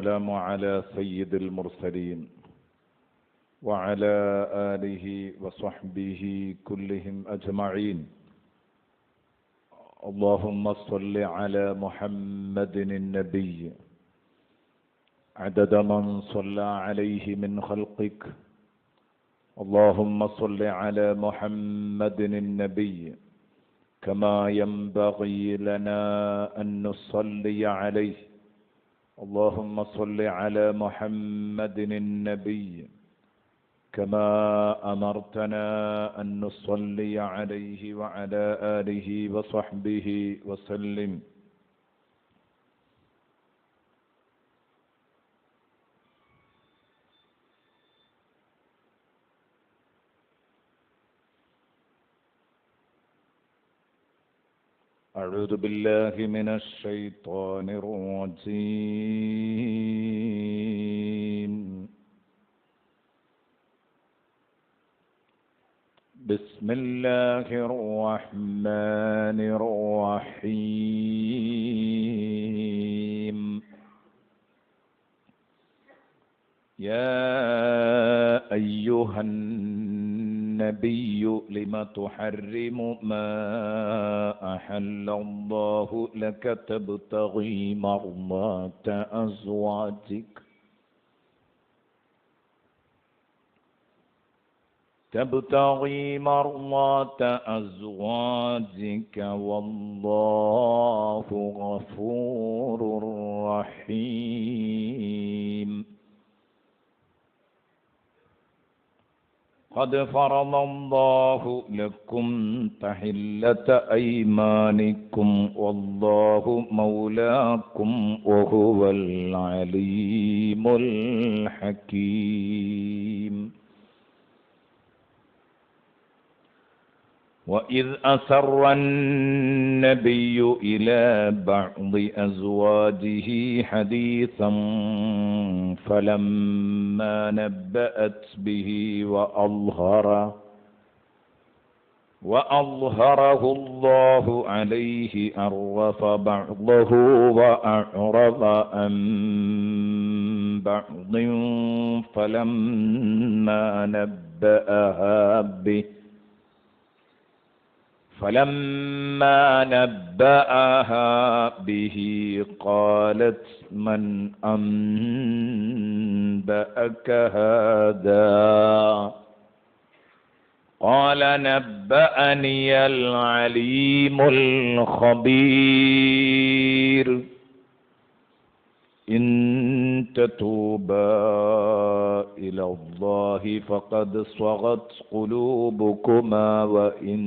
والسلام على سيد المرسلين وعلى آله وصحبه كلهم أجمعين. اللهم صل على محمد النبي عدد من صلى عليه من خلقك. اللهم صل على محمد النبي كما ينبغي لنا أن نصلي عليه. اللهم صل على محمد النبي كما أمرتنا أن نصلي عليه وعلى آله وصحبه وسلم. أعوذ بالله من الشيطان الرجيم. بسم الله الرحمن الرحيم. يا أيها النبي لم تحرم ما أحل الله لك تبتغي مرضات أزواجك والله غفور رحيم. قد فرض الله لكم تحلة أيمانكم والله مولاكم وهو العليم الحكيم. وإذ أسر النبي إلى بعض أزواجه حديثا فلما نبأت به وأظهره الله عليه عرف بعضه وأعرض عن بعض فلما نبأها به قالت من أنبأك هذا؟ قال نبأني العليم الخبير. إن تتوبا إلى الله فقد صغت قلوبكما وإن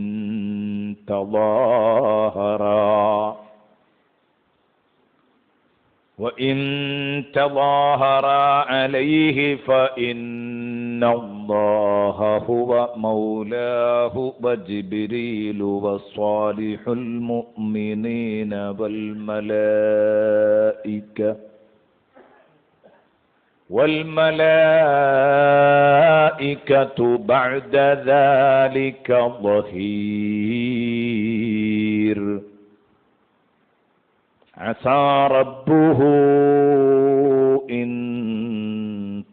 تظاهرا عليه فإن الله هو مولاه وجبريل وصالح المؤمنين والملائكة بعد ذلك ظهير. عسى ربه إن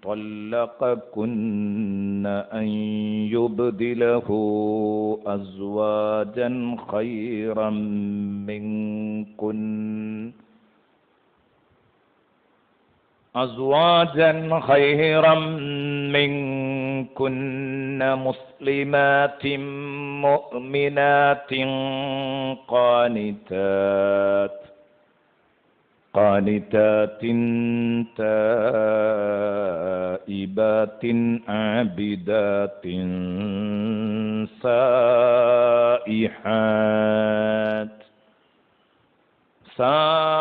طلقكن أن يبدله أزواجا خيرا منكن مسلمات مؤمنات قانتات تائبات عابدات سائحات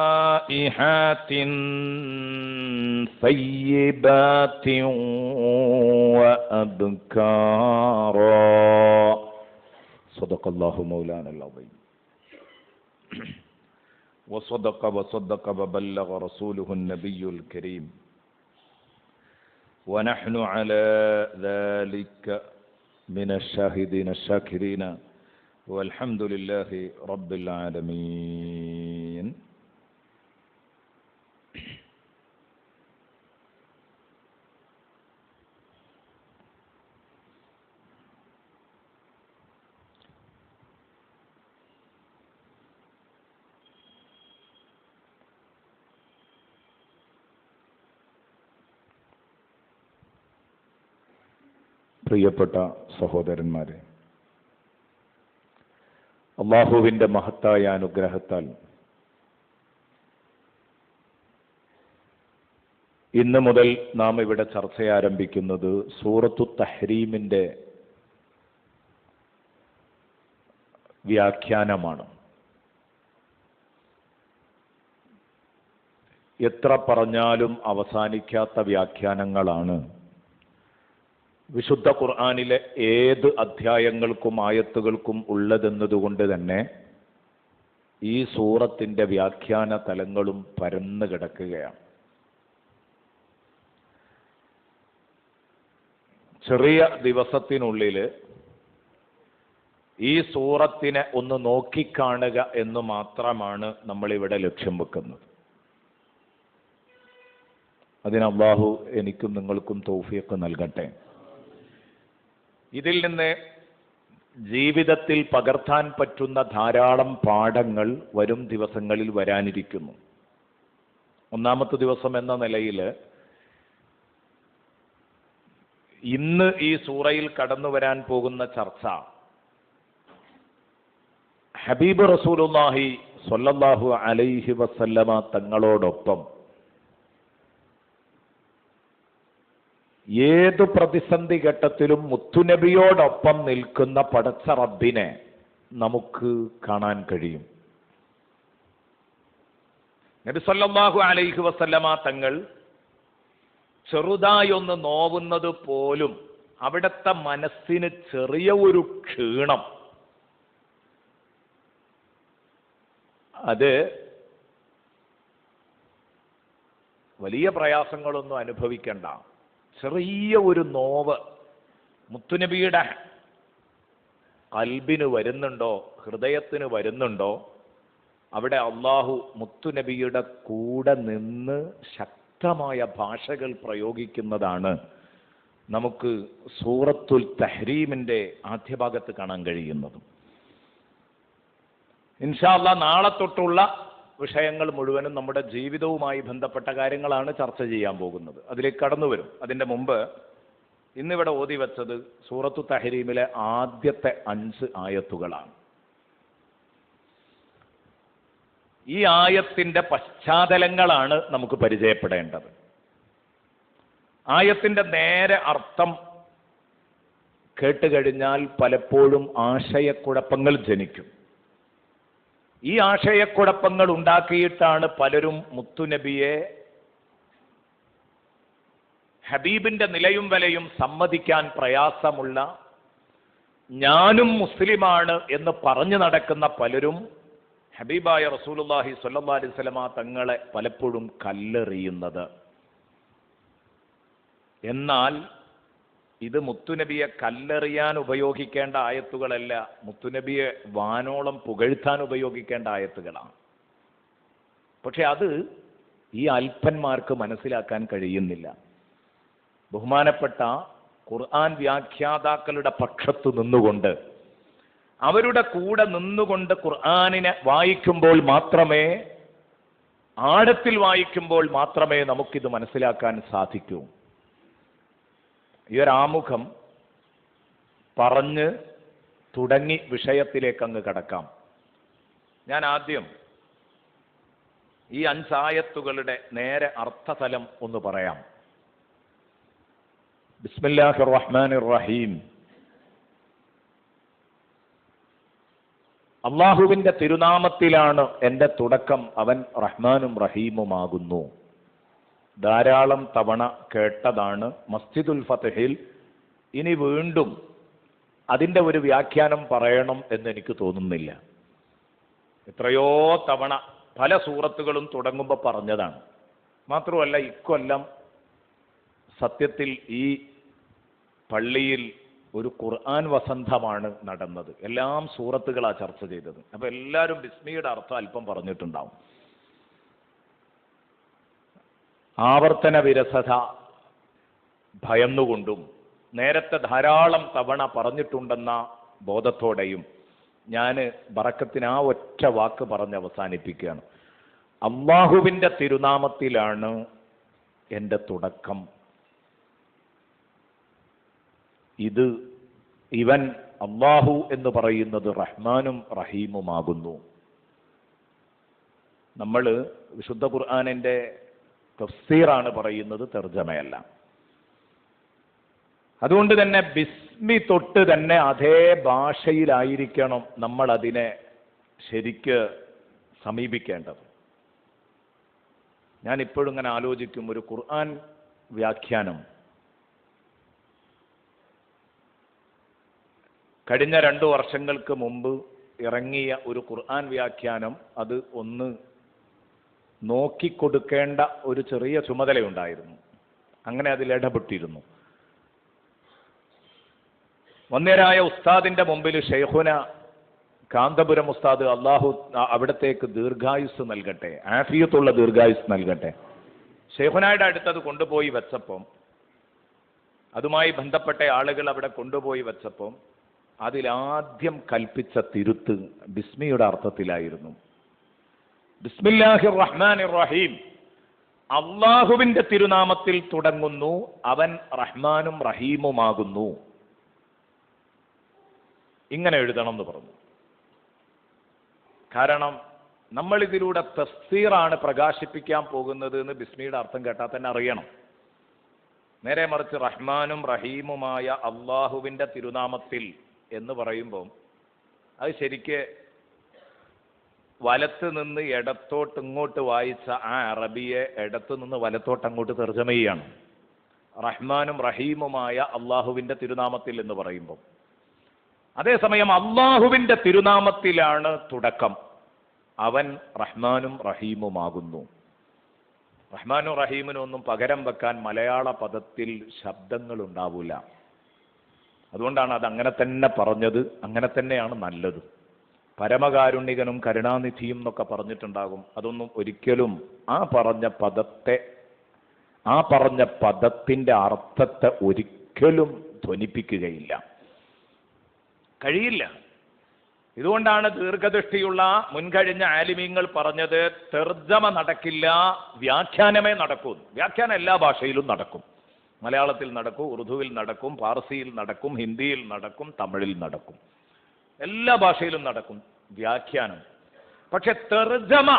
ثيبات وأبكارا. صدق الله مولانا العظيم. وصدق وبلغ رسوله النبي الكريم. ونحن على ذلك من الشاهدين الشاكرين والحمد لله رب العالمين. പ്രിയപ്പെട്ട സഹോദരന്മാരെ, അല്ലാഹുവിൻ്റെ മഹത്തായ അനുഗ്രഹത്താൽ ഇന്ന് മുതൽ നാം ഇവിടെ ചർച്ച ആരംഭിക്കുന്നത് സൂറത്തു തഹ്രീമിൻ്റെ വ്യാഖ്യാനമാണ്. എത്ര പറഞ്ഞാലും അവസാനിക്കാത്ത വ്യാഖ്യാനങ്ങളാണ് വിശുദ്ധ ഖുർആനിലെ ഏത് അധ്യായങ്ങൾക്കും ആയത്തുകൾക്കും ഉള്ളതെന്നതുകൊണ്ട് തന്നെ ഈ സൂറത്തിൻ്റെ വ്യാഖ്യാന തലങ്ങളും പരന്നു കിടക്കുകയാണ്. ചെറിയ ദിവസത്തിനുള്ളിൽ ഈ സൂറത്തിനെ ഒന്ന് നോക്കിക്കാണുക എന്ന് മാത്രമാണ് നമ്മളിവിടെ ലക്ഷ്യം വെക്കുന്നത്. അതിന് അല്ലാഹു എനിക്കും നിങ്ങൾക്കും തൗഫീഖ് നൽകട്ടെ. ഇതിൽ നിന്ന് ജീവിതത്തിൽ പകർത്താൻ പറ്റുന്ന ധാരാളം പാഠങ്ങൾ വരും ദിവസങ്ങളിൽ വരാനിരിക്കുന്നു. ഒന്നാമത്തെ ദിവസം എന്ന നിലയിൽ ഇന്ന് ഈ സൂറയിൽ കടന്നു വരാൻ പോകുന്ന ചർച്ച ഹബീബ് റസൂലുള്ളാഹി സ്വല്ലല്ലാഹു അലൈഹി വസല്ലമ തങ്ങളോടൊപ്പം ഏതു പ്രതിസന്ധി ഘട്ടത്തിലും മുത്തുനബിയോടൊപ്പം നിൽക്കുന്ന പടച്ച റബ്ബിനെ നമുക്ക് കാണാൻ കഴിയും. നബി സല്ലല്ലാഹു അലൈഹി വസല്ലമ തങ്ങൾ ചെറുതായി ഒന്ന് നോവുന്നത് പോലും അവിടുത്തെ മനസ്സിന് ചെറിയ ഒരു ക്ഷീണം, അത് വലിയ പ്രയാസങ്ങളൊന്നും അനുഭവിക്കണ്ട, ചെറിയ ഒരു നോവ് മുത്തുനബിയുടെ ഖൽബിന് വരുന്നുണ്ടോ, ഹൃദയത്തിന് വരുന്നുണ്ടോ, അവിടെ അള്ളാഹു മുത്തുനബിയുടെ കൂടെ നിന്ന് ശക്തമായ ഭാഷകൾ പ്രയോഗിക്കുന്നതാണ് നമുക്ക് സൂറത്തുൽ തഹ്രീമിൻ്റെ ആദ്യ ഭാഗത്ത് കാണാൻ കഴിയുന്നത്. ഇൻഷാ അല്ലാഹ് നാളെ തൊട്ടുള്ള വിഷയങ്ങൾ മുഴുവനും നമ്മുടെ ജീവിതവുമായി ബന്ധപ്പെട്ട കാര്യങ്ങളാണ് ചർച്ച ചെയ്യാൻ പോകുന്നത്. അതിലേക്ക് കടന്നു വരും. അതിൻ്റെ മുമ്പ് ഇന്നിവിടെ ഓതി വെച്ചത് സൂറത്തു തഹ്രീമിലെ ആദ്യത്തെ 5 ആയത്തുകളാണ്. ഈ ആയത്തിൻ്റെ പശ്ചാത്തലങ്ങളാണ് നമുക്ക് പരിചയപ്പെടേണ്ടത്. ആയത്തിൻ്റെ നേരെ അർത്ഥം കേട്ടുകഴിഞ്ഞാൽ പലപ്പോഴും ആശയക്കുഴപ്പങ്ങൾ ജനിക്കും. ഈ ആശയക്കുഴപ്പങ്ങൾ ഉണ്ടാക്കിയിട്ടാണ് പലരും മുത്തുനബിയെ ഹബീബിന്റെ നിലയും വിലയും സമ്മതിക്കാൻ പ്രയാസമുള്ള, ഞാനും മുസ്ലിമാണ് എന്ന് പറഞ്ഞു നടക്കുന്ന പലരും ഹബീബായ റസൂലുള്ളാഹി സ്വല്ലല്ലാഹു അലൈഹി വസല്ലമ തങ്ങളെ പലപ്പോഴും കല്ലെറിയുന്നത്. എന്നാൽ ഇത് മുത്തുനബിയെ കല്ലെറിയാൻ ഉപയോഗിക്കേണ്ട ആയത്തുകളല്ല, മുത്തുനബിയെ വാനോളം പുകഴ്ത്താൻ ഉപയോഗിക്കേണ്ട ആയത്തുകളാണ്. പക്ഷെ അത് ഈ അല്പന്മാർക്ക് മനസ്സിലാക്കാൻ കഴിയുന്നില്ല. ബഹുമാനപ്പെട്ട ഖുർആൻ വ്യാഖ്യാതാക്കളുടെ പക്ഷത്ത് നിന്നുകൊണ്ട്, അവരുടെ കൂടെ നിന്നുകൊണ്ട് ഖുർആനിനെ വായിക്കുമ്പോൾ മാത്രമേ, ആഴത്തിൽ വായിക്കുമ്പോൾ മാത്രമേ നമുക്കിത് മനസ്സിലാക്കാൻ സാധിക്കൂ. ഈ ഒരു ആമുഖം പറഞ്ഞ് തുടങ്ങി വിഷയത്തിലേക്ക് അങ്ങ് കടക്കാം. ഞാൻ ആദ്യം ഈ 5 ആയത്തുകളുടെ നേരെ അർത്ഥതലം ഒന്ന് പറയാം. ബിസ്മില്ലാഹിർ റഹ്മാനിർ റഹീം. അള്ളാഹുവിൻ്റെ തിരുനാമത്തിലാണ് എൻ്റെ തുടക്കം, അവൻ റഹ്മാനും റഹീമുമാകുന്നു. ധാരാളം തവണ കേട്ടതാണ് മസ്ജിദുൽ ഫത്ഹിൽ. ഇനി വീണ്ടും അതിൻ്റെ ഒരു വ്യാഖ്യാനം പറയണം എന്നെനിക്ക് തോന്നുന്നില്ല. എത്രയോ തവണ പല സൂറത്തുകളും തുടങ്ങുമ്പോൾ പറഞ്ഞതാണ്. മാത്രമല്ല ഇക്കൊല്ലം സത്യത്തിൽ ഈ പള്ളിയിൽ ഒരു ഖുർആൻ വസന്തമാണ് നടന്നത്. എല്ലാം സൂറത്തുകളാണ് ചർച്ച ചെയ്തത്. അപ്പോൾ എല്ലാവരും ബിസ്മിയുടെ അർത്ഥം അല്പം പറഞ്ഞിട്ടുണ്ടാവും. ആവർത്തന വിരസത ഭയന്നുകൊണ്ടും നേരത്തെ ധാരാളം തവണ പറഞ്ഞിട്ടുണ്ടെന്ന ബോധത്തോടെയും ഞാൻ ബറക്കത്തിന് ആ ഒറ്റ വാക്ക് പറഞ്ഞ് അവസാനിപ്പിക്കുകയാണ്. അല്ലാഹുവിൻ്റെ തിരുനാമത്തിലാണ് എൻ്റെ തുടക്കം. ഇവൻ അല്ലാഹു എന്ന് പറയുന്നത് റഹ്മാനും റഹീമുമാകുന്നു. നമ്മൾ വിശുദ്ധ ഖുർആനിന്റെ തഫ്സീറാണ് പറയുന്നത്, തർജമയല്ല. അതുകൊണ്ട് തന്നെ ബിസ്മി തൊട്ട് തന്നെ അതേ ഭാഷയിലായിരിക്കണം നമ്മൾ അതിനെ ശരിക്ക് സമീപിക്കേണ്ടത്. ഞാൻ ഇപ്പോഴും ഇങ്ങനെ ആലോചിക്കും, ഒരു ഖുർആൻ വ്യാഖ്യാനം കഴിഞ്ഞ 2 വർഷങ്ങൾക്ക് മുമ്പ് ഇറങ്ങിയ ഒരു ഖുർആൻ വ്യാഖ്യാനം, അത് ഒന്ന് നോക്കിക്കൊടുക്കേണ്ട ഒരു ചെറിയ ചുമതലയുണ്ടായിരുന്നു. അങ്ങനെ അതിൽ ഇടപെട്ടിരുന്നു. വന്യരായ ഉസ്താദിന്റെ മുമ്പിൽ ഷെയ്ഖുന കാന്തപുരം ഉസ്താദ്, അള്ളാഹു അവിടത്തേക്ക് ദീർഘായുസ് നൽകട്ടെ, ആഫിയത്തുള്ള ദീർഘായുസ് നൽകട്ടെ, ഷെയ്ഖുനായുടെ അടുത്തത് കൊണ്ടുപോയി വെച്ചപ്പം, അതുമായി ബന്ധപ്പെട്ട ആളുകൾ അവിടെ കൊണ്ടുപോയി വെച്ചപ്പം അതിലാദ്യം കൽപ്പിച്ച തിരുത്ത് ബിസ്മിയുടെ അർത്ഥത്തിലായിരുന്നു. ബിസ്മില്ലാഹിർ റഹ്മാനിർ റഹീം, അള്ളാഹുവിന്റെ തിരുനാമത്തിൽ തുടങ്ങുന്നു, അവൻ റഹ്മാനും റഹീമുമാകുന്നു, ഇങ്ങനെ എഴുതണം എന്ന് പറഞ്ഞു. കാരണം നമ്മൾ ഇതിലൂടെ തഫ്സീറാണ് പ്രകാശിപ്പിക്കാൻ പോകുന്നത് എന്ന് ബിസ്മിയുടെ അർത്ഥം കേട്ടാൽ തന്നെ അറിയണം. നേരെ മറിച്ച് റഹ്മാനും റഹീമുമായ അള്ളാഹുവിന്റെ തിരുനാമത്തിൽ എന്ന് പറയുമ്പോൾ അത് ശരിക്ക് വലത്ത് നിന്ന് ഇടത്തോട്ട് ഇങ്ങോട്ട് വായിച്ച ആ അറബിയെ ഇടത്തു നിന്ന് വലത്തോട്ട് അങ്ങോട്ട് തർജ്ജമ ചെയ്യാണ്. റഹ്മാനും റഹീമുമായ അള്ളാഹുവിന്റെ തിരുനാമത്തിൽ എന്ന് പറയുമ്പോൾ, അതേസമയം അള്ളാഹുവിന്റെ തിരുനാമത്തിലാണ് തുടക്കം, അവൻ റഹ്മാനും റഹീമുമാകുന്നു. റഹ്മാനും റഹീമിനും ഒന്നും പകരം വെക്കാൻ മലയാള പദത്തിൽ ശബ്ദങ്ങൾ ഉണ്ടാവില്ല. അതുകൊണ്ടാണ് അത് അങ്ങനെ തന്നെ പറഞ്ഞത്. അങ്ങനെ തന്നെയാണ് നല്ലത്. പരമകാരുണികനും കരുണാനിധിയും എന്നൊക്കെ പറഞ്ഞിട്ടുണ്ടാകും. അതൊന്നും ഒരിക്കലും ആ പറഞ്ഞ പദത്തിന്റെ അർത്ഥത്തെ ഒരിക്കലും ധ്വനിപ്പിക്കുകയില്ല, കഴിയില്ല. ഇതുകൊണ്ടാണ് ദീർഘദൃഷ്ടിയുള്ള മുൻകഴിഞ്ഞ ആലിമീങ്ങൾ പറഞ്ഞത്, തർജ്ജമ നടക്കില്ല, വ്യാഖ്യാനമേ നടക്കൂ. വ്യാഖ്യാനം എല്ലാ ഭാഷയിലും നടക്കും. മലയാളത്തിൽ നടക്കും, ഉറുദുവിൽ നടക്കും, പാർസിയിൽ നടക്കും, ഹിന്ദിയിൽ നടക്കും, തമിഴിൽ നടക്കും, എല്ലാ ഭാഷയിലും നടക്കും വ്യാഖ്യാനം. പക്ഷെ തർജ്ജമ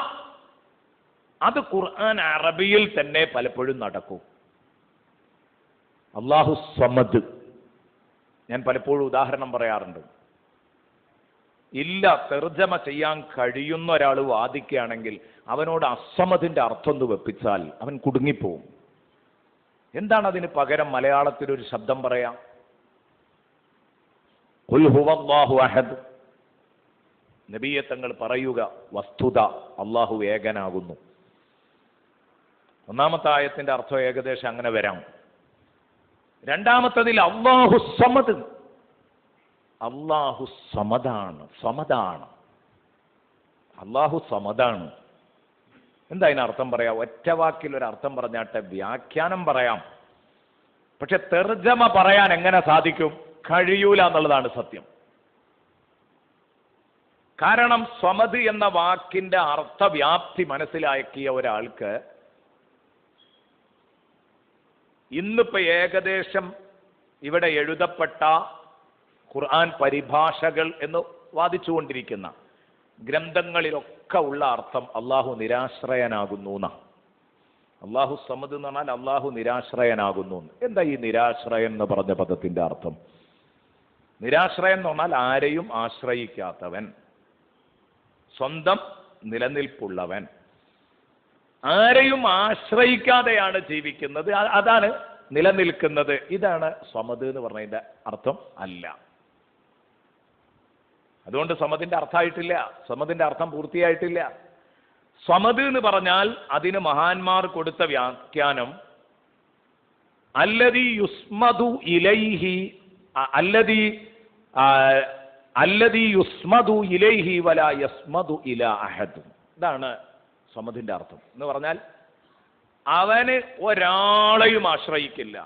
അത് ഖുർആൻ അറബിയിൽ തന്നെ പലപ്പോഴും നടക്കും. അല്ലാഹു സമദ്, ഞാൻ പലപ്പോഴും ഉദാഹരണം പറയാറുണ്ട്. ഇല്ല, തർജ്ജമ ചെയ്യാൻ കഴിയുന്ന ഒരാൾ വാദിക്കുകയാണെങ്കിൽ അവനോട് അസമദിന്റെ അർത്ഥം ഒന്ന് വെപ്പിച്ചാൽ അവൻ കുടുങ്ങിപ്പോവും. എന്താണ് അതിന് പകരം മലയാളത്തിലൊരു ശബ്ദം പറയാം? ഖുൽ ഹുവല്ലാഹു അഹദ്. നബിയെ തങ്ങൾ പറയുക, വസ്തുത അള്ളാഹു ഏകനാകുന്നു. ഒന്നാമത്തെ ആയത്തിന്റെ അർത്ഥം ഏകദേശം അങ്ങനെ വരാം. രണ്ടാമത്തതിൽ അല്ലാഹു സമദ്, അല്ലാഹു സമദാണ്, സമദാണ്, അല്ലാഹു സമദാണ്. എന്താ അതിനർത്ഥം പറയാം? ഒറ്റ വാക്കിൽ ഒരു അർത്ഥം പറഞ്ഞാട്ടെ, വ്യാഖ്യാനം പറയാം. പക്ഷെ തർജ്ജമ പറയാൻ എങ്ങനെ സാധിക്കും? കഴിയൂല എന്നുള്ളതാണ് സത്യം. കാരണം സമദ് എന്ന വാക്കിന്റെ അർത്ഥവ്യാപ്തി മനസ്സിലാക്കിയ ഒരാൾക്ക് ഇന്നിപ്പോ ഏകദേശം ഇവിടെ എഴുതപ്പെട്ട ഖുർആൻ പരിഭാഷകൾ എന്ന് വാദിച്ചുകൊണ്ടിരിക്കുന്ന ഗ്രന്ഥങ്ങളിലൊക്കെ ഉള്ള അർത്ഥം അള്ളാഹു നിരാശ്രയനാകുന്നു എന്നാ. അള്ളാഹു സമദ് എന്ന് പറഞ്ഞാൽ അള്ളാഹു നിരാശ്രയനാകുന്നു. എന്താ ഈ നിരാശ്രയൻ എന്ന് പറഞ്ഞ പദത്തിന്റെ അർത്ഥം? നിരാശ്രയൻ എന്ന് പറഞ്ഞാൽ ആരെയും ആശ്രയിക്കാത്തവൻ, സ്വന്തം നിലനിൽപ്പുള്ളവൻ, ആരെയും ആശ്രയിക്കാതെയാണ് ജീവിക്കുന്നത്, അതാണ് നിലനിൽക്കുന്നത്. ഇതാണ് സമദ് എന്ന് പറഞ്ഞതിന്റെ അർത്ഥം അല്ല. അതുകൊണ്ട് സമദിന്റെ അർത്ഥമായിട്ടില്ല, സമദിന്റെ അർത്ഥം പൂർത്തിയായിട്ടില്ല. സമദ് എന്ന് പറഞ്ഞാൽ അതിന് മഹാന്മാർ കൊടുത്ത വ്യാഖ്യാനം അല്ലദീ യുസ്മദു ഇലൈഹി, അല്ലദീ യുസ്മദു ഇലൈഹി വലാ യസ്മദു ഇലാ അഹദ്. ഇതാണ് സമദിന്റെ അർത്ഥം. എന്ന് പറഞ്ഞാൽ അവന് ഒരാളെയും ആശ്രയിക്കില്ല,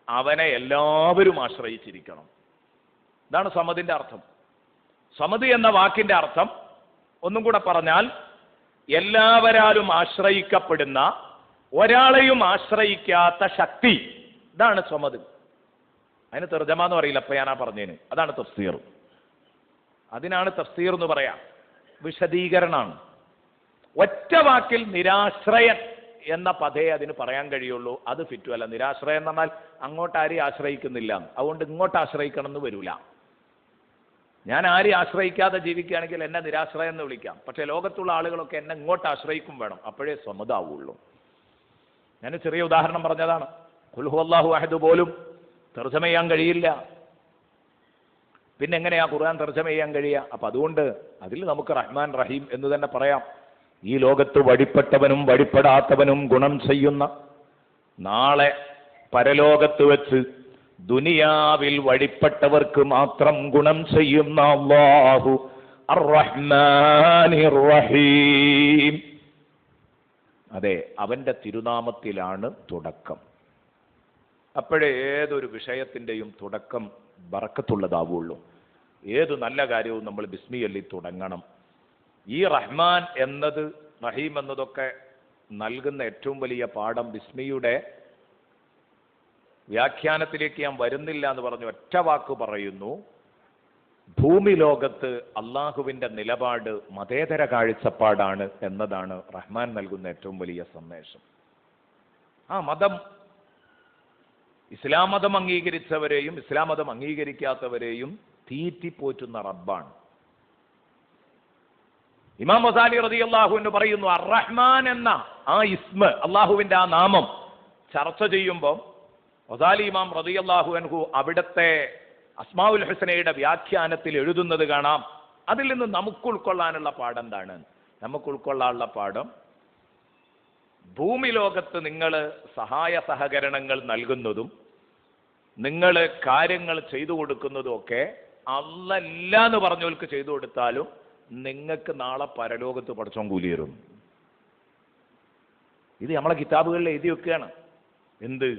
അവനെ എല്ലാവരും ആശ്രയിച്ചിരിക്കണം. ഇതാണ് സമദിന്റെ അർത്ഥം. സമദ് എന്ന വാക്കിന്റെ അർത്ഥം ഒന്നും കൂടെ പറഞ്ഞാൽ എല്ലാവരാലും ആശ്രയിക്കപ്പെടുന്ന, ഒരാളെയും ആശ്രയിക്കാത്ത ശക്തി, ഇതാണ് സമദ്. അതിന് തർജമ എന്ന് പറയില്ല, അപ്പം ഞാനാ പറഞ്ഞതിന്. അതാണ് തഫ്സീർ. അതിനാണ് തഫ്സീർ എന്ന് പറയാം. വിശദീകരണമാണ്. ഒറ്റ വാക്കിൽ നിരാശ്രയൻ എന്ന പദേ അതിന് പറയാൻ കഴിയുള്ളൂ. അത് ഫിറ്റുമല്ല. നിരാശ്രയം എന്ന് പറഞ്ഞാൽ അങ്ങോട്ട് ആരെയും ആശ്രയിക്കുന്നില്ല, അതുകൊണ്ട് ഇങ്ങോട്ട് ആശ്രയിക്കണം എന്ന് വരില്ല. ഞാൻ ആരെയും ആശ്രയിക്കാതെ ജീവിക്കുകയാണെങ്കിൽ എന്നെ നിരാശ്രയം എന്ന് വിളിക്കാം. പക്ഷേ ലോകത്തുള്ള ആളുകളൊക്കെ എന്നെ ഇങ്ങോട്ട് ആശ്രയിക്കും വേണം, അപ്പോഴേ സ്വമതാവുള്ളൂ. ഞാൻ ചെറിയ ഉദാഹരണം പറഞ്ഞതാണ്. ഖുൽ ഹുവല്ലാഹു അഹദ് പോലും തർജമ ചെയ്യാൻ കഴിയില്ല. പിന്നെ എങ്ങനെയാ ഖുർആൻ തർജമ ചെയ്യാൻ കഴിയുക? അപ്പം അതുകൊണ്ട് അതിൽ നമുക്ക് റഹ്മാൻ റഹീം എന്ന് തന്നെ പറയാം. ഈ ലോകത്ത് വഴിപ്പെട്ടവനും വഴിപ്പെടാത്തവനും ഗുണം ചെയ്യുന്ന, നാളെ പരലോകത്ത് വെച്ച് ദുനിയാവിൽ വഴിപ്പെട്ടവർക്ക് മാത്രം ഗുണം ചെയ്യുന്ന അല്ലാഹു അർ-റഹ്മാനിർ റഹീം. അതെ, അവന്റെ തിരുനാമത്തിലാണ് തുടക്കം. അപ്പോഴേ ഏതൊരു വിഷയത്തിൻ്റെയും തുടക്കം ബറക്കത്തുള്ളതാവുള്ളൂ. ഏതു നല്ല കാര്യവും നമ്മൾ ബിസ്മിയല്ലി തുടങ്ങണം. ഈ റഹ്മാൻ എന്നത് റഹീം എന്നതൊക്കെ നൽകുന്ന ഏറ്റവും വലിയ പാഠം, ബിസ്മിയുടെ വ്യാഖ്യാനത്തിലേക്ക് ഞാൻ വരുന്നില്ല എന്ന് പറഞ്ഞു ഒറ്റ വാക്ക് പറയുന്നു. ഭൂമി ലോകത്ത് അള്ളാഹുവിൻ്റെ നിലപാട് മതേതര കാഴ്ചപ്പാടാണ് എന്നതാണ് റഹ്മാൻ നൽകുന്ന ഏറ്റവും വലിയ സന്ദേശം. ആ മതം ഇസ്ലാം മതം അംഗീകരിച്ചവരെയും ഇസ്ലാം മതം അംഗീകരിക്കാത്തവരെയും തീറ്റിപ്പോറ്റുന്ന റബ്ബാണ്. ഇമാം ഗസാലി റളിയല്ലാഹു അൻഹു പറയുന്നു, അർ-റഹ്മാൻ എന്ന ആ ഇസ്മ, അള്ളാഹുവിൻ്റെ ആ നാമം ചർച്ച ചെയ്യുമ്പോൾ ഗസാലി ഇമാം റളിയല്ലാഹു അൻഹു അവിടുത്തെ അസ്മാഉൽ ഹുസ്നയുടെ വ്യാഖ്യാനത്തിൽ എഴുതുന്നത് കാണാം. അതിൽ നിന്ന് നമുക്ക് ഉൾക്കൊള്ളാനുള്ള പാഠം എന്താണ്? നമുക്ക് ഉൾക്കൊള്ളാനുള്ള പാഠം, ഭൂമി ലോകത്ത് നിങ്ങൾ സഹായ സഹകരണങ്ങൾ നൽകുന്നതും നിങ്ങൾ കാര്യങ്ങൾ ചെയ്തു കൊടുക്കുന്നതും ഒക്കെ അല്ലല്ല എന്ന് പറഞ്ഞവർക്ക് ചെയ്തു കൊടുത്താലും നിങ്ങൾക്ക് നാളെ പരലോകത്ത് പടച്ചോൻ കൂലി തരും. ഇത് നമ്മളെ കിതാബുകളിൽ എഴുതി വെക്കുകയാണ്. എന്ത്?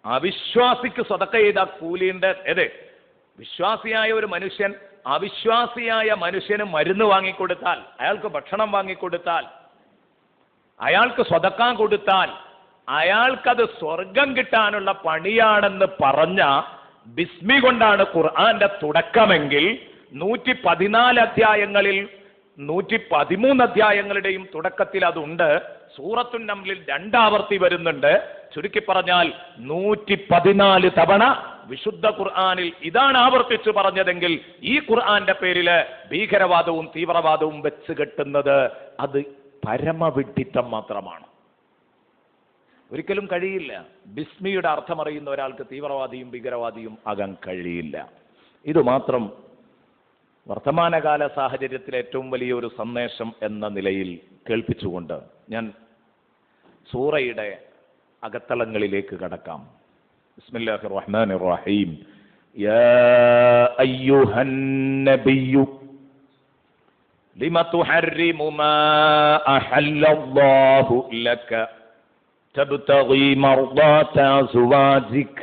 അവിശ്വാസിക്ക് സദഖ ചെയ്ത കൂലിയുണ്ട്. ഏത്? വിശ്വാസിയായ ഒരു മനുഷ്യൻ അവിശ്വാസിയായ മനുഷ്യന് മരുന്ന് വാങ്ങിക്കൊടുത്താൽ, അയാൾക്ക് ഭക്ഷണം വാങ്ങിക്കൊടുത്താൽ, അയാൾക്ക് സ്വതക്ക കൊടുത്താൽ അയാൾക്കത് സ്വർഗം കിട്ടാനുള്ള പണിയാണെന്ന് പറഞ്ഞ ബിസ്മി കൊണ്ടാണ് ഖുർആന്റെ തുടക്കമെങ്കിൽ 114 അധ്യായങ്ങളിൽ 113 അധ്യായങ്ങളുടെയും തുടക്കത്തിൽ അതുണ്ട്. സൂറത്തുൻ നംലിൽ 2 ആവർത്തി വരുന്നുണ്ട്. ചുരുക്കി പറഞ്ഞാൽ 114 തവണ വിശുദ്ധ ഖുർആനിൽ ഇതാണ് ആവർത്തിച്ചു പറഞ്ഞതെങ്കിൽ ഈ ഖുർആന്റെ പേരില് ഭീകരവാദവും തീവ്രവാദവും വെച്ച് കെട്ടുന്നത് അത് പരമവിഡ്ഢിത്തം മാത്രമാണ്. ഒരിക്കലും കഴിയില്ല. ബിസ്മിയുടെ അർത്ഥം അറിയുന്ന ഒരാൾക്ക് തീവ്രവാദിയും ഭീകരവാദിയും ആകാൻ കഴിയില്ല. ഇത് മാത്രം വർത്തമാനകാല സാഹചര്യത്തിലെ ഏറ്റവും വലിയൊരു സന്ദേശം എന്ന നിലയിൽ കേൾപ്പിച്ചുകൊണ്ട് ഞാൻ സൂറയുടെ അകത്തളങ്ങളിലേക്ക് കടക്കാം. ബിസ്മില്ലാഹിർ റഹ്മാനിർ റഹീം. യാ അയ്യുഹൻ നബിയ്യു ലിമ തുഹർരിമു മാ അഹല്ലല്ലാഹു ലക തബ്തഗി മർദാത അസ്വാജിക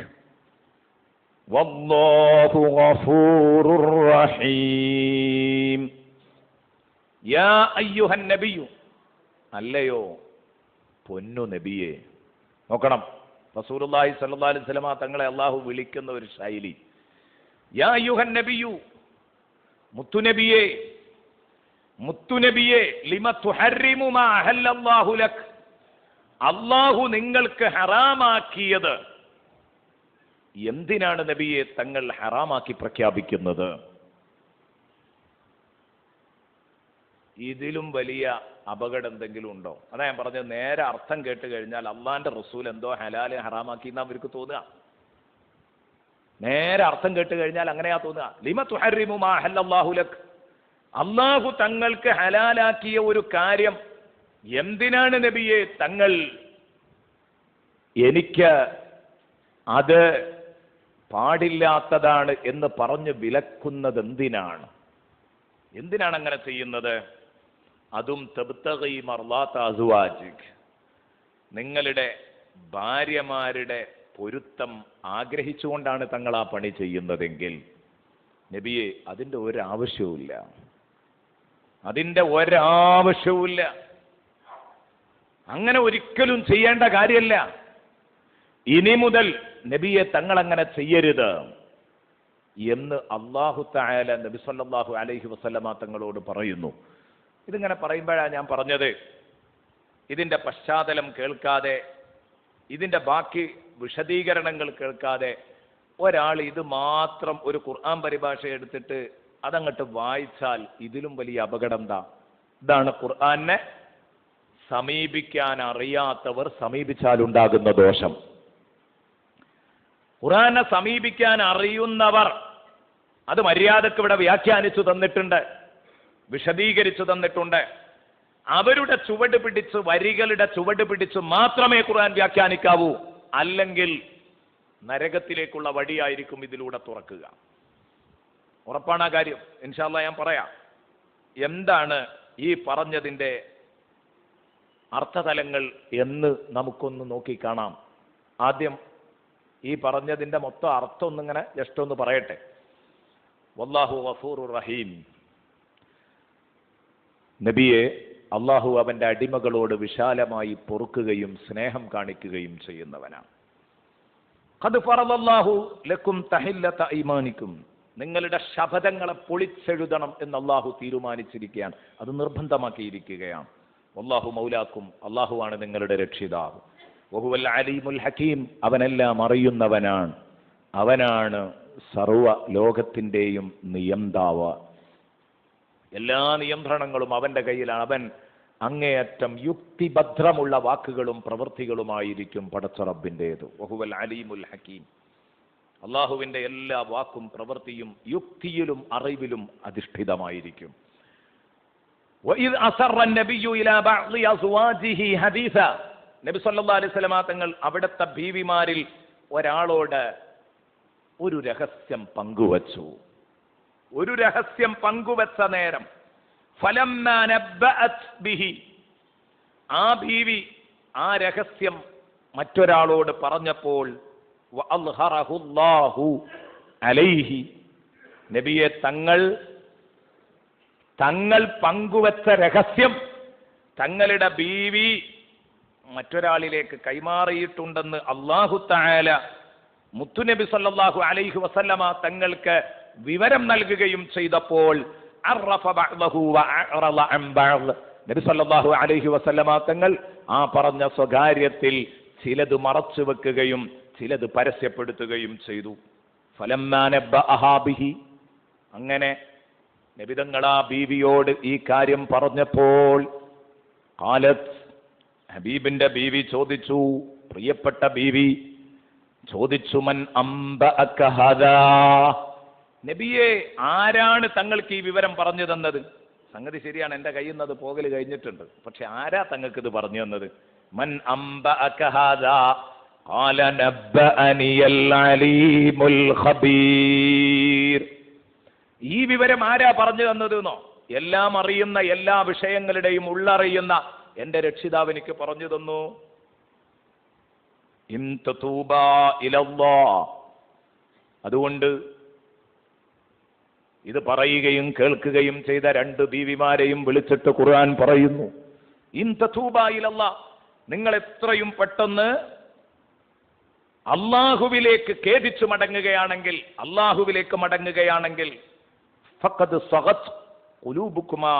വല്ലാഹു ഗഫൂറുർ റഹീം. യാ അയ്യുഹൻ നബിയ്യു, അല്ലയോ പൊന്നു നബിയെ. നോക്കണം, റസൂലുള്ളാഹി സ്വല്ലല്ലാഹു അലൈഹി വസല്ലമ തങ്ങളെ അല്ലാഹു വിളിക്കുന്ന ഒരു ശൈലി. യാ അയ്യുഹൻ നബിയ്യു, മുത്തുനബിയെ, മുത്തുനബിയെ, ലിമ തുഹർരിമു മാ അഹല്ലല്ലാഹു ലക്, അല്ലാഹു നിങ്ങൾക്ക് ഹറാമാക്കിയത് എന്തിനാണ് നബിയെ തങ്ങൾ ഹറാമാക്കി പ്രഖ്യാപിക്കുന്നത്? ഇതിലും വലിയ അപകടം എന്തെങ്കിലും ഉണ്ടോ? അതാ ഞാൻ പറഞ്ഞത്, നേരെ അർത്ഥം കേട്ട് കഴിഞ്ഞാൽ അള്ളാന്റെ റസൂൽ എന്തോ ഹലാല് ഹറാമാക്കി എന്നാ അവർക്ക് തോന്നുക. നേരെ അർത്ഥം കേട്ട് കഴിഞ്ഞാൽ അങ്ങനെയാ തോന്നുക. ലിമ തുഹർരിമു മാ അഹല്ലല്ലാഹു ലക്, അള്ളാഹു തങ്ങൾക്ക് ഹലാലാക്കിയ ഒരു കാര്യം എന്തിനാണ് നബിയെ തങ്ങൾ എനിക്ക് അത് പാടില്ലാത്തതാണ് എന്ന് പറഞ്ഞ് വിലക്കുന്നത് എന്തിനാണ്? എന്തിനാണ് അങ്ങനെ ചെയ്യുന്നത്? അതും തബ്തഗി മർളാത അസ്വാജിക്, നിങ്ങളുടെ ഭാര്യമാരുടെ പൊരുത്തം ആഗ്രഹിച്ചുകൊണ്ടാണ് തങ്ങൾ ആ പണി ചെയ്യുന്നതെങ്കിൽ നബിയെ അതിൻ്റെ ഒരാവശ്യവുമില്ല. അതിൻ്റെ ഒരാവശ്യവുമില്ല. അങ്ങനെ ഒരിക്കലും ചെയ്യേണ്ട കാര്യമല്ല. ഇനി മുതൽ നബിയെ തങ്ങൾ അങ്ങനെ ചെയ്യരുത് എന്ന് അല്ലാഹു തആല നബി സല്ലല്ലാഹു അലൈഹി വസല്ലമ തങ്ങളോട് പറയുന്നു. ഇതിങ്ങനെ പറയുമ്പോഴാണ് ഞാൻ പറഞ്ഞത്, ഇതിന്റെ പശ്ചാത്തലം കേൾക്കാതെ, ഇതിന്റെ ബാക്കി വിശദീകരണങ്ങൾ കേൾക്കാതെ ഒരാൾ ഇത് മാത്രം ഒരു ഖുർആൻ പരിഭാഷ എടുത്തിട്ട് അതങ്ങോട്ട് വായിച്ചാൽ ഇതിലും വലിയ അപകടം എന്താ? ഇതാണ് ഖുർആനെ സമീപിക്കാൻ അറിയാത്തവർ സമീപിച്ചാലുണ്ടാകുന്ന ദോഷം. ഖുർആനെ സമീപിക്കാൻ അറിയുന്നവർ അത് മര്യാദക്ക് ഇവിടെ വ്യാഖ്യാനിച്ചു തന്നിട്ടുണ്ട്, വിശദീകരിച്ചു തന്നിട്ടുണ്ട്. അവരുടെ ചുവട് പിടിച്ച്, വരികളുടെ ചുവട് പിടിച്ച് മാത്രമേ ഖുർആൻ വ്യാഖ്യാനിക്കാവൂ, അല്ലെങ്കിൽ നരകത്തിലേക്കുള്ള വഴിയായിരിക്കും ഇതിലൂടെ തുറക്കുക. ഉറപ്പാണ് ആ കാര്യം. ഇൻഷാ അല്ലാഹ് ഞാൻ പറയാം എന്താണ് ഈ പറഞ്ഞതിൻ്റെ അർത്ഥതലങ്ങൾ എന്ന് നമുക്കൊന്ന് നോക്കിക്കാണാം. ആദ്യം ഈ പറഞ്ഞതിൻ്റെ മൊത്തം അർത്ഥം ഒന്നിങ്ങനെ ജസ്റ്റ് ഒന്ന് പറയട്ടെ. വല്ലാഹു ഗഫൂറുർ റഹീം. നബിയെ, അള്ളാഹു അവൻ്റെ അടിമകളോട് വിശാലമായി പൊറുക്കുകയും സ്നേഹം കാണിക്കുകയും ചെയ്യുന്നവനാണ്. ഖദ് ഫറദല്ലാഹു ലക്കും തഹില്ലത ഈമാനിക്കും. നിങ്ങളുടെ ശപഥങ്ങളെ പൊളിച്ചെഴുതണം എന്ന് അള്ളാഹു തീരുമാനിച്ചിരിക്കുകയാണ്, അത് നിർബന്ധമാക്കിയിരിക്കുകയാണ്. വല്ലാഹു മൗലാക്കും, അള്ളാഹുവാണ് നിങ്ങളുടെ രക്ഷിതാവ്. വഹുവൽ അലീമുൽ ഹകീം, അവനെല്ലാം അറിയുന്നവനാണ്, അവനാണ് സർവ ലോകത്തിൻ്റെയും നിയന്താവ്. എല്ലാ നിയന്ത്രണങ്ങളും അവൻ്റെ കയ്യിലാണ്. അവൻ അങ്ങേയറ്റം യുക്തിഭദ്രമുള്ള വാക്കുകളും പ്രവൃത്തികളുമായിരിക്കും പടച്ച റബ്ബിൻ്റേത്. വഹുവൽ അലീമുൽ ഹകീം. അള്ളാഹുവിൻ്റെ എല്ലാ വാക്കും പ്രവൃത്തിയും യുക്തിയിലും അറിവിലും അധിഷ്ഠിതമായിരിക്കും. വഇദ് അസറ നബിയ്യു ഇലാ ബഅദി അസ്വാജിഹി ഹദീസ. നബി സല്ലല്ലാഹു അലൈഹി വസല്ലമ തങ്ങൾ അവിടുത്തെ ബീവിമാരിൽ ഒരാളോട് ഒരു രഹസ്യം പങ്കുവച്ചു. ഒരു രഹസ്യം പങ്കുവച്ച നേരം ഫലമ്മാ നബ്ബഅത് ബിഹി, ആ ബീവി ആ രഹസ്യം മറ്റൊരാളോട് പറഞ്ഞപ്പോൾ വഅൽഹറഹുല്ലാഹു അലൈഹി, നബിയെ തങ്ങൾ പങ്കുവച്ച രഹസ്യം തങ്ങളുടെ ബീവി മറ്റൊരാളിലേക്ക് കൈമാറിയിട്ടുണ്ടെന്ന് അല്ലാഹു തആല മുത്തുനബി സല്ലല്ലാഹു അലൈഹി വസല്ലമ തങ്ങൾക്ക് വിവരം നൽകുകയും ചെയ്തപ്പോൾ അറഫ ബഅദഹു വഅറള അൻ ബഅദ്, നബി സല്ലല്ലാഹു അലൈഹി വസല്ലമ തങ്ങൾ ആ പറഞ്ഞ സ്വകാര്യത്തിൽ ചിലത് മറച്ചു വെക്കുകയും ചിലത് പരസ്യപ്പെടുത്തുകയും ചെയ്തു. ഫലമ്മാ നബ്ബഅഹാ ബിഹി, അങ്ങനെ നബി തങ്ങൾ ആ ബീവിയോട് ഈ കാര്യം പറഞ്ഞപ്പോൾ ഖാലത്ത്, ഹബീബിന്റെ ബീവി ചോദിച്ചു, പ്രിയപ്പെട്ട ബീവി ചോദിച്ചു, മൻ അംബഅക ഹദാ, നബിയെ ആരാണ് തങ്ങൾക്ക് ഈ വിവരം പറഞ്ഞു തന്നത്? സംഗതി ശരിയാണ്, എൻ്റെ കയ്യിൽ നിന്ന് അത് പോകൽ കഴിഞ്ഞിട്ടുണ്ട്, പക്ഷെ ആരാ തങ്ങൾക്ക് ഇത് പറഞ്ഞു തന്നത്? മൻ അംബഅക ഹാദാ ഖാല നബ്ബഅനിയൽ അലീമുൽ ഖബീർ. ഈ വിവരം ആരാ പറഞ്ഞു തന്നതെന്നോ? എല്ലാം അറിയുന്ന, എല്ലാ വിഷയങ്ങളുടെയും ഉള്ളറിയുന്ന എൻ്റെ രക്ഷിതാവ് എനിക്ക് പറഞ്ഞു തന്നു. ഇൻ തതൂബാ ഇലല്ലാഹ്. അതുകൊണ്ട് ഇത് പറയുകയും കേൾക്കുകയും ചെയ്ത രണ്ട് ബീവിമാരെയും വിളിച്ചിട്ട് ഖുർആൻ പറയുന്നു, ഇൻ തതൂബാ ഇലല്ലാഹ്, നിങ്ങൾ എത്രയും പെട്ടെന്ന് അള്ളാഹുവിലേക്ക് ഖേദിച്ചു മടങ്ങുകയാണെങ്കിൽ, അള്ളാഹുവിലേക്ക് മടങ്ങുകയാണെങ്കിൽ, ഫഖദ് സഗത് ഖുലൂബുകുമാ,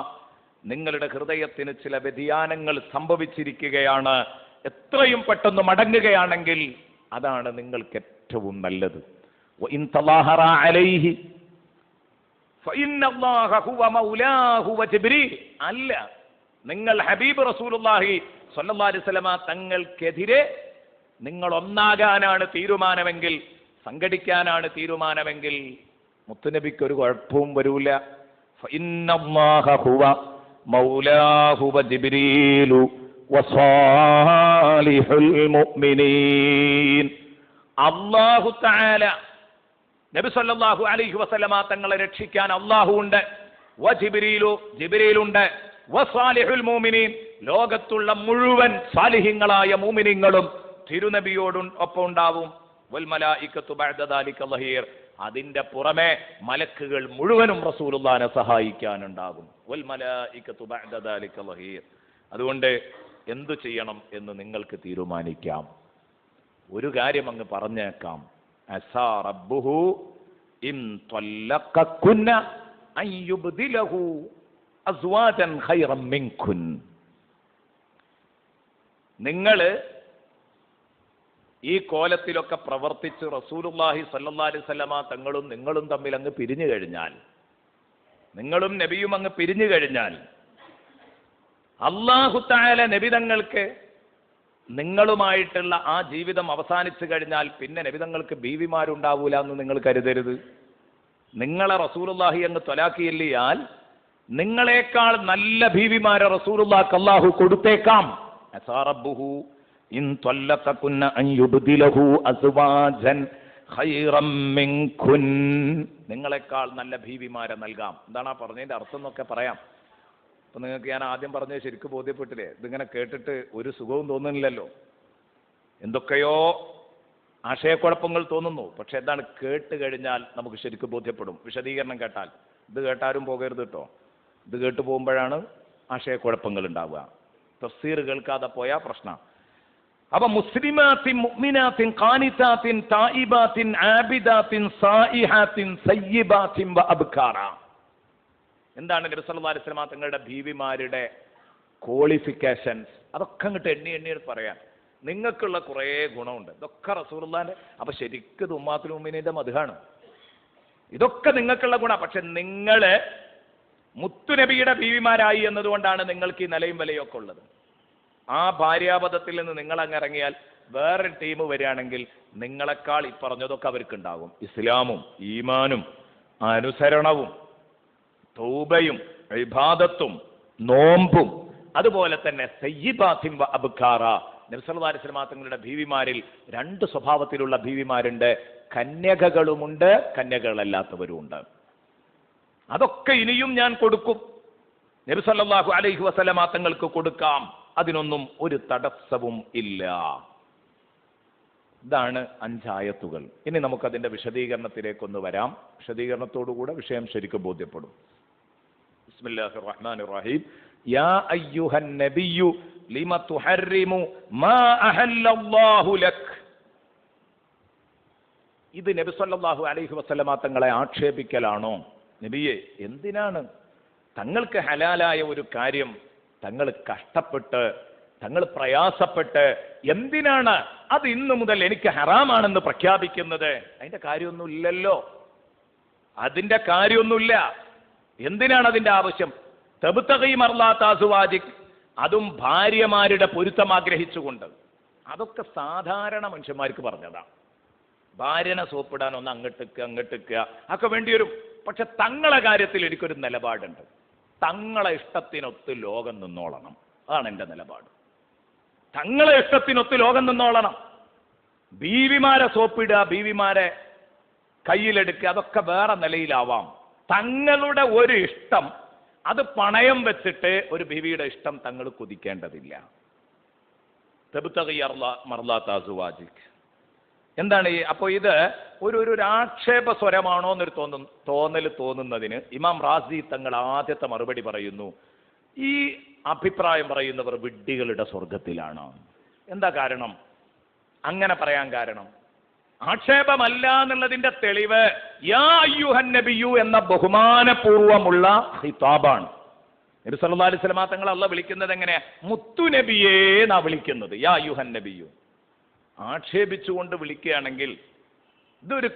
നിങ്ങളുടെ ഹൃദയത്തിന് ചില വ്യതിയാനങ്ങൾ സംഭവിച്ചിരിക്കുകയാണ്. എത്രയും പെട്ടെന്ന് മടങ്ങുകയാണെങ്കിൽ അതാണ് നിങ്ങൾക്ക് ഏറ്റവും നല്ലത്. വഇൻ തളാഹറ അലൈഹി ഫഇന്നല്ലാഹ ഹുവ മൗലാഹു വജിബ്രീൽ. അല്ല, നിങ്ങൾ ഹബീബ് റസൂലുള്ളാഹി സ്വല്ലല്ലാഹു അലൈഹി വസല്ലമ തങ്ങൾക്കെതിരെ നിങ്ങൾ ഒന്നാകാനാണ് തീരുമാനമെങ്കിൽ, സംഘടിക്കാനാണ് തീരുമാനമെങ്കിൽ, മുത്തുനബിക്ക് ഒരു കുഴപ്പവും വരൂല. ഫഇന്നല്ലാഹ ഹുവ മൗലാഹു വജിബ്രീലു വസാലിഹുൽ മുഅ്മിനീൻ. അല്ലാഹു തആല നബി സല്ലല്ലാഹു അലൈഹി വസല്ലമ തങ്ങളെ രക്ഷിക്കാൻ അല്ലാഹു ഉണ്ട്, വജിബ്രീലു ജിബ്രീലുണ്ട്, വസാലിഹുൽ മുഅ്മിനീൻ ലോകത്തുള്ള മുഴുവൻ സാലിഹീങ്ങളായ മുഅ്മിനീങ്ങളും തിരുനബിയോട് ഒപ്പം ഉണ്ടാവും. വൽ മലായികത്തു ബഅദ ദാലിക ളഹീർ, അതിന്റെ പുറമെ മലക്കുകൾ മുഴുവനും റസൂലുള്ളാഹിനെ സഹായിക്കാനുണ്ടാകും. വൽ മലായികത്തു ബഅദ ദാലിക ളഹീർ. അതുകൊണ്ട് എന്തു ചെയ്യണം എന്ന് നിങ്ങൾക്ക് തീരുമാനിക്കാം. ഒരു കാര്യം അങ്ങ് പറഞ്ഞേക്കാം, അസാ റബ്ബുഹു ഇൻ ത്വല്ലഖകുന്ന അൻ യുബ്ദിലഹു അസ്വാജൻ ഖൈറൻ മിൻകുൻ. നിങ്ങൾ ഈ കോലത്തിലൊക്കെ പ്രവർത്തിച്ച് റസൂലുള്ളാഹി സ്വല്ലല്ലാഹി അലൈഹി വസല്ലമ തങ്ങളും നിങ്ങളും തമ്മിൽ അങ്ങ് പിരിഞ്ഞു കഴിഞ്ഞാൽ, നിങ്ങളും നബിയും അങ്ങ് പിരിഞ്ഞു കഴിഞ്ഞാൽ, അല്ലാഹു തആല നബി തങ്ങൾക്ക് നിങ്ങളുമായിട്ടുള്ള ആ ജീവിതം അവസാനിച്ചു കഴിഞ്ഞാൽ പിന്നെ നബി തങ്ങൾക്ക് ബീവിമാരുണ്ടാവൂല എന്ന് നിങ്ങൾ കരുതരുത്. നിങ്ങളെ റസൂലുള്ളാഹി അങ്ങ് ത്വലാഖിയല്ലിയാൽ നിങ്ങളെക്കാൾ നല്ല ബീവിമാരെ റസൂലുള്ളാഹിക്ക് അല്ലാഹു കൊടുത്തേക്കാം. അസാ റബ്ബുഹു ഇൻ ത്വല്ലഖകുന്ന അൻ യുബ്ദിലഹു അസ്വാജൻ ഖൈറൻ മിൻകുൻ. നിങ്ങളെക്കാൾ നല്ല ബീവിമാരെ നൽകാം. എന്താണ് ആ പറഞ്ഞതിന്റെ അർത്ഥം എന്നൊക്കെ പറയാം. അപ്പൊ നിങ്ങൾക്ക് ഞാൻ ആദ്യം പറഞ്ഞത് ശരിക്കും ബോധ്യപ്പെട്ടില്ലേ? ഇതിങ്ങനെ കേട്ടിട്ട് ഒരു സുഖവും തോന്നുന്നില്ലല്ലോ. എന്തൊക്കെയോ ആശയക്കുഴപ്പങ്ങൾ തോന്നുന്നു. പക്ഷെ എന്താണ്, കേട്ട് കഴിഞ്ഞാൽ നമുക്ക് ശരിക്കും ബോധ്യപ്പെടും. വിശദീകരണം കേട്ടാൽ. ഇത് കേട്ടാരും പോകരുത് കേട്ടോ. ഇത് കേട്ട് പോകുമ്പോഴാണ് ആശയക്കുഴപ്പങ്ങൾ ഉണ്ടാവുക. തഫ്സീർ കേൾക്കാതെ പോയാൽ പ്രശ്നം. അപ്പൊ മുസ്ലിമാത്തിൻ മുഅ്മിനാത്തിൻ ഖാനിതാത്തിൻ തായിബാത്തിൻ ആബിദാത്തിൻ സായിഹാത്തിൻ സയ്യിബാത്തിൻ വഅബ്കാറ. എന്താണ് നബി സല്ലല്ലാഹു അലൈഹി വസല്ലം തങ്ങളുടെ ബീവിമാരുടെ ക്വാളിഫിക്കേഷൻസ്? അതൊക്കെ അങ്ങോട്ട് എണ്ണി പറയാൻ. നിങ്ങൾക്കുള്ള കുറേ ഗുണമുണ്ട്. ഇതൊക്കെ റസൂലുള്ളാഹിന്റെ. അപ്പൊ ശരിക്കും ഇത് ഉമ്മാത്തുൽ മുഅ്മിനീന്റെ മദ്ഹാണ്. ഇതൊക്കെ നിങ്ങൾക്കുള്ള ഗുണം. പക്ഷെ നിങ്ങൾ മുത്തുനബിയുടെ ബീവിമാരായി എന്നതുകൊണ്ടാണ് നിങ്ങൾക്ക് ഈ നിലയും വിലയും ഒക്കെ ഉള്ളത്. ആ ഭാര്യാപദത്തിൽ നിന്ന് നിങ്ങൾ അങ്ങ് ഇറങ്ങിയാൽ വേറൊരു ടീം വരികയാണെങ്കിൽ നിങ്ങളെക്കാൾ ഈ പറഞ്ഞതൊക്കെ അവർക്കുണ്ടാകും. ഇസ്ലാമും ഈമാനും അനുസരണവും തൗബയും ഇബാദത്തും നോമ്പും അതുപോലെ തന്നെ സയ്യിബാത്തിൻ വ അബ്കാറ. നബി സല്ലല്ലാഹു അലൈഹി വസല്ലം തങ്ങളുടെ ബീവിമാരിൽ രണ്ട് സ്വഭാവത്തിലുള്ള ബീവിമാരുണ്ട്. കന്യകകളുമുണ്ട്, കന്യകകളല്ലാത്തവരുമുണ്ട്. അതൊക്കെ ഇനിയും ഞാൻ കൊടുക്കും. നബി സല്ലല്ലാഹു അലൈഹി വസല്ലം തങ്ങൾക്ക് കൊടുക്കാം. അതിനൊന്നും ഒരു തടസ്സവും ഇല്ല. ഇതാണ് 5 ആയത്തുകൾ. ഇനി നമുക്കതിന്റെ വിശദീകരണത്തിലേക്കൊന്ന് വരാം. വിശദീകരണത്തോടുകൂടെ വിഷയം ശരിക്കും ബോധ്യപ്പെടും. ബിസ്മില്ലാഹിർ റഹ്മാനിർ റഹീം. യാ അയ്യുഹൻ നബിയ്യു ലിമ തുഹർരിമു മാ അഹല്ലല്ലാഹു ലക്. ഇത് നബി സല്ലല്ലാഹു അലൈഹി വസല്ലമ തങ്ങളെ ആക്ഷേപിക്കലാണോ? നബിയെ, എന്തിനാണ് തങ്ങൾക്ക് ഹലാലായ ഒരു കാര്യം തങ്ങൾ കഷ്ടപ്പെട്ട് തങ്ങൾ പ്രയാസപ്പെട്ട് എന്തിനാണ് അത് ഇന്നു മുതൽ എനിക്ക് ഹറാമാണെന്ന് പ്രഖ്യാപിക്കുന്നത്? അതിന്റെ കാര്യമൊന്നുമില്ലല്ലോ. അതിന്റെ കാര്യമൊന്നുമില്ല. എന്തിനാണ് അതിന്റെ ആവശ്യം? തബ്തഗി മർളാത അസ്വാജിക്, അതും ഭാര്യമാരുടെ പൊരുത്തം ആഗ്രഹിച്ചുകൊണ്ട്. അതൊക്കെ സാധാരണ മനുഷ്യന്മാർക്ക് പറഞ്ഞതാണ്. ഭാര്യനെ സോപ്പിടാൻ ഒന്ന് അങ്ങോട്ടിക്കുക ഒക്കെ വേണ്ടി വരും. പക്ഷെ തങ്ങളെ കാര്യത്തിൽ എനിക്കൊരു നിലപാടുണ്ട്. തങ്ങളെ ഇഷ്ടത്തിനൊത്ത് ലോകം നിന്നോളണം. അതാണ് എൻ്റെ നിലപാട്. തങ്ങളെ ഇഷ്ടത്തിനൊത്ത് ലോകം നിന്നോളണം. ബീവിമാരെ സോപ്പിടുക, ബീവിമാരെ കയ്യിലെടുക്കുക, അതൊക്കെ വേറെ നിലയിലാവാം. തങ്ങളുടെ ഒരു ഇഷ്ടം അത് പണയം വെച്ചിട്ട് ഒരു ബീവിയുടെ ഇഷ്ടം തങ്ങൾ കുതിക്കേണ്ടതില്ല. തബ്തഗി മർളാത അസ്വാജിക്. എന്താണ് ഈ? അപ്പോൾ ഇത് ഒരു ആക്ഷേപ സ്വരമാണോ എന്നൊരു തോന്നൽ തോന്നുന്നതിന് ഇമാം റാസി തങ്ങൾ ആദ്യത്തെ മറുപടി പറയുന്നു, ഈ അഭിപ്രായം പറയുന്നവർ വിഡ്ഢികളുടെ സ്വർഗത്തിലാണ്. എന്താ കാരണം അങ്ങനെ പറയാൻ കാരണം? ആക്ഷേപമല്ല എന്നുള്ളതിന്റെ തെളിവ് യാ അയ്യുഹൻ നബിയു എന്ന ബഹുമാനപൂർവമുള്ള ഖിതാബാണ്. നബി സല്ലല്ലാഹു അലൈഹി വസല്ലം തങ്ങൾ അല്ലാഹു വിളിക്കുന്നത് എങ്ങനെയാ? മുത്തു നബിയേ എന്നാ വിളിക്കുന്നത്. യാ അയ്യുഹൻ നബിയു. ആക്ഷേപിച്ചുകൊണ്ട് വിളിക്കുകയാണെങ്കിൽ ഇതൊരു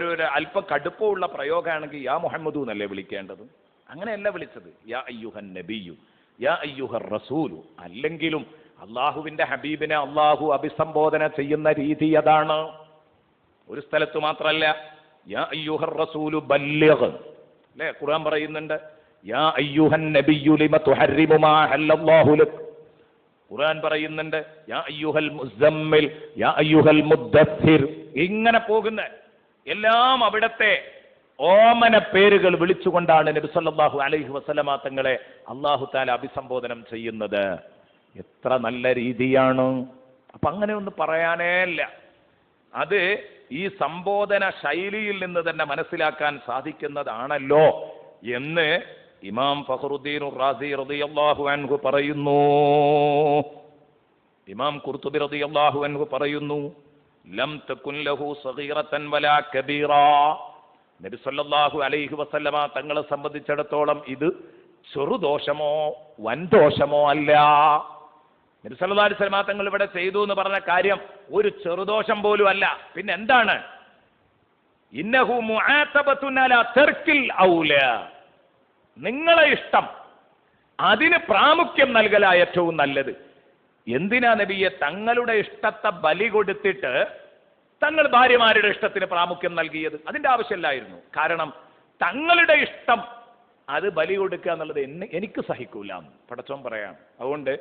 ഒരു അല്പം കടുപ്പമുള്ള പ്രയോഗമാണെങ്കിൽ യാ മുഹമ്മദു എന്നല്ലേ വിളിക്കേണ്ടത്? അങ്ങനെയല്ല വിളിച്ചത്. യാ അയ്യുഹൻ നബിയു, യാ അയ്യുഹർ റസൂലു. അല്ലെങ്കിലും അള്ളാഹുവിന്റെ ഹബീബിനെ അള്ളാഹു അഭിസംബോധന ചെയ്യുന്ന രീതി അതാണ്. ഒരു സ്ഥലത്ത് മാത്രമല്ല, യാ അയ്യുഹർ റസൂലു ബല്ലിഗ് അല്ലേ ഖുർആൻ പറയുന്നുണ്ട്. യാ അയ്യുഹൻ നബിയു ലിമ തുഹർരിമു മാ അഹല്ലല്ലാഹു ലക്. ഖുർആൻ പറയുന്നുണ്ട് യാ അയ്യുഹൽ മുസമ്മിൽ, യാ അയ്യുഹൽ മുദ്ദസ്സിർ. ഇങ്ങനെ പോകുന്ന എല്ലാം അവിടത്തെ ഓമന പേരുകൾ വിളിച്ചുകൊണ്ടാണ് നബി സല്ലല്ലാഹു അലൈഹി വസല്ലമ തങ്ങളെ അല്ലാഹു തആല അഭിസംബോധനം ചെയ്യുന്നത്. എത്ര നല്ല രീതിയാണ്. അപ്പൊ അങ്ങനെ ഒന്നും പറയാനേ ഇല്ല. അത് ഈ സംബോധന ശൈലിയിൽ നിന്ന് തന്നെ മനസ്സിലാക്കാൻ സാധിക്കുന്നതാണല്ലോ എന്ന് ഇമാം ഫഖറുദ്ദീൻ റാസി റളിയല്ലാഹു അൻഹു പറയുന്നു. ഇമാം ഖുർത്തുബി റളിയല്ലാഹു അൻഹു പറയുന്നു, ലം തകുൻ ലഹു സഗീറതൻ വലാ കബീറാ. നബി സല്ലല്ലാഹു അലൈഹി വസല്ലമ തങ്ങളെ സംബന്ധിച്ചിടത്തോളം ഇത് ചെറുദോഷമോ വൻദോഷമോ അല്ല. നബി സല്ലല്ലാഹു അലൈഹി വസല്ലമ തങ്ങൾ ഇവിടെ ചെയ്തു എന്ന് പറഞ്ഞ കാര്യം ഒരു ചെറുദോഷം പോലും അല്ല. പിന്നെ എന്താണ്? ഇന്നഹു മുആതബത്തുൻ അലാ തർക്കിൽ ഔലാ. നിങ്ങളെ ഇഷ്ടം അതിന് പ്രാമുഖ്യം നൽകലാ ഏറ്റവും നല്ലത്. എന്തിനാ നബിയെ തങ്ങളുടെ ഇഷ്ടത്തെ ബലി കൊടുത്തിട്ട് തങ്ങൾ ഭാര്യമാരുടെ ഇഷ്ടത്തിന് പ്രാമുഖ്യം നൽകിയത്? അതിന്റെ ആവശ്യമില്ലായിരുന്നു. കാരണം തങ്ങളുടെ ഇഷ്ടം അത് ബലി കൊടുക്കുക എന്നുള്ളത് എനിക്ക് സഹിക്കൂല എന്ന് പടച്ചോൻ പറയാം. അതുകൊണ്ട്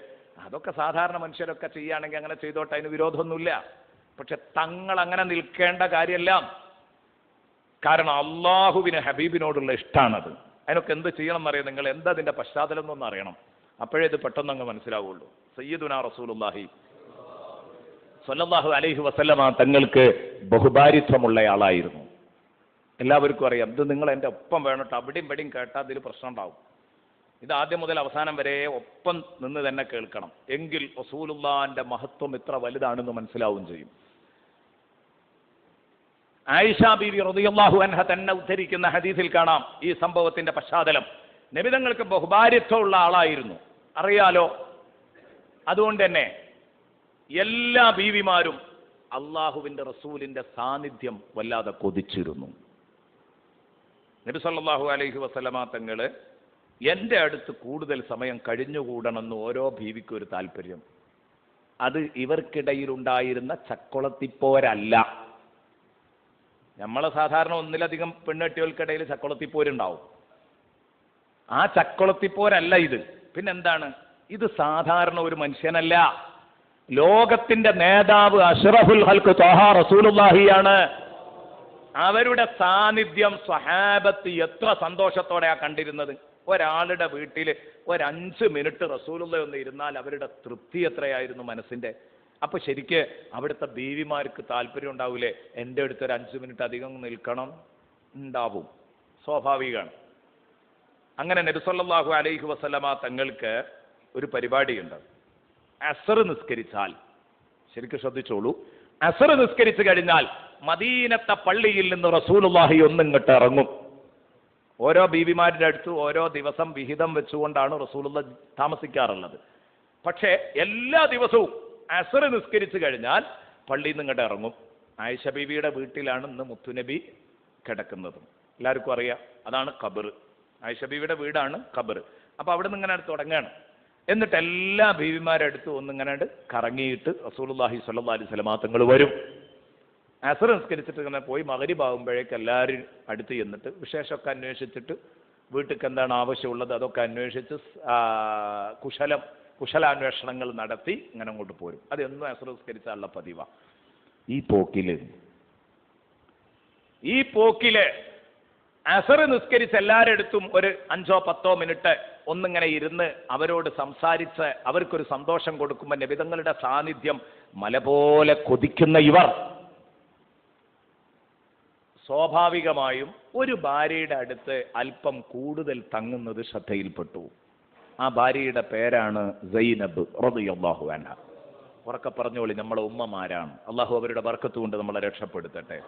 അതൊക്കെ സാധാരണ മനുഷ്യരൊക്കെ ചെയ്യുകയാണെങ്കിൽ അങ്ങനെ ചെയ്തോട്ടെ, അതിന് വിരോധമൊന്നുമില്ല. പക്ഷെ തങ്ങൾ അങ്ങനെ നിൽക്കേണ്ട കാര്യമല്ല. കാരണം അള്ളാഹുവിന് ഹബീബിനോടുള്ള ഇഷ്ടമാണത്. അതിനൊക്കെ എന്ത് ചെയ്യണം എന്നറിയാം. നിങ്ങൾ എന്താ അതിന്റെ പശ്ചാത്തലം എന്നൊന്ന് അറിയണം. അപ്പോഴേ ഇത് പെട്ടെന്ന് അങ്ങ് മനസ്സിലാവുള്ളൂ. സയ്യിദുനാ റസൂലുള്ളാഹി സ്വല്ലല്ലാഹു അലൈഹി വസല്ലമ തങ്ങൾക്ക് ബഹുഭാരിത്വമുള്ള ആളായിരുന്നു. എല്ലാവർക്കും അറിയാം. ഇത് നിങ്ങൾ എൻ്റെ ഒപ്പം വേണം, അവിടെയും ഇവിടെയും കേട്ടാൽ അതിൽ പ്രശ്നം ഉണ്ടാവും. ഇത് ആദ്യം മുതൽ അവസാനം വരെ ഒപ്പം നിന്ന് തന്നെ കേൾക്കണം. എങ്കിൽ റസൂലുള്ളാഹിന്റെ മഹത്വം ഇത്ര വലുതാണെന്ന് മനസ്സിലാവുകയും ചെയ്യും. ആയിഷ ബീവി റളിയല്ലാഹു അൻഹ തന്നെ ഉദ്ധരിക്കുന്ന ഹദീസിൽ കാണാം ഈ സംഭവത്തിന്റെ പശ്ചാത്തലം. നബി തങ്ങൾക്ക് ബഹുഭാരിത്വമുള്ള ആളായിരുന്നു, അറിയാലോ. അതുകൊണ്ട് തന്നെ എല്ലാ ബീവിമാരും അള്ളാഹുവിന്റെ റസൂലിന്റെ സാന്നിധ്യം വല്ലാതെ കൊതിച്ചിരുന്നു. നബി സല്ലല്ലാഹു അലൈഹി വസല്ലമ തങ്ങള് എൻ്റെ അടുത്ത് കൂടുതൽ സമയം കഴിഞ്ഞുകൂടണമെന്ന് ഓരോ ബീവിക്കും ഒരു താല്പര്യം. അത് ഇവർക്കിടയിലുണ്ടായിരുന്ന ചക്കുളത്തിപ്പോരല്ല. നമ്മളെ സാധാരണ ഒന്നിലധികം പെണ്ണെട്ടികൾക്കിടയിൽ ചക്കുളത്തിപ്പോരുണ്ടാവും. ആ ചക്കുളത്തിപ്പോരല്ല ഇത്. പിന്നെന്താണ്? ഇത് സാധാരണ ഒരു മനുഷ്യനല്ല. ലോകത്തിന്റെ നേതാവ് അഷ്റഫുൽ ഖൽഖ് ത്വാഹ റസൂലുള്ളാഹിയാണ്. അവരുടെ സാന്നിധ്യം സ്വഹാബത്ത് എത്ര സന്തോഷത്തോടെയാ കണ്ടിരുന്നത്. ഒരാളുടെ വീട്ടിൽ ഒരു 5 മിനിറ്റ് റസൂലുള്ളാഹി ഒന്ന് ഇരുന്നാൽ അവരുടെ തൃപ്തി എത്രയായിരുന്നു മനസ്സിന്റെ. അപ്പൊ ശരിക്ക് അവിടുത്തെ ബീവിമാർക്ക് താല്പര്യം ഉണ്ടാവൂലേ? എൻ്റെ അടുത്ത് ഒരു 5 മിനിറ്റ് അധികം നിൽക്കണം. ഉണ്ടാവും, സ്വാഭാവികമാണ്. അങ്ങനെ നബി സല്ലല്ലാഹു അലൈഹി വസല്ലമ തങ്ങൾക്ക് ഒരു പരിപാടിയുണ്ട്. അസ്ർ നിസ്കരിച്ചാൽ, ശരിക്കും ശ്രദ്ധിച്ചോളൂ, അസ്ർ നിസ്കരിച്ചു കഴിഞ്ഞാൽ മദീനത്തെ പള്ളിയിൽ നിന്ന് റസൂലുള്ളാഹി ഒന്നിങ്ങോട്ട് ഇറങ്ങും. ഓരോ ബീവിമാരുടെ അടുത്ത് ഓരോ ദിവസം വിഹിതം വെച്ചുകൊണ്ടാണ് റസൂലുള്ളാഹി താമസിക്കാറുള്ളത്. പക്ഷേ എല്ലാ ദിവസവും അസ്ർ നിസ്കരിച്ചു കഴിഞ്ഞാൽ പള്ളിയിൽ നിന്ന് ഇങ്ങോട്ട് ഇറങ്ങും. ആയിഷ ബീവിയുടെ വീട്ടിലാണ് ഇന്ന് മുത്തുനബി കിടക്കുന്നത്. എല്ലാവർക്കും അറിയാം, അതാണ് ഖബർ. ആയിഷ ബീവിയുടെ വീടാണ് ഖബർ. അപ്പൊ അവിടെ നിന്ന് ഇങ്ങനെ തുടങ്ങുകയാണ്. എന്നിട്ട് എല്ലാ ബീവിമാരുടെ അടുത്ത് ഒന്നിങ്ങനെ കറങ്ങിയിട്ട് റസൂലുള്ളാഹി സ്വല്ലല്ലാഹു അലൈഹി വസല്ലം തങ്ങൾ വരും. അസ്ർ നിസ്കരിച്ചിട്ട് ഇങ്ങനെ പോയി മഗ്രിബ് ആകുമ്പോഴേക്ക് എല്ലാവരും അടുത്ത് ചെന്നിട്ട് വിശേഷമൊക്കെ അന്വേഷിച്ചിട്ട് വീട്ടിൽ എന്താണ് ആവശ്യമുള്ളത് അതൊക്കെ അന്വേഷിച്ച് കുശലാന്വേഷണങ്ങൾ നടത്തി ഇങ്ങനെ അങ്ങോട്ട് പോരും. അതെന്നും അസ്ർ നിസ്കരിച്ചാലുള്ള പതിവാണ്. ഈ പോക്കില് അസ്ർ നിസ്കരിച്ച് എല്ലാവരുടെ അടുത്തും ഒരു 5-10 മിനിറ്റ് ഒന്നിങ്ങനെ ഇരുന്ന് അവരോട് സംസാരിച്ച് അവർക്കൊരു സന്തോഷം കൊടുക്കുമ്പോൾ നബിതങ്ങളുടെ സാന്നിധ്യം മല പോലെ കൊതിക്കുന്ന ഇവർ സ്വാഭാവികമായും ഒരു ഭാര്യയുടെ അടുത്ത് അല്പം കൂടുതൽ തങ്ങുന്നത് ശ്രദ്ധയിൽപ്പെട്ടു. ആ ഭാര്യയുടെ പേരാണ് സൈനബ് റളിയല്ലാഹു അൻഹ. ഉറക്കെ പറഞ്ഞോളി, നമ്മളെ ഉമ്മമാരാണ്. അള്ളാഹു അവരുടെ ബർക്കത്ത് കൊണ്ട് നമ്മളെ രക്ഷപ്പെടുത്തട്ടെ.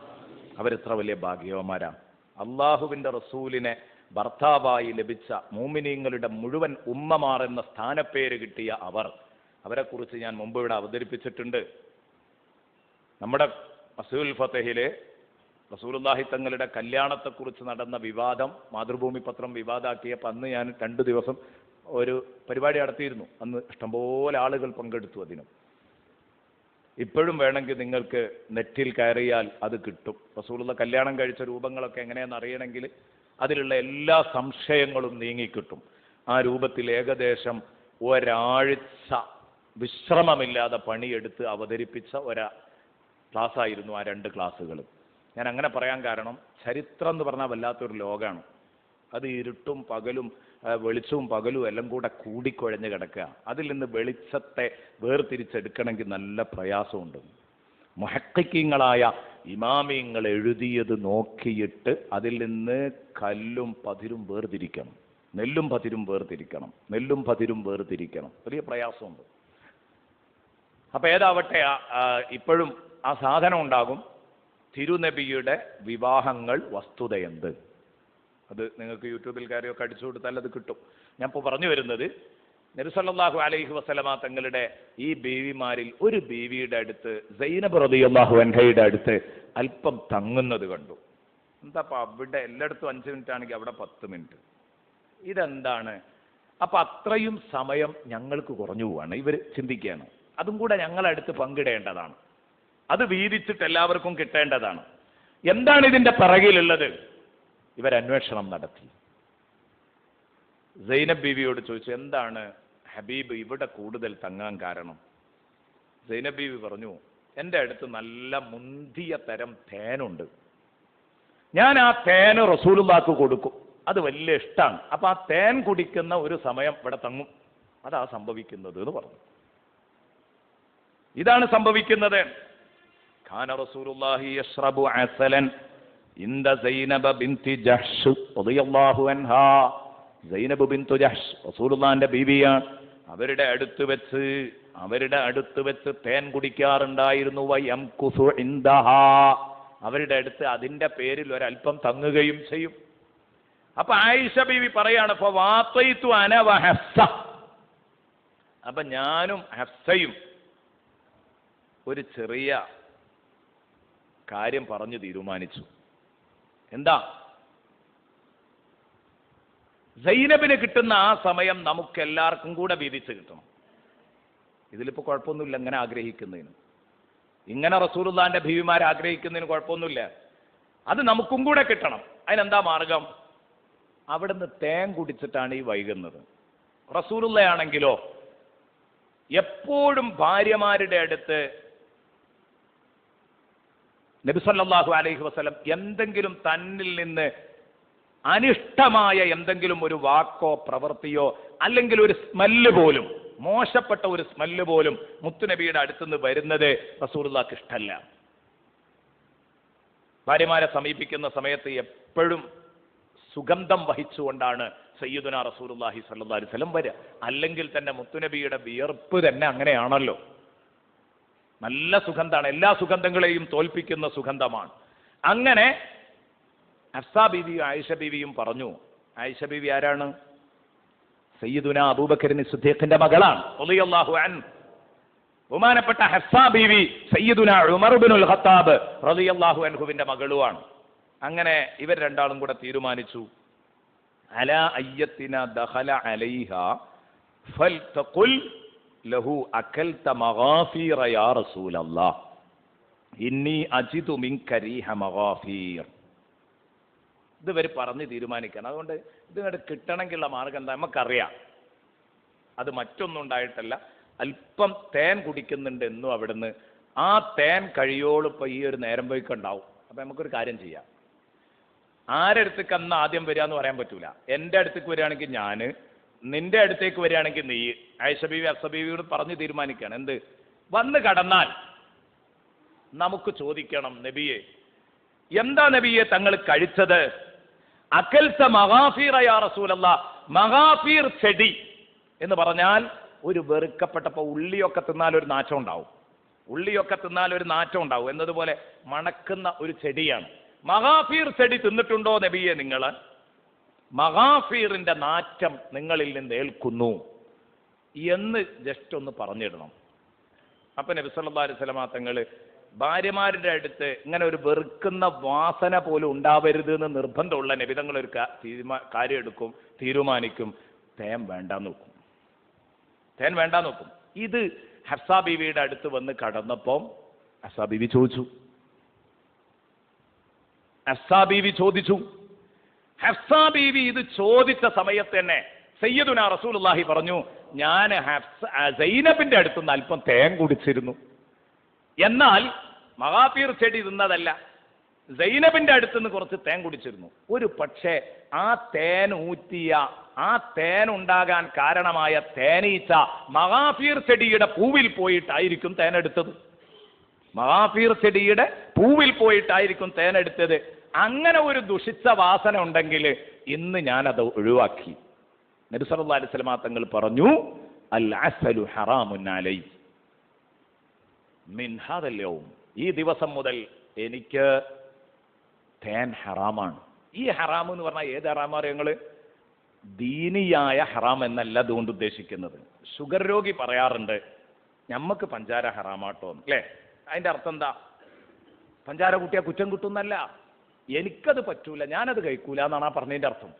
അവരെത്ര വലിയ ഭാഗ്യവന്മാരാണ്. അള്ളാഹുവിന്റെ റസൂലിനെ ഭർത്താവായി ലഭിച്ച മോമിനീങ്ങളുടെ മുഴുവൻ ഉമ്മമാർ എന്ന സ്ഥാനപ്പേര് കിട്ടിയ അവരെക്കുറിച്ച് ഞാൻ മുമ്പ് ഇവിടെ അവതരിപ്പിച്ചിട്ടുണ്ട്. നമ്മുടെ അസ്സുൽ ഫതഹിലെ റസൂലുള്ളാഹി തങ്ങളുടെ കല്യാണത്തെക്കുറിച്ച് നടന്ന വിവാദം മാതൃഭൂമി പത്രം വിവാദമാക്കിയപ്പോൾ അന്ന് ഞാൻ 2 ദിവസം ഒരു പരിപാടി നടത്തിയിരുന്നു. അന്ന് ഇഷ്ടംപോലെ ആളുകൾ പങ്കെടുത്തു. അതിനും ഇപ്പോഴും വേണമെങ്കിൽ നിങ്ങൾക്ക് നെറ്റിൽ കയറിയാൽ അത് കിട്ടും. റസൂലുള്ള കല്യാണം കഴിച്ച രൂപങ്ങളൊക്കെ എങ്ങനെയാണെന്ന് അറിയണമെങ്കിൽ അതിലുള്ള എല്ലാ സംശയങ്ങളും നീങ്ങിക്കിട്ടും. ആ രൂപത്തിൽ ഏകദേശം ഒരാഴ്ച വിശ്രമമില്ലാതെ പണിയെടുത്ത് അവതരിപ്പിച്ച ക്ലാസ്സായിരുന്നു ആ 2 ക്ലാസ്സുകളും. ഞാൻ അങ്ങനെ പറയാൻ കാരണം ചരിത്രം എന്ന് പറഞ്ഞാൽ വല്ലാത്തൊരു ലോകമാണ്. അത് ഇരുട്ടും പകലും വെളിച്ചവും പകലും എല്ലാം കൂടെ കൂടിക്കുഴഞ്ഞ് കിടക്കുക. അതിൽ നിന്ന് വെളിച്ചത്തെ വേർതിരിച്ചെടുക്കണമെങ്കിൽ നല്ല പ്രയാസമുണ്ട്. മുഹഖിഖീങ്ങളായ ഇമാമിങ്ങൾ എഴുതിയത് നോക്കിയിട്ട് അതിൽ നിന്ന് കല്ലും പതിരും വേർതിരിക്കണം, നെല്ലും പതിരും വേർതിരിക്കണം, നെല്ലും പതിരും വേർതിരിക്കണം. വലിയ പ്രയാസമുണ്ട്. അപ്പം ഏതാവട്ടെ, ഇപ്പോഴും ആ സാധനം ഉണ്ടാകും. തിരുനബിയുടെ വിവാഹങ്ങൾ വസ്തുതയെന്ത്? അത് നിങ്ങൾക്ക് യൂട്യൂബിൽ കയറിയൊക്കെ അടിച്ചു കൊടുത്താൽ അത് കിട്ടും. ഞാൻ ഇപ്പോൾ പറഞ്ഞു വരുന്നത്, നബി സല്ലല്ലാഹു അലൈഹി വസല്ലമ തങ്ങളുടെ ഈ ബീവിമാരിൽ ഒരു ബീവിയുടെ അടുത്ത്, സൈനബ് റളിയല്ലാഹു അൻഹയുടെ അടുത്ത് അല്പം തങ്ങുന്നത് കണ്ടു. എന്താ അപ്പം അവിടെ എല്ലായിടത്തും 5 മിനിറ്റ് ആണെങ്കിൽ അവിടെ 10 മിനിറ്റ്, ഇതെന്താണ്? അപ്പം അത്രയും സമയം ഞങ്ങൾക്ക് കുറഞ്ഞു പോവാണ്. ഇവർ ചിന്തിക്കുകയാണ്, അതും കൂടെ ഞങ്ങളടുത്ത് പങ്കിടേണ്ടതാണ്, അത് വീതിച്ചിട്ട് എല്ലാവർക്കും കിട്ടേണ്ടതാണ്. എന്താണ് ഇതിൻ്റെ പിറകിലുള്ളത്? ഇവരന്വേഷണം നടത്തി. സൈനബ് ബീവിയോട് ചോദിച്ചു, എന്താണ് ഹബീബ് ഇവിടെ കൂടുതൽ തങ്ങാൻ കാരണം? സൈനബ് ബീവി പറഞ്ഞു, എൻ്റെ അടുത്ത് നല്ല മുന്തിയ തരം തേനുണ്ട്, ഞാൻ ആ തേന് റസൂലുള്ളാഹിക്ക് കൊടുക്കും, അത് വലിയ ഇഷ്ടമാണ്, അപ്പൊ ആ തേൻ കുടിക്കുന്ന ഒരു സമയം ഇവിടെ തങ്ങും, അതാ സംഭവിക്കുന്നത് എന്ന് പറഞ്ഞു. ഇതാണ് സംഭവിക്കുന്നത്. കാന റസൂലുള്ളാഹി യശ്റബു അസലൻ ഇന്ദ സൈനബ ബിൻതി ജഹ്ഷ് റളിയല്ലാഹു അൻഹാ. സൈനബ് ബിൻതു ജഹ്ഷ് റസൂലുള്ളാഹിന്റെ ബീവിയാണ്. അവരുടെ അടുത്ത് വെച്ച് തേൻ കുടിക്കാറുണ്ടായിരുന്നു. വയംകുസു ഇൻദഹാ, അവരുടെ അടുത്ത് അതിന്റെ പേരിൽ ഒരല്പം തങ്ങുകയും ചെയ്യും. അപ്പൊ ആയിഷ ബീവി പറയാണ്, ഫവാതൈതു അന വഹഫ്സ, അപ്പൊ ഞാനും ഹഫ്സയും ഒരു ചെറിയ കാര്യം പറഞ്ഞു തീരുമാനിച്ചു. എന്താ? സൈനബിന് കിട്ടുന്ന ആ സമയം നമുക്ക് എല്ലാവർക്കും കൂടെ വീതിച്ച് കിട്ടണം. ഇതിലിപ്പോൾ കുഴപ്പമൊന്നുമില്ല ഇങ്ങനെ ആഗ്രഹിക്കുന്നതിന്, ഇങ്ങനെ റസൂലുള്ളാഹിന്റെ ബീവിമാർ ആഗ്രഹിക്കുന്നതിന് കുഴപ്പമൊന്നുമില്ല. അത് നമുക്കും കൂടെ കിട്ടണം. അതിനെന്താ മാർഗം? അവിടുന്ന് തേൻ കുടിച്ചിട്ടാണ് ഈ വൈകുന്നത്. റസൂലുള്ളയാണെങ്കിലോ എപ്പോഴും ഭാര്യമാരുടെ അടുത്ത് നബി സല്ലല്ലാഹു അലൈഹി വസല്ലം എന്തെങ്കിലും തന്നിൽ നിന്ന് അനിഷ്ടമായ എന്തെങ്കിലും ഒരു വാക്കോ പ്രവൃത്തിയോ അല്ലെങ്കിൽ ഒരു സ്മെല്ല് പോലും, മോശപ്പെട്ട ഒരു സ്മെല്ല് പോലും മുത്തുനബിയുടെ അടുത്തുനിന്ന് വരുന്നത് റസൂലുള്ളാഹിക്ക് ഇഷ്ടമല്ല. ഭാര്യമാരെ സമീപിക്കുന്ന സമയത്ത് എപ്പോഴും സുഗന്ധം വഹിച്ചുകൊണ്ടാണ് സയ്യിദുനാ റസൂലുള്ളാഹി സ്വല്ലല്ലാഹു അലൈഹി വസല്ലം വരിക. അല്ലെങ്കിൽ തന്നെ മുത്തുനബിയുടെ വിയർപ്പ് തന്നെ അങ്ങനെയാണല്ലോ, നല്ല സുഗന്ധമാണ്, എല്ലാ സുഗന്ധങ്ങളെയും തോൽപ്പിക്കുന്ന സുഗന്ധമാണ്. അങ്ങനെ ഹഫ്സ ബീവിയും ആയിഷ ബീവിയും പറഞ്ഞു. ആയിഷ ബീവി ആരാണ്? സയ്യിദുനാ അബൂബക്കറിൻ സിദ്ദീഖിന്റെ മകളാണ് റളിയല്ലാഹു അൻഹു. ബഹുമാനപ്പെട്ട ഹഫ്സ ബീവി സയ്യിദുനാ ഉമർ ഇബ്നുൽ ഖത്താബ് റളിയല്ലാഹു അൻഹുവിന്റെ മകളുമാണ്. അങ്ങനെ ഇവർ രണ്ടാളും കൂടെ തീരുമാനിച്ചു, അലാ അയ്യത്തിന ദഖല അലൈഹ ഫൽതഖുൽ ലഹു അകൽത മഗാഫീറ യാ റസൂലല്ലാഹ് ഇന്നി അജിദു മിൻക റീഹ മഗാഫീർ. ഇതുവർ പറഞ്ഞ് തീരുമാനിക്കണം. അതുകൊണ്ട് ഇതിങ്ങോട്ട് കിട്ടണമെങ്കിലുള്ള മാർഗം എന്താ നമുക്കറിയാം. അത് മറ്റൊന്നും ഉണ്ടായിട്ടല്ല, അല്പം തേൻ കുടിക്കുന്നുണ്ട് എന്നും അവിടുന്ന്. ആ തേൻ കഴിയോളം ഇപ്പോൾ ഈ ഒരു നേരം പോയിക്കുണ്ടാവും. അപ്പം നമുക്കൊരു കാര്യം ചെയ്യാം, ആരടുത്തേക്ക് അന്ന് ആദ്യം വരിക എന്ന് പറയാൻ പറ്റൂല. എൻ്റെ അടുത്തേക്ക് വരികയാണെങ്കിൽ ഞാൻ, നിന്റെ അടുത്തേക്ക് വരികയാണെങ്കിൽ നീ. ആയിഷ ബീവി ഹഫ്സ ബീവിയോട് പറഞ്ഞ് തീരുമാനിക്കുകയാണ്, എന്ത്? വന്ന് കടന്നാൽ നമുക്ക് ചോദിക്കണം, നബിയെ എന്താ നബിയെ തങ്ങൾ കഴിച്ചത്? അകൽത മഗാഫീറ യാ റസൂലല്ലാഹ്. മഗാഫീർ ചെടി എന്ന് പറഞ്ഞാൽ ഒരു വെറുക്കപ്പെട്ടപ്പോൾ ഉള്ളിയൊക്കെ തിന്നാൽ ഒരു നാറ്റം ഉണ്ടാവും, ഉള്ളിയൊക്കെ തിന്നാൽ ഒരു നാറ്റം ഉണ്ടാവും എന്നതുപോലെ മണക്കുന്ന ഒരു ചെടിയാണ്. മഗാഫീർ ചെടി തിന്നിട്ടുണ്ടോ നബിയെ നിങ്ങൾ? മഗാഫീറിന്റെ നാറ്റം നിങ്ങളിൽ നിന്ന് ഏൽക്കുന്നു എന്ന് ജസ്റ്റ് ഒന്ന് പറഞ്ഞിടണം. അപ്പൊ നബി സല്ലല്ലാഹു അലൈഹി വസല്ലമ തങ്ങൾ ഭാര്യമാരുടെ അടുത്ത് ഇങ്ങനെ ഒരു വെറുക്കുന്ന വാസന പോലും ഉണ്ടാവരുത് എന്ന് നിർബന്ധമുള്ള നബി തങ്ങൾ ഒരു കാര്യം എടുക്കും, തീരുമാനിക്കും, തേൻ വേണ്ടാന്ന് നോക്കും, തേൻ വേണ്ടാന്ന് നോക്കും. ഇത് ഹഫ്സ ബീവിയുടെ അടുത്ത് വന്ന് കടന്നപ്പം ഹഫ്സ ബീവി ചോദിച്ചു. ഹഫ്സ ബീവി ഇത് ചോദിച്ച സമയത്ത് തന്നെ സയ്യിദുനാ റസൂലുള്ളാഹി പറഞ്ഞു, ഞാൻ സൈനബിന്റെ അടുത്തുനിന്ന് അല്പം തേൻ കുടിച്ചിരുന്നു. എന്നാൽ മഗാഫീർ ചെടി തിന്നതല്ല, സൈനബിന്റെ അടുത്തുനിന്ന് കുറച്ച് തേൻ കുടിച്ചിരുന്നു. ഒരു പക്ഷേ ആ തേൻ ഊറ്റിയ, ആ തേൻ ഉണ്ടാകാൻ കാരണമായ തേനീച്ച മഗാഫീർ ചെടിയുടെ പൂവിൽ പോയിട്ടായിരിക്കും തേനെടുത്തത്. മഗാഫീർ ചെടിയുടെ പൂവിൽ പോയിട്ടായിരിക്കും തേനെടുത്തത്. അങ്ങനെ ഒരു ദുഷിച്ച വാസന ഉണ്ടെങ്കിൽ ഇന്ന് ഞാനത് ഒഴിവാക്കി. നബി സല്ലല്ലാഹു അലൈഹി വസല്ലം തങ്ങൾ പറഞ്ഞു, അൽ അസലു ഹറാമുൻ അലൈ മിൻ ഹാദൽ യൗം. ഈ ദിവസം മുതൽ എനിക്ക് തേൻ ഹറാമാണ്. ഈ ഹറാം എന്ന് പറഞ്ഞാൽ ഏത് ഹറാമാണ് ഞങ്ങൾ? ദീനിയായ ഹറാം എന്നല്ല അതുകൊണ്ട് ഉദ്ദേശിക്കുന്നത്. ഷുഗർ രോഗി പറയാറുണ്ട് ഞമ്മക്ക് പഞ്ചാര ഹറാമാട്ടോ അല്ലേ? അതിൻ്റെ അർത്ഥം എന്താ? പഞ്ചാര കൂട്ടിയാൽ കുറ്റം കിട്ടുന്നല്ല, എനിക്കത് പറ്റൂല, ഞാനത് കഴിക്കൂല എന്നാണ് ആ പറഞ്ഞതിൻ്റെ അർത്ഥം.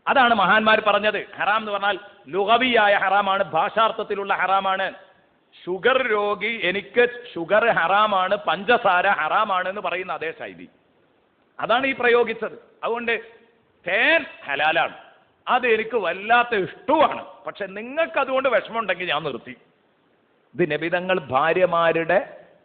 അതാണ് മഹാന്മാർ പറഞ്ഞത്. ഹറാം എന്ന് പറഞ്ഞാൽ ലുഗവിയായ ഹറാമാണ്, ഭാഷാർത്ഥത്തിലുള്ള ഹറാമാണ്. ഷുഗർ രോഗി എനിക്ക് ഷുഗർ ഹറാമാണ്, പഞ്ചസാര ഹറാമാണ് എന്ന് പറയുന്ന അതേ ശൈലി അതാണ് ഈ പ്രയോഗിച്ചത്. അതുകൊണ്ട് തേൻ ഹലാലാണ്, അത് എനിക്ക് വല്ലാത്ത ഇഷ്ടവുമാണ്. പക്ഷെ നിങ്ങൾക്ക് അതുകൊണ്ട് വിഷമമുണ്ടെങ്കിൽ ഞാൻ നിർത്തി. ഇത് നബിതങ്ങൾ ഭാര്യമാരുടെ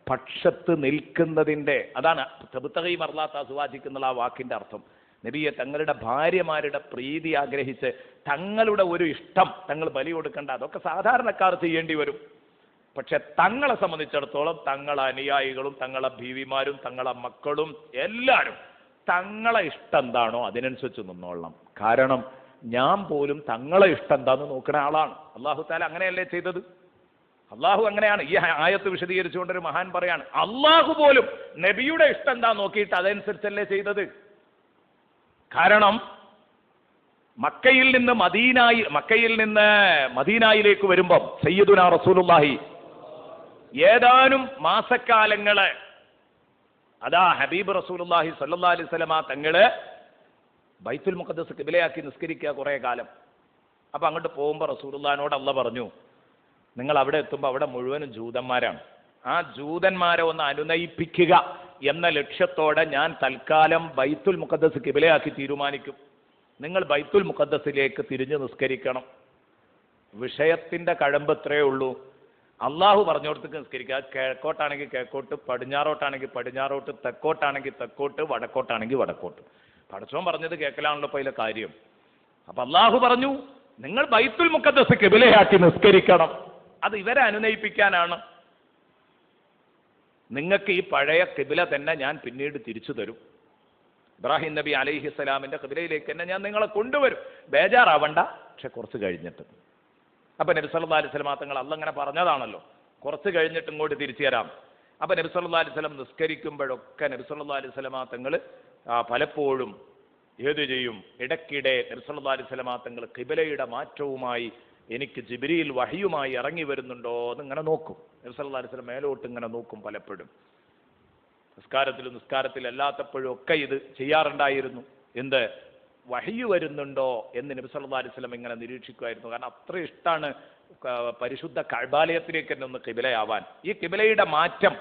പക്ഷത്ത് നിൽക്കുന്നതിൻ്റെ അതാണ് തബ്തഗി മർലാത്ത അസ്വാജിക്കുന്നുള്ള ആ വാക്കിൻ്റെ അർത്ഥം. നബിയെ തങ്ങളുടെ ഭാര്യമാരുടെ പ്രീതി ആഗ്രഹിച്ച് തങ്ങളുടെ ഒരു ഇഷ്ടം തങ്ങൾ ബലി കൊടുക്കേണ്ട, അതൊക്കെ സാധാരണക്കാർ ചെയ്യേണ്ടി വരും. പക്ഷെ തങ്ങളെ സംബന്ധിച്ചിടത്തോളം തങ്ങളെ അനുയായികളും തങ്ങളെ ബീവിമാരും തങ്ങളെ മക്കളും എല്ലാവരും തങ്ങളെ ഇഷ്ടം എന്താണോ അതിനനുസരിച്ച് നിന്നോളണം. കാരണം ഞാൻ പോലും തങ്ങളെ ഇഷ്ടം എന്താന്ന് നോക്കുന്ന ആളാണ്. അള്ളാഹു താല അങ്ങനെയല്ലേ ചെയ്തത്? അള്ളാഹു അങ്ങനെയാണ്. ഈ ആയത്ത് വിശദീകരിച്ചുകൊണ്ടൊരു മഹാൻ പറയാണ്, അള്ളാഹു പോലും നബിയുടെ ഇഷ്ടം എന്താ നോക്കിയിട്ട് അതനുസരിച്ചല്ലേ ചെയ്തത്. കാരണം മക്കയിൽ നിന്ന് മദീനായിലേക്ക് വരുമ്പം സയ്യിദുനാ റസൂലുള്ളാഹി ഏതാനും മാസക്കാലങ്ങള് അതാ ഹബീബ് റസൂലുള്ളാഹി സ്വല്ലല്ലാഹി അലൈഹി വസല്ലമ തങ്ങള് ബൈത്തുൽ മുഖദ്ദസ് ഖിബലയാക്കി നിസ്കരിക്കുക കുറേ കാലം. അപ്പൊ അങ്ങോട്ട് പോകുമ്പോൾ റസൂലുള്ളാഹിനോട് അള്ളാഹ് പറഞ്ഞു, നിങ്ങൾ അവിടെ എത്തുമ്പോൾ അവിടെ മുഴുവനും ജൂതന്മാരാണ്, ആ ജൂതന്മാരെ ഒന്ന് അനുനയിപ്പിക്കുക എന്ന ലക്ഷ്യത്തോടെ ഞാൻ തൽക്കാലം ബൈത്തുൽ മുഖദ്ദസ് ഖിബലയാക്കി തീരുമാനിക്കും. നിങ്ങൾ ബൈത്തുൽ മുഖദ്ദസിലേക്ക് തിരിഞ്ഞു നിസ്കരിക്കണം. വിഷയത്തിന്റെ കഴമ്പ് ഇത്രയേ ഉള്ളൂ. അള്ളാഹു പറഞ്ഞോടത്തേക്ക് നിസ്കരിക്കുക. കിഴക്കോട്ടാണെങ്കിൽ കിഴക്കോട്ട്, പടിഞ്ഞാറോട്ടാണെങ്കിൽ പടിഞ്ഞാറോട്ട്, തെക്കോട്ടാണെങ്കിൽ തെക്കോട്ട്, വടക്കോട്ടാണെങ്കിൽ വടക്കോട്ട്. പടച്ചോൻ പറഞ്ഞത് കേൾക്കലാണല്ലോ ഇപ്പൊ അതിലെ കാര്യം. അപ്പൊ അള്ളാഹു പറഞ്ഞു നിങ്ങൾ ബൈത്തുൽ മുഖദ്ദസ് ഖിബലയാക്കി നിസ്കരിക്കണം. അത് ഇവരെ അനുനയിപ്പിക്കാനാണ്. നിങ്ങൾക്ക് ഈ പഴയ ഖിബല തന്നെ ഞാൻ പിന്നീട് തിരിച്ചു തരും. ഇബ്രാഹിം നബി അലൈഹിസ്സലാമിന്റെ ഖിബലയിലേക്ക് തന്നെ ഞാൻ നിങ്ങളെ കൊണ്ടുവരും, ബേജാറാവണ്ട, പക്ഷെ കുറച്ച് കഴിഞ്ഞിട്ട്. അപ്പൊ നബി സല്ലല്ലാഹു അലൈഹി വസല്ലം തങ്ങൾ അള്ളാഹ് അങ്ങനെ പറഞ്ഞതാണല്ലോ, കുറച്ച് കഴിഞ്ഞിട്ട് ഇങ്ങോട്ട് തിരിച്ചു തരാം. അപ്പൊ നബി സല്ലല്ലാഹു അലൈഹി വസല്ലം നിസ്കരിക്കുമ്പോഴൊക്കെ നബി സല്ലല്ലാഹു അലൈഹി വസല്ലം തങ്ങൾ പലപ്പോഴും ഏത് ചെയ്യും, ഇടയ്ക്കിടെ നബി സല്ലല്ലാഹു അലൈഹി വസല്ലം തങ്ങൾ ഖിബലയുടെ മാറ്റവുമായി എനിക്ക് ജിബ്രീൽ വഹയുമായി ഇറങ്ങി വരുന്നുണ്ടോ എന്ന് ഇങ്ങനെ നോക്കും. നബി സല്ലല്ലാഹു അലൈഹി വസല്ലം മേലോട്ട് ഇങ്ങനെ നോക്കും പലപ്പോഴും. നിസ്കാരത്തിലല്ലാത്തപ്പോഴും ഒക്കെ ഇത് ചെയ്യാറുണ്ടായിരുന്നു. എന്ത് വഹയു വരുന്നുണ്ടോ എന്ന് നബി സല്ലല്ലാഹു അലൈഹി വസല്ലം ഇങ്ങനെ നിരീക്ഷിക്കുമായിരുന്നു. കാരണം അത്ര ഇഷ്ടമാണ് പരിശുദ്ധ കഅബാലയത്തിലേക്ക് തന്നെ ഒന്ന് ഖിബലയാവാൻ. ഈ ഖിബലയുടെ മാറ്റം,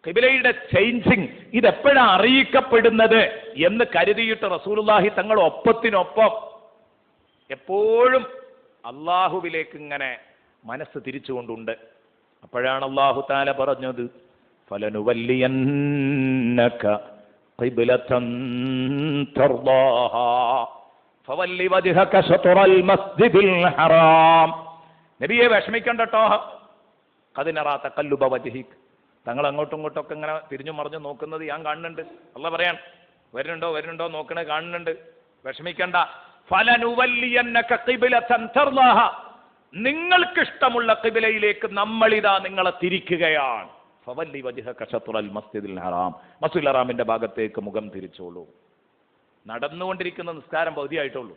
ഖിബലയുടെ ചേഞ്ചിങ് ഇതെപ്പോഴാണ് അറിയിക്കപ്പെടുന്നത് എന്ന് കരുതിയിട്ട് റസൂലുള്ളാഹി തങ്ങൾ ഒപ്പത്തിനൊപ്പം എപ്പോഴും അള്ളാഹുവിലേക്ക് ഇങ്ങനെ മനസ്സ് തിരിച്ചുകൊണ്ടുണ്ട്. അപ്പോഴാണ് അള്ളാഹു തആല പറഞ്ഞത്, ഫലനുവല്ലിയന്നക ഖിബ്ലതൻ തർദാഹാ ഫവല്ലി വജ്ഹക ശത്റൽ മസ്ജിദിൽ ഹറാം. നബിയെ വിഷമിക്കണ്ടട്ടോ, ഖദ് നറാ തഖല്ലുബ വജ്ഹിക്, തങ്ങൾ അങ്ങോട്ടും ഇങ്ങോട്ടൊക്കെ ഇങ്ങനെ തിരിഞ്ഞു മറിഞ്ഞു നോക്കുന്നത് ഞാൻ കാണുന്നുണ്ട്. അള്ളാഹ് പറയാൻ വരുന്നുണ്ടോ നോക്കണേ കാണുന്നുണ്ട്, വിഷമിക്കണ്ട. ഫലനുവല്ലിയന്നക ഖിബ്ലതൻ തർദാഹാ, നിങ്ങൾക്ക് ഇഷ്ടമുള്ള ഖിബലയിലേക്ക് നമ്മളിതാ നിങ്ങളെ തിരിക്കുകയാണ്. ഫവല്ലി വജ്ഹക ശത്റൽ മസ്ജിദിൽ ഹറാം, മസ്ജിദുൽ ഹറാമിന്റെ ഭാഗത്തേക്ക് മുഖം തിരിച്ചോളൂ. നടന്നുകൊണ്ടിരിക്കുന്ന നിസ്കാരം പകുതിയായിട്ടുള്ളൂ.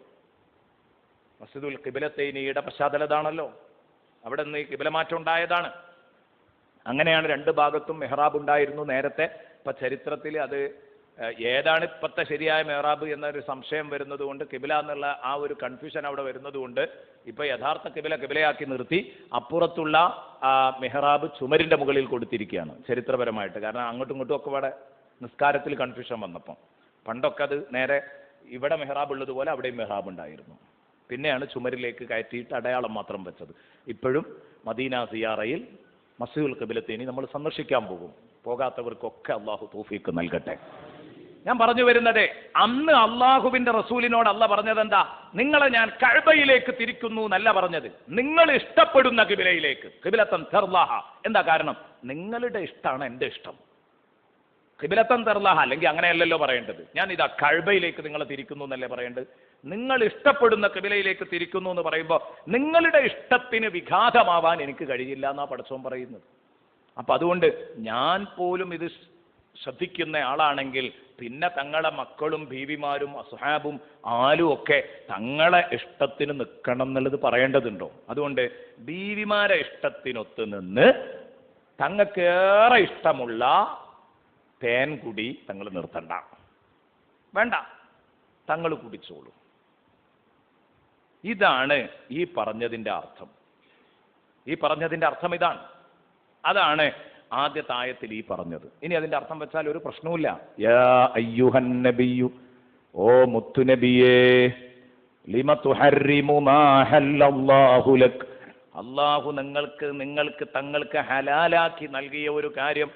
മസ്ജിദുൽ ഖിബലത്തൈനിയുടെ പശ്ചാത്തലതാണല്ലോ, അവിടെ നിന്ന് ഈ ഖിബല മാറ്റം ഉണ്ടായതാണ്. അങ്ങനെയാണ് രണ്ട് ഭാഗത്തും മെഹ്റാബ് ഉണ്ടായിരുന്നു നേരത്തെ. ഇപ്പൊ ചരിത്രത്തിൽ അത് ഏതാണ് ഇപ്പോഴത്തെ ശരിയായ മെഹ്റാബ് എന്നൊരു സംശയം വരുന്നത് കൊണ്ട്, കിബില എന്നുള്ള ആ ഒരു കൺഫ്യൂഷൻ അവിടെ വരുന്നത് കൊണ്ട് ഇപ്പൊ യഥാർത്ഥ കിബിലയാക്കി നിർത്തി അപ്പുറത്തുള്ള മെഹ്റാബ് ചുമരിന്റെ മുകളിൽ കൊടുത്തിരിക്കുകയാണ് ചരിത്രപരമായിട്ട്. കാരണം അങ്ങോട്ടും ഇങ്ങോട്ടും ഒക്കെ ഇവിടെ നിസ്കാരത്തിൽ കൺഫ്യൂഷൻ വന്നപ്പോൾ, പണ്ടൊക്കെ അത് നേരെ ഇവിടെ മെഹ്റാബ് ഉള്ളതുപോലെ അവിടെയും മെഹ്റാബ് ഉണ്ടായിരുന്നു. പിന്നെയാണ് ചുമരിലേക്ക് കയറ്റിയിട്ട് അടയാളം മാത്രം വെച്ചത്. ഇപ്പോഴും മദീന സിയാറയിൽ മസ്ജിദുൽ ഖിബലത്തൈനി നമ്മൾ സന്ദർശിക്കാൻ പോകും. പോകാത്തവർക്കൊക്കെ അള്ളാഹു തൗഫീഖ് നൽകട്ടെ. ഞാൻ പറഞ്ഞു വരുന്നത്, അന്ന് അള്ളാഹുവിന്റെ റസൂലിനോട് അള്ളാഹ് പറഞ്ഞത് എന്താ? നിങ്ങളെ ഞാൻ കഅബയിലേക്ക് തിരിക്കുന്നു എന്നല്ല പറഞ്ഞത്, നിങ്ങൾ ഇഷ്ടപ്പെടുന്ന ഖിബലയിലേക്ക്. ഖിബലത്തൻ തർലാഹ. എന്താ കാരണം? നിങ്ങളുടെ ഇഷ്ടമാണ് എൻ്റെ ഇഷ്ടം. ഖിബലത്തൻ തർലാഹ അല്ലെങ്കിൽ അങ്ങനെയല്ലല്ലോ പറയേണ്ടത്. ഞാൻ ഇതാ കഅബയിലേക്ക് നിങ്ങളെ തിരിക്കുന്നു എന്നല്ലേ പറയേണ്ടത്. നിങ്ങൾ ഇഷ്ടപ്പെടുന്ന ഖിബലയിലേക്ക് തിരിക്കുന്നു എന്ന് പറയുമ്പോൾ നിങ്ങളുടെ ഇഷ്ടത്തിന് വിഘാതമാവാൻ എനിക്ക് കഴിയില്ല എന്നാ പടച്ചോൻ പറയുന്നത്. അപ്പം അതുകൊണ്ട് ഞാൻ പോലും ഇത് ശ്രദ്ധിക്കുന്ന ആളാണെങ്കിൽ പിന്നെ തങ്ങളെ മക്കളും ബീവിമാരും അസ്ഹാബും ആലും ഒക്കെ തങ്ങളെ ഇഷ്ടത്തിന് നിൽക്കണം എന്നുള്ളത് പറയേണ്ടതുണ്ടോ? അതുകൊണ്ട് ബീവിമാരെ ഇഷ്ടത്തിനൊത്ത് നിന്ന് തങ്ങൾക്കേറെ ഇഷ്ടമുള്ള തേൻ കുടി തങ്ങൾ നിർത്തണ്ട, വേണ്ട, തങ്ങൾ കുടിച്ചോളൂ. ഇതാണ് ഈ പറഞ്ഞതിൻ്റെ അർത്ഥം. ഈ പറഞ്ഞതിൻ്റെ അർത്ഥം ഇതാണ്. അതാണ് ആദ്യത്തെ ആയത്തിൽ ഈ പറഞ്ഞത്. ഇനി അതിന്റെ അർത്ഥം വെച്ചാൽ ഒരു പ്രശ്നവുമില്ല. യാ അയ്യുഹൻ നബിയു, ഓ മുത്തുനബിയേ, ലിമ തുഹർരിമു മാ ഹല്ലല്ലാഹു ലക്, അല്ലാഹു തങ്ങൾക്ക് ഹലാലാക്കി നൽകിയ ഒരു കാര്യം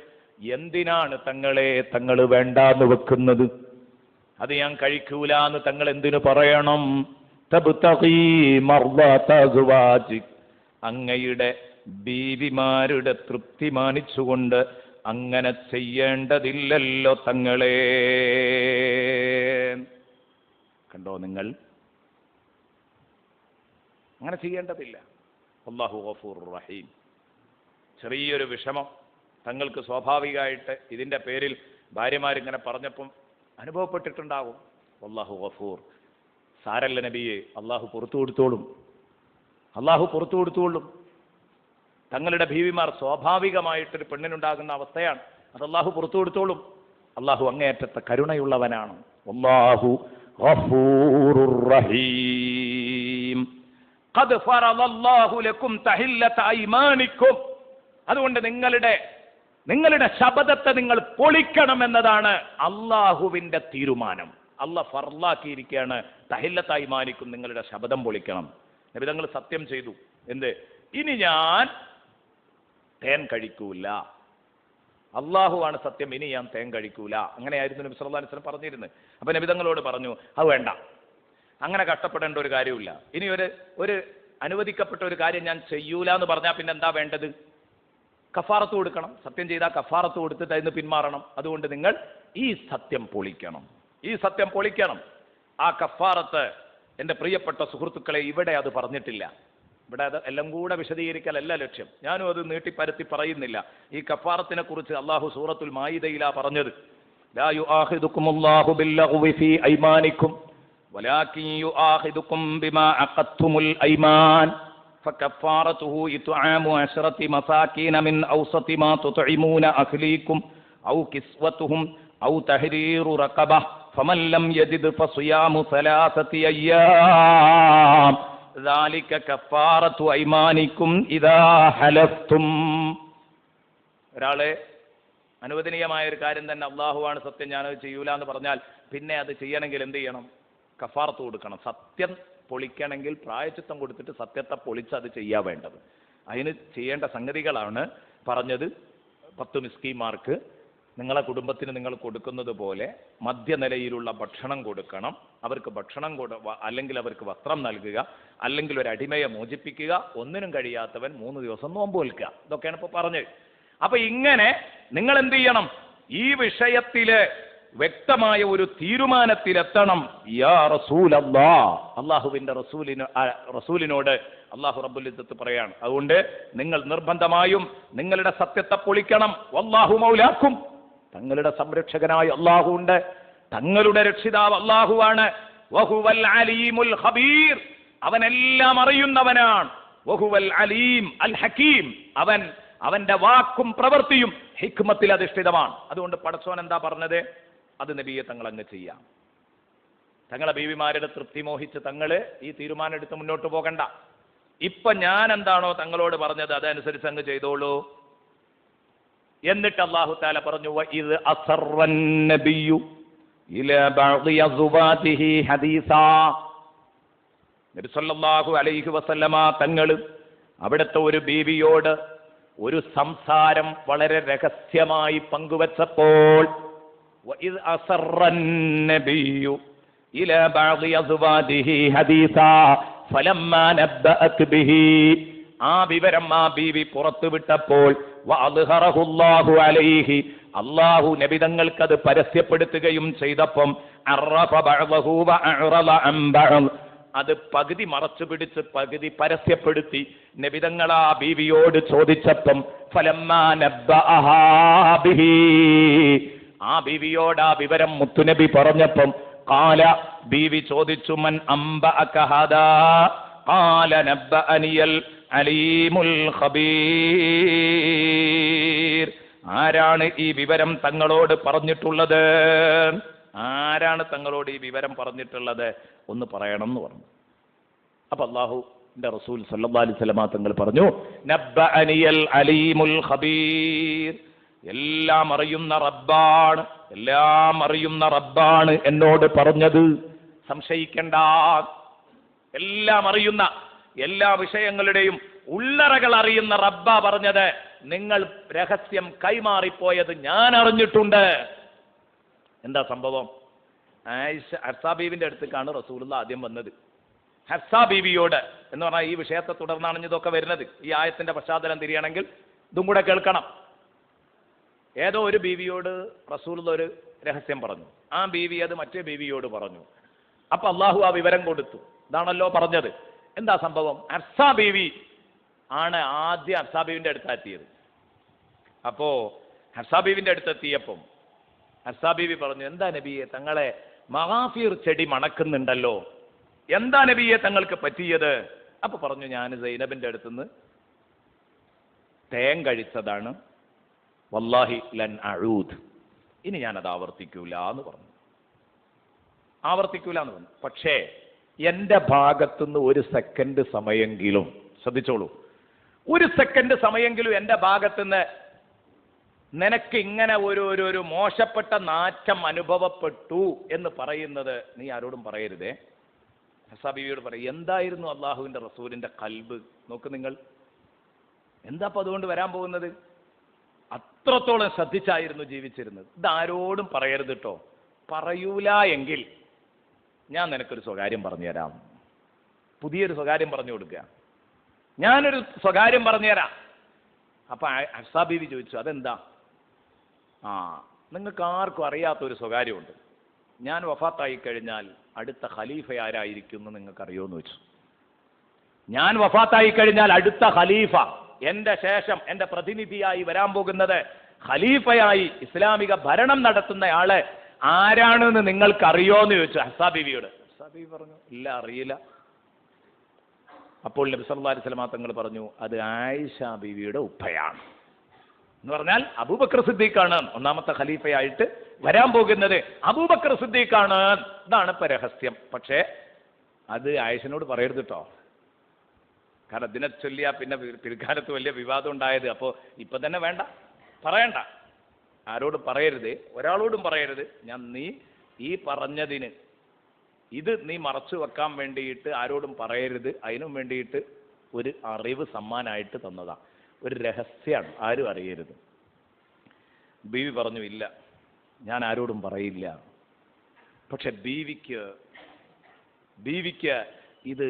എന്തിനാണ് തങ്ങൾ വേണ്ടാന്ന് വെക്കുന്നത്? അത് ഞാൻ കഴിക്കൂല എന്ന് തങ്ങൾ എന്തിനു പറയണം? തബ്തഗീ മർദാത അസ്വാജിക്, അങ്ങയുടെ ബീവിമാരുടെ തൃപ്തി മാനിച്ചുകൊണ്ട് അങ്ങനെ ചെയ്യേണ്ടതില്ലല്ലോ തങ്ങളെ. കണ്ടോ നിങ്ങൾ, അങ്ങനെ ചെയ്യേണ്ടതില്ല. അല്ലാഹു ഗഫൂറുർ റഹീം. ചെറിയൊരു വിഷമം തങ്ങൾക്ക് സ്വാഭാവികമായിട്ട് ഇതിൻ്റെ പേരിൽ ഭാര്യമാരിങ്ങനെ പറഞ്ഞപ്പം അനുഭവപ്പെട്ടിട്ടുണ്ടാകും. അല്ലാഹു ഗഫൂർ, സാരല്ല നബിയെ, അള്ളാഹു പുറത്തു കൊടുത്തോളും, അള്ളാഹു പുറത്തു കൊടുത്തോളും. തങ്ങളുടെ ബീവിമാർ സ്വാഭാവികമായിട്ടൊരു പെണ്ണിനുണ്ടാകുന്ന അവസ്ഥയാണ്, അത് അള്ളാഹു പുറത്തു കൊടുത്തോളും. അള്ളാഹു അങ്ങേയറ്റത്തെ കരുണയുള്ളവനാണ്. അല്ലാഹു ഗഫൂറുർ റഹീം. ഖദ് ഫറദല്ലാഹു ലക്കും തഹില്ലത ഐമാനിക്കും. അതുകൊണ്ട് നിങ്ങളുടെ ശബദത്തെ നിങ്ങൾ പൊളിക്കണം എന്നതാണ് അള്ളാഹുവിന്റെ തീരുമാനം. അള്ളാഹ് ഫർലാക്കിയിരിക്കുകയാണ്, തഹില്ലത ഐമാനിക്കും, നിങ്ങളുടെ ശബദം പൊളിക്കണം. നബി തങ്ങൾ സത്യം ചെയ്തു. എന്ത്? ഇനി ഞാൻ തേൻ കഴിക്കൂല. അള്ളാഹുവാണ് സത്യം, ഇനി ഞാൻ തേൻ കഴിക്കൂല. അങ്ങനെയായിരുന്നു നബി സല്ലല്ലാഹു അലൈഹി വസല്ലം പറഞ്ഞിരുന്നത്. അപ്പൊ നബി തങ്ങളോട് പറഞ്ഞു, അത് വേണ്ട, അങ്ങനെ കഷ്ടപ്പെടേണ്ട ഒരു കാര്യമില്ല. ഇനി ഒരു അനുവദിക്കപ്പെട്ട ഒരു കാര്യം ഞാൻ ചെയ്യൂല എന്ന് പറഞ്ഞാൽ പിന്നെ എന്താ വേണ്ടത്? കഫാറത്ത് കൊടുക്കണം. സത്യം ചെയ്താൽ കഫാറത്ത് കൊടുത്തിട്ട് അതിന് പിന്മാറണം. അതുകൊണ്ട് നിങ്ങൾ ഈ സത്യം പൊളിക്കണം, ഈ സത്യം പൊളിക്കണം. ആ കഫാറത്ത് എൻ്റെ പ്രിയപ്പെട്ട സുഹൃത്തുക്കളെ ഇവിടെ അത് പറഞ്ഞിട്ടില്ല. ഇവിടെ അത് എല്ലാം കൂടെ വിശദീകരിക്കലല്ല ലക്ഷ്യം. ഞാനും അത് നീട്ടിപ്പരത്തി പറയുന്നില്ല. ഈ കഫാറത്തിനെ കുറിച്ച് അള്ളാഹു സൂറത്തുൽ മായിദയിലാ പറഞ്ഞത്. ലാ യുആഖിദുകുമുല്ലാഹു ബില്ലഗ്വി ഫീ ഐമാനിക്കും വലാകിൻ യുആഖിദുകും ബിമാ അഖദ്തുമുൽ ഐമാൻ ഫകഫാറതുഹു ഇത്ആമു 10 മസാകീന മിൻ ഔസതി മാ തുത്ഇമൂന അഹ്ലീകും ഔ കിസ്വതുഹും ഔ തഹ്രീറു റഖബഹ ഫമൻ ലം യജിദ് ഫസിയാമു 3 അയ്യാം ذلك كفارة أيمانكم إذا حلفتم. ഒരാളെ അനുവദനീയമായ ഒരു കാര്യം തന്നെ അള്ളാഹുവാണ് സത്യം, ഞാനത് ചെയ്യൂല എന്ന് പറഞ്ഞാൽ പിന്നെ അത് ചെയ്യണമെങ്കിൽ എന്ത് ചെയ്യണം? കഫാറത്ത് കൊടുക്കണം. സത്യം പൊളിക്കണമെങ്കിൽ പ്രായച്ചിത്തം കൊടുത്തിട്ട് സത്യത്തെ പൊളിച്ച് അത് ചെയ്യാൻ വേണ്ടത്. അതിന് ചെയ്യേണ്ട സംഗതികളാണ് പറഞ്ഞത്. 10 മിസ്കീന്മാർക്ക് നിങ്ങളെ കുടുംബത്തിന് നിങ്ങൾ കൊടുക്കുന്നത് പോലെ മധ്യനിലയിലുള്ള ഭക്ഷണം കൊടുക്കണം. അവർക്ക് ഭക്ഷണം അല്ലെങ്കിൽ അവർക്ക് വസ്ത്രം നൽകുക, അല്ലെങ്കിൽ ഒരു അടിമയെ മോചിപ്പിക്കുക. ഒന്നിനും കഴിയാത്തവൻ 3 ദിവസം നോമ്പ് നിൽക്കുക. ഇതൊക്കെയാണ് ഇപ്പോൾ പറഞ്ഞത്. അപ്പൊ ഇങ്ങനെ നിങ്ങൾ എന്ത് ചെയ്യണം? ഈ വിഷയത്തില് വ്യക്തമായ ഒരു തീരുമാനത്തിലെത്തണം. യാ റസൂലല്ലാഹ്, അള്ളാഹുവിന്റെ റസൂലിനോട് അള്ളാഹു റബ്ബുൽ ഇസ്സത്ത് പറയാണ്. അതുകൊണ്ട് നിങ്ങൾ നിർബന്ധമായും നിങ്ങളുടെ സത്യത്തെ പൊളിക്കണം. വല്ലാഹു മൗലാക്കും, തങ്ങളുടെ സംരക്ഷകനായ അള്ളാഹു ഉണ്ട്. തങ്ങളുടെ രക്ഷിതാവ് അള്ളാഹുവാണ്. വഹുവൽ അലീമുൽ ഖബീർ, അവനെല്ലാം അറിയുന്നവനാണ്. വഹുവൽ അലീം അൽ ഹക്കീം, അവന്റെ വാക്കും പ്രവൃത്തിയും ഹിക്മത്തിൽ അധിഷ്ഠിതമാണ്. അതുകൊണ്ട് പടച്ചോൻ എന്താ പറഞ്ഞത്? അത് നബിയെ തങ്ങൾ അങ്ങ് ചെയ്യാം. തങ്ങളെ ബീവിമാരുടെ തൃപ്തി മോഹിച്ച് തങ്ങള് ഈ തീരുമാനം എടുത്ത് മുന്നോട്ട് പോകണ്ട. ഇപ്പൊ ഞാൻ എന്താണോ തങ്ങളോട് പറഞ്ഞത് അതനുസരിച്ച് അങ്ങ് ചെയ്തോളൂ. എന്നിട്ട് അല്ലാഹു തആല പറഞ്ഞു, വഇദ് അസറൻ നബിയ്യു ഇലാ ബഅദി അസ്വാതിഹി ഹദീസാ. നബി സല്ലല്ലാഹു അലൈഹി വസല്ലമ തങ്ങൾ അവിടുത്തെ ഒരു ബീവിയോട് ഒരു സംസാരം വളരെ രഹസ്യമായി പങ്കുവച്ചപ്പോൾ, വഇദ് അസറൻ നബിയ്യു ഇലാ ബഅദി അസ്വാതിഹി ഹദീസാ ഫലമ്മാ നബ്ബഅത് ബിഹി, ആ വിവരം ആ ബീവി പുറത്തുവിട്ടപ്പോൾ വഅദ്ഹറഹുല്ലാഹു അലൈഹി, അല്ലാഹു നബി തങ്ങൾക്ക് അത് പരസ്യപ്പെടുത്തുകയും ചെയ്തപ്പം അറഫ ബഅദഹു വഅറള അൻ ബഅദ്, അത് പകുതി മറച്ചു പിടിച്ച് പകുതി പരസ്യപ്പെടുത്തി നബിതങ്ങൾ ആ ബീവിയോട് ചോദിച്ചപ്പം ഫലമ്മാ നബ്ബഅഹാ ബിഹി, ആ ബീവിയോട് ആ വിവരം മുത്തുനബി പറഞ്ഞപ്പം ഖാല, ബീവി ചോദിച്ചു, മൻ അംബഅക ഹാദാ? ഖാല നബ്ബഅനിയൽ അലീമുൽ ഖബീർ. ആരാണ് ഈ വിവരം തങ്ങളോട് പറഞ്ഞിട്ടുള്ളത്? ആരാണ് തങ്ങളോട് ഈ വിവരം പറഞ്ഞിട്ടുള്ളത്? ഒന്ന് പറയണം എന്ന് പറഞ്ഞു. അപ്പൊ അല്ലാഹുവിന്റെ റസൂൽ സല്ലല്ലാഹു അലൈഹി വസല്ലം തങ്ങൾ പറഞ്ഞു, നബ്ബഅനിയൽ അലീമുൽ ഖബീർ. എല്ലാം അറിയുന്ന റബ്ബാണ്, എല്ലാം അറിയുന്ന റബ്ബാണ് എന്നോട് പറഞ്ഞത്, സംശയിക്കണ്ട. എല്ലാം അറിയുന്ന, എല്ലാ വിഷയങ്ങളുടെയും ഉള്ളറകൾ അറിയുന്ന റബ്ബാ പറഞ്ഞത്. നിങ്ങൾ രഹസ്യം കൈമാറിപ്പോയത് ഞാൻ അറിഞ്ഞിട്ടുണ്ട്. എന്താ സംഭവം? ഹഫ്സാ ബീവിന്റെ അടുത്തേക്കാണ് റസൂലുള്ള ആദ്യം വന്നത്. ഹഫ്സാ ബീവിയോട് എന്ന് പറഞ്ഞാൽ ഈ വിഷയത്തെ തുടർന്നാണ് ഇതൊക്കെ വരുന്നത്. ഈ ആയത്തിന്റെ പശ്ചാത്തലം തിരിയണമെങ്കിൽ ഇതും കൂടെ കേൾക്കണം. ഏതോ ഒരു ബീവിയോട് റസൂലുള്ള ഒരു രഹസ്യം പറഞ്ഞു. ആ ബീവി അത് മറ്റേ ബീവിയോട് പറഞ്ഞു. അപ്പൊ അള്ളാഹു ആ വിവരം കൊടുത്തു. ഇതാണല്ലോ പറഞ്ഞത്. എന്താ സംഭവം? ഹഫ്സാ ബീവി ആണ് ആദ്യം ഹഫ്സാ ബീവിന്റെ അടുത്തെത്തിയത്. അപ്പോ ഹഫ്സാ ബീവിന്റെ അടുത്തെത്തിയപ്പം ഹഫ്സാ ബീവി പറഞ്ഞു, എന്താ നബിയെ തങ്ങളെ മഗാഫിർ ചെടി മണക്കുന്നുണ്ടല്ലോ, എന്താ നബിയെ തങ്ങൾക്ക് പറ്റിയത്? അപ്പൊ പറഞ്ഞു, ഞാൻ സൈനബിന്റെ അടുത്തുനിന്ന് തേൻ കഴിച്ചതാണ്, വല്ലാഹി ലൻ അഊദ്, ഇനി ഞാനത് ആവർത്തിക്കൂല എന്ന് പറഞ്ഞു. ആവർത്തിക്കൂല എന്ന് പറഞ്ഞു. പക്ഷേ എന്റെ ഭാഗത്തുനിന്ന് ഒരു സെക്കൻഡ് സമയെങ്കിലും, ശ്രദ്ധിച്ചോളൂ, ഒരു സെക്കൻഡ് സമയെങ്കിലും എന്റെ ഭാഗത്തുനിന്ന് നിനക്ക് ഇങ്ങനെ ഒരു മോശപ്പെട്ട നാറ്റം അനുഭവപ്പെട്ടു എന്ന് പറയുന്നത് നീ ആരോടും പറയരുതേ. ഹഫ്സാ ബീവിയോട് പറയും, എന്തായിരുന്നു അള്ളാഹുവിന്റെ റസൂലിന്റെ ഖൽബ് നോക്ക് നിങ്ങൾ. എന്താ അപ്പൊ അതുകൊണ്ട് വരാൻ പോകുന്നത്? അത്രത്തോളം ശ്രദ്ധിച്ചായിരുന്നു ജീവിച്ചിരുന്നത്. ഇതാരോടും പറയരുത് കേട്ടോ. പറയൂല എങ്കിൽ ഞാൻ നിനക്കൊരു സ്വകാര്യം പറഞ്ഞുതരാം. പുതിയൊരു സ്വകാര്യം പറഞ്ഞു കൊടുക്കുക. ഞാനൊരു സ്വകാര്യം പറഞ്ഞുതരാം. അപ്പൊ ഹഫ്സാ ബീവി ചോദിച്ചു, അതെന്താ? നിങ്ങൾക്ക് ആർക്കും അറിയാത്തൊരു സ്വകാര്യമുണ്ട്. ഞാൻ വഫാത്തായി കഴിഞ്ഞാൽ അടുത്ത ഖലീഫ ആരായിരിക്കും എന്ന് നിങ്ങൾക്ക് അറിയുമോ ചോദിച്ചു. ഞാൻ വഫാത്തായി കഴിഞ്ഞാൽ അടുത്ത ഖലീഫ, എന്റെ ശേഷം എന്റെ പ്രതിനിധിയായി വരാൻ പോകുന്നത്, ഖലീഫയായി ഇസ്ലാമിക ഭരണം നടത്തുന്നയാള് ആരാണെന്ന് നിങ്ങൾക്ക് അറിയോന്ന് ചോദിച്ചു ഹഫ്സാ ബീവിയോട്. ഹഫ്സാ ബീവി പറഞ്ഞു, ഇല്ല, അറിയില്ല. അപ്പോൾ നബി സല്ലല്ലാഹു അലൈഹി വസല്ലം തങ്ങൾ പറഞ്ഞു, അത് ആയിഷ ബീവിയുടെ ഉപ്പയാണ്. എന്ന് പറഞ്ഞാൽ അബൂബക്കർ സിദ്ദീഖാണ് ഒന്നാമത്തെ ഖലീഫയായിട്ട് വരാൻ പോകുന്നത്. അബൂബക്കർ സിദ്ദീഖാണ്. ഇതാണ് ഇപ്പൊ രഹസ്യം. പക്ഷേ അത് ആയിഷനോട് പറയരുത് കേട്ടോ. കാരണം ഇതിനെ ചൊല്ലിയാ പിന്നെ പിൽക്കാലത്ത് വലിയ വിവാദം ഉണ്ടായത്. അപ്പോൾ ഇപ്പൊ തന്നെ വേണ്ട, പറയണ്ട, ആരോടും പറയരുത്, ഒരാളോടും പറയരുത്. നീ ഈ പറഞ്ഞതിന് ഇത് നീ മറച്ചു വെക്കാൻ വേണ്ടിയിട്ട് ആരോടും പറയരുത്. അതിനും വേണ്ടിയിട്ട് ഒരു അറിവ് സമ്മാനമായിട്ട് തന്നതാ, ഒരു രഹസ്യമാണ്, ആരും അറിയരുത്. ബീവി പറഞ്ഞു, ഇല്ല, ഞാൻ ആരോടും പറയില്ല. പക്ഷെ ബീവിക്ക് ഇത്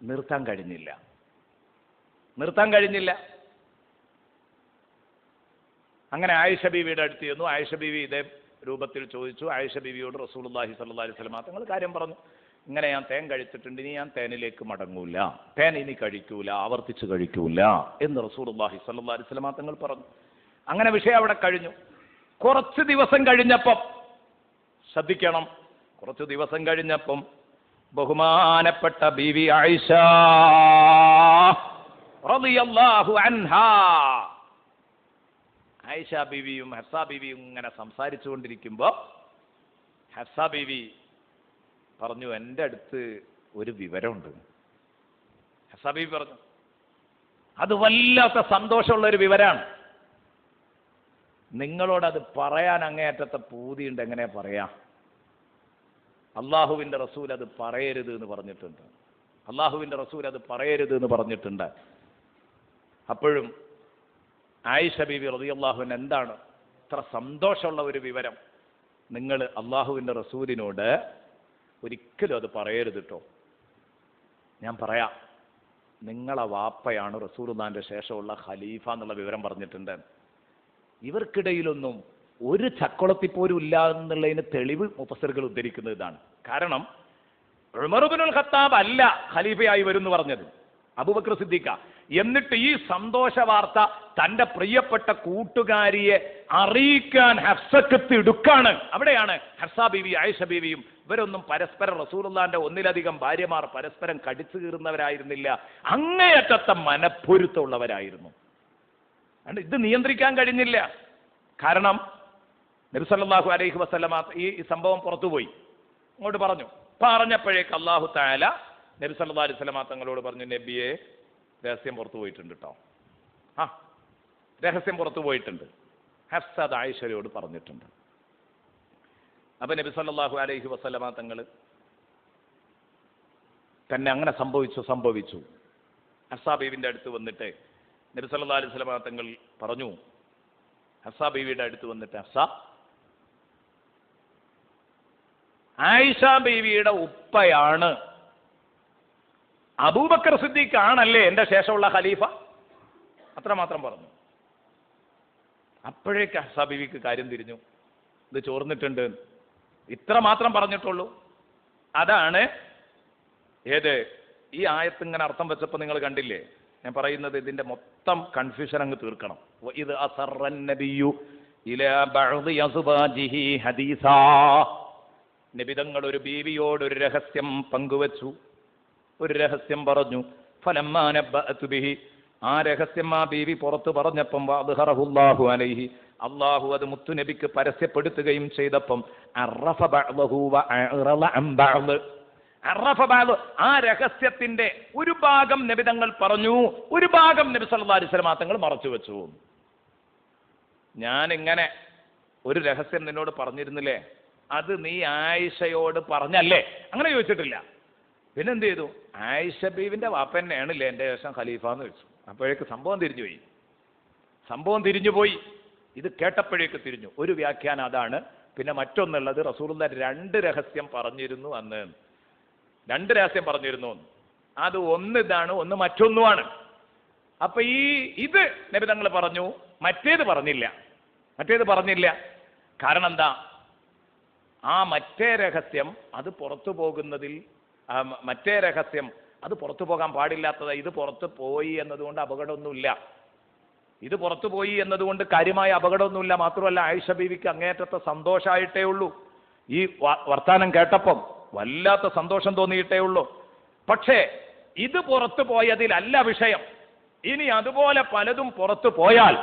നിർത്താൻ കഴിഞ്ഞില്ല. അങ്ങനെ ആയിഷ ബീവിയുടെ അടുത്ത് ചെന്നു. ആയിഷ ബീവി ഇതേ രൂപത്തിൽ ചോദിച്ചു. ആയിഷ ബീവിയോട് റസൂലുള്ളാഹി സ്വല്ലല്ലാഹി അലൈഹി വസല്ലം തങ്ങൾ കാര്യം പറഞ്ഞു. ഇങ്ങനെ ഞാൻ തേൻ കഴിച്ചിട്ടുണ്ട്, ഇനി ഞാൻ തേനിലേക്ക് മടങ്ങൂല, തേൻ ഇനി കഴിക്കൂല, ആവർത്തിച്ച് കഴിക്കൂല എന്ന് റസൂലുള്ളാഹി സ്വല്ലല്ലാഹി അലൈഹി വസല്ലം തങ്ങൾ പറഞ്ഞു. അങ്ങനെ വിഷയം അവിടെ കഴിഞ്ഞു. കുറച്ച് ദിവസം കഴിഞ്ഞപ്പം, ശ്രദ്ധിക്കണം, കുറച്ച് ദിവസം കഴിഞ്ഞപ്പം ബഹുമാനപ്പെട്ട ബീവി ആയിഷ റളിയല്ലാഹു അൻഹാ, ആയിഷ ബീവിയും ഹഫ്സാ ബീവിയും ഇങ്ങനെ സംസാരിച്ചു കൊണ്ടിരിക്കുമ്പോൾ ഹഫ്സാ ബീവി പറഞ്ഞു, എൻ്റെ അടുത്ത് ഒരു വിവരമുണ്ട്. ഹഫ്സാ ബീവി പറഞ്ഞു, അത് വല്ലാത്ത സന്തോഷമുള്ള ഒരു വിവരമാണ്. നിങ്ങളോടത് പറയാൻ അങ്ങേയറ്റത്തെ പൂതിയുണ്ട്. എങ്ങനെ പറയാ? അള്ളാഹുവിൻ്റെ റസൂൽ അത് പറയരുത് എന്ന് പറഞ്ഞിട്ടുണ്ട്. അപ്പോഴും ആയിഷ ബീവി റളിയല്ലാഹു അൻഹ, എന്താണ് ഇത്ര സന്തോഷമുള്ള ഒരു വിവരം? നിങ്ങൾ അള്ളാഹുവിൻ്റെ റസൂലിനോട് ഒരിക്കലും അത് പറയരുത് കേട്ടോ. ഞാൻ പറയാം, നിങ്ങളെ വാപ്പയാണ് റസൂലുള്ളാഹിന്റെ ശേഷമുള്ള ഖലീഫ എന്നുള്ള വിവരം പറഞ്ഞിട്ടുണ്ട്. ഇവർക്കിടയിലൊന്നും ഒരു ചക്കുളത്തി പോലും ഇല്ല എന്നുള്ളതിന് തെളിവ് മുഫസ്സിറുകൾ ഉദ്ധരിക്കുന്നത് ഇതാണ്. കാരണം ഉമർ ഇബ്നുൽ ഖത്താബ് അല്ല ഖലീഫയായി വരും എന്ന് പറഞ്ഞത്, അബൂബക്കർ സിദ്ദീഖ. എന്നിട്ട് ഈ സന്തോഷ വാർത്ത തന്റെ പ്രിയപ്പെട്ട കൂട്ടുകാരിയെ അറിയിക്കാൻ ഹഫ്സക്ക് തിടുക്കാണ്. അവിടെയാണ് ഹഫ്സ ബീവി ആയിഷ ബീവിയും ഇവരൊന്നും പരസ്പരം റസൂലുള്ളാഹിന്റെ ഒന്നിലധികം ഭാര്യമാർ പരസ്പരം കടിച്ചു കീറുന്നവരായിരുന്നില്ല, അങ്ങേയറ്റത്തെ മനപ്പൊരുത്തമുള്ളവരായിരുന്നു. ഇത് നിയന്ത്രിക്കാൻ കഴിഞ്ഞില്ല. കാരണം നബി സല്ലല്ലാഹു അലൈഹി വസല്ലമ ഈ സംഭവം പുറത്തുപോയി, അങ്ങോട്ട് പറഞ്ഞപ്പോഴേക്ക് അല്ലാഹു തആല നബി സല്ലല്ലാഹു അലൈഹി വസല്ലമ തങ്ങളോട് പറഞ്ഞു, നബിയെ രഹസ്യം പുറത്തു പോയിട്ടുണ്ട് കേട്ടോ, രഹസ്യം പുറത്തു പോയിട്ടുണ്ട്. ഹഫ്സ ആയിഷയോട് പറഞ്ഞിട്ടുണ്ട്. അപ്പൊ നബി സല്ലല്ലാഹു അലൈഹി വസല്ലമ തങ്ങൾ തന്നെ അങ്ങനെ സംഭവിച്ചു. ഹഫ്സ ബീവിന്റെ അടുത്ത് വന്നിട്ട് നബി സല്ലല്ലാഹു അലൈഹി വസല്ലമ തങ്ങൾ പറഞ്ഞു, ഹഫ്സ ബീവിയുടെ അടുത്ത് വന്നിട്ട്, ഹഫ്സ, ആയിഷ ബീവിയുടെ ഉപ്പയാണ് അബൂബക്കർ സിദ്ദീഖ് ആണല്ലേ എന്റെ ശേഷമുള്ള ഖലീഫ, അത്രമാത്രം പറഞ്ഞു. അപ്പോഴേക്ക് ഹഫ്സ ബീവിക്ക് കാര്യം തിരിഞ്ഞു, ഇത് ചോർന്നിട്ടുണ്ട്. ഇത്ര മാത്രം പറഞ്ഞിട്ടുള്ളൂ. അതാണ് ഈ ആയത്ത് ഇങ്ങനെ അർത്ഥം വെച്ചപ്പോൾ നിങ്ങൾ കണ്ടില്ലേ, ഞാൻ പറയുന്നത് ഇതിന്റെ മൊത്തം കൺഫ്യൂഷൻ അങ്ങ് തീർക്കണം. ഇത് അസറൻ നബിയു ഇലാ ബഅദി അസ്വാജിഹി ഹദീസാ, നബി തങ്ങൾ ഒരു ബീവിയോട് ഒരു രഹസ്യം പങ്കുവച്ചു, ഒരു രഹസ്യം പറഞ്ഞു. ഫലമ്മാ നബ്ബഅതു ബിഹി, ആ രഹസ്യം ആ ബീവി പുറത്തു പറഞ്ഞപ്പം വഅദ്ഹറഹുല്ലാഹു അലൈഹി, അല്ലാഹു അത് മുത്തുനബിക്ക് പരസ്യപ്പെടുത്തുകയും ചെയ്തപ്പം അറഫ ബഅദഹു വഅറള അൻ ബഅദ്, അറഫ ബഅദ്, ആ രഹസ്യത്തിന്റെ ഒരു ഭാഗം നബി തങ്ങൾ പറഞ്ഞു, ഒരു ഭാഗം നബി സല്ലല്ലാഹു അലൈഹി വസല്ലം തങ്ങൾ മറച്ചു വെച്ചു. ഞാൻ ഇങ്ങനെ ഒരു രഹസ്യം നിന്നോട് പറഞ്ഞിരുന്നില്ലേ, അത് നീ ആയിഷയോട് പറഞ്ഞല്ലേ? അങ്ങനെ ചോദിച്ചിട്ടില്ല. പിന്നെന്ത് ചെയ്തു? ആയിഷ ബീവിന്റെ വാപ്പ തന്നെയാണല്ലേ എൻ്റെ ശേഷം ഖലീഫ എന്ന് വെച്ചു. അപ്പോഴേക്ക് സംഭവം തിരിഞ്ഞുപോയി. ഇത് കേട്ടപ്പോഴേക്ക് തിരിഞ്ഞു. ഒരു വ്യാഖ്യാനം അതാണ്. പിന്നെ മറ്റൊന്നുള്ളത്, റസൂലുള്ളാഹി രണ്ട് രഹസ്യം പറഞ്ഞിരുന്നു അന്ന്, രണ്ട് രഹസ്യം പറഞ്ഞിരുന്നു. അത് ഒന്ന് ഇതാണ്, ഒന്ന് മറ്റൊന്നുമാണ്. അപ്പൊ ഇത് നബി തങ്ങൾ പറഞ്ഞു, മറ്റേത് പറഞ്ഞില്ല. കാരണം എന്താ? ആ മറ്റേ രഹസ്യം അത് പുറത്തു പോകുന്നതിൽ, മറ്റേ രഹസ്യം അത് പുറത്തു പോകാൻ പാടില്ലാത്തത്. ഇത് പുറത്തു പോയി എന്നതുകൊണ്ട് അപകടമൊന്നുമില്ല, ഇത് പുറത്തു പോയി എന്നതുകൊണ്ട് കാര്യമായ അപകടമൊന്നുമില്ല. മാത്രമല്ല ആയിഷ ബീവിക്ക് അങ്ങേറ്റത്തെ സന്തോഷമായിട്ടേ ഉള്ളൂ. ഈ വർത്താനം കേട്ടപ്പം വല്ലാത്ത സന്തോഷം തോന്നിയിട്ടേ ഉള്ളൂ. പക്ഷേ ഇത് പുറത്തു പോയതിലല്ല വിഷയം. ഇനി അതുപോലെ പലതും പുറത്തു പോയാൽ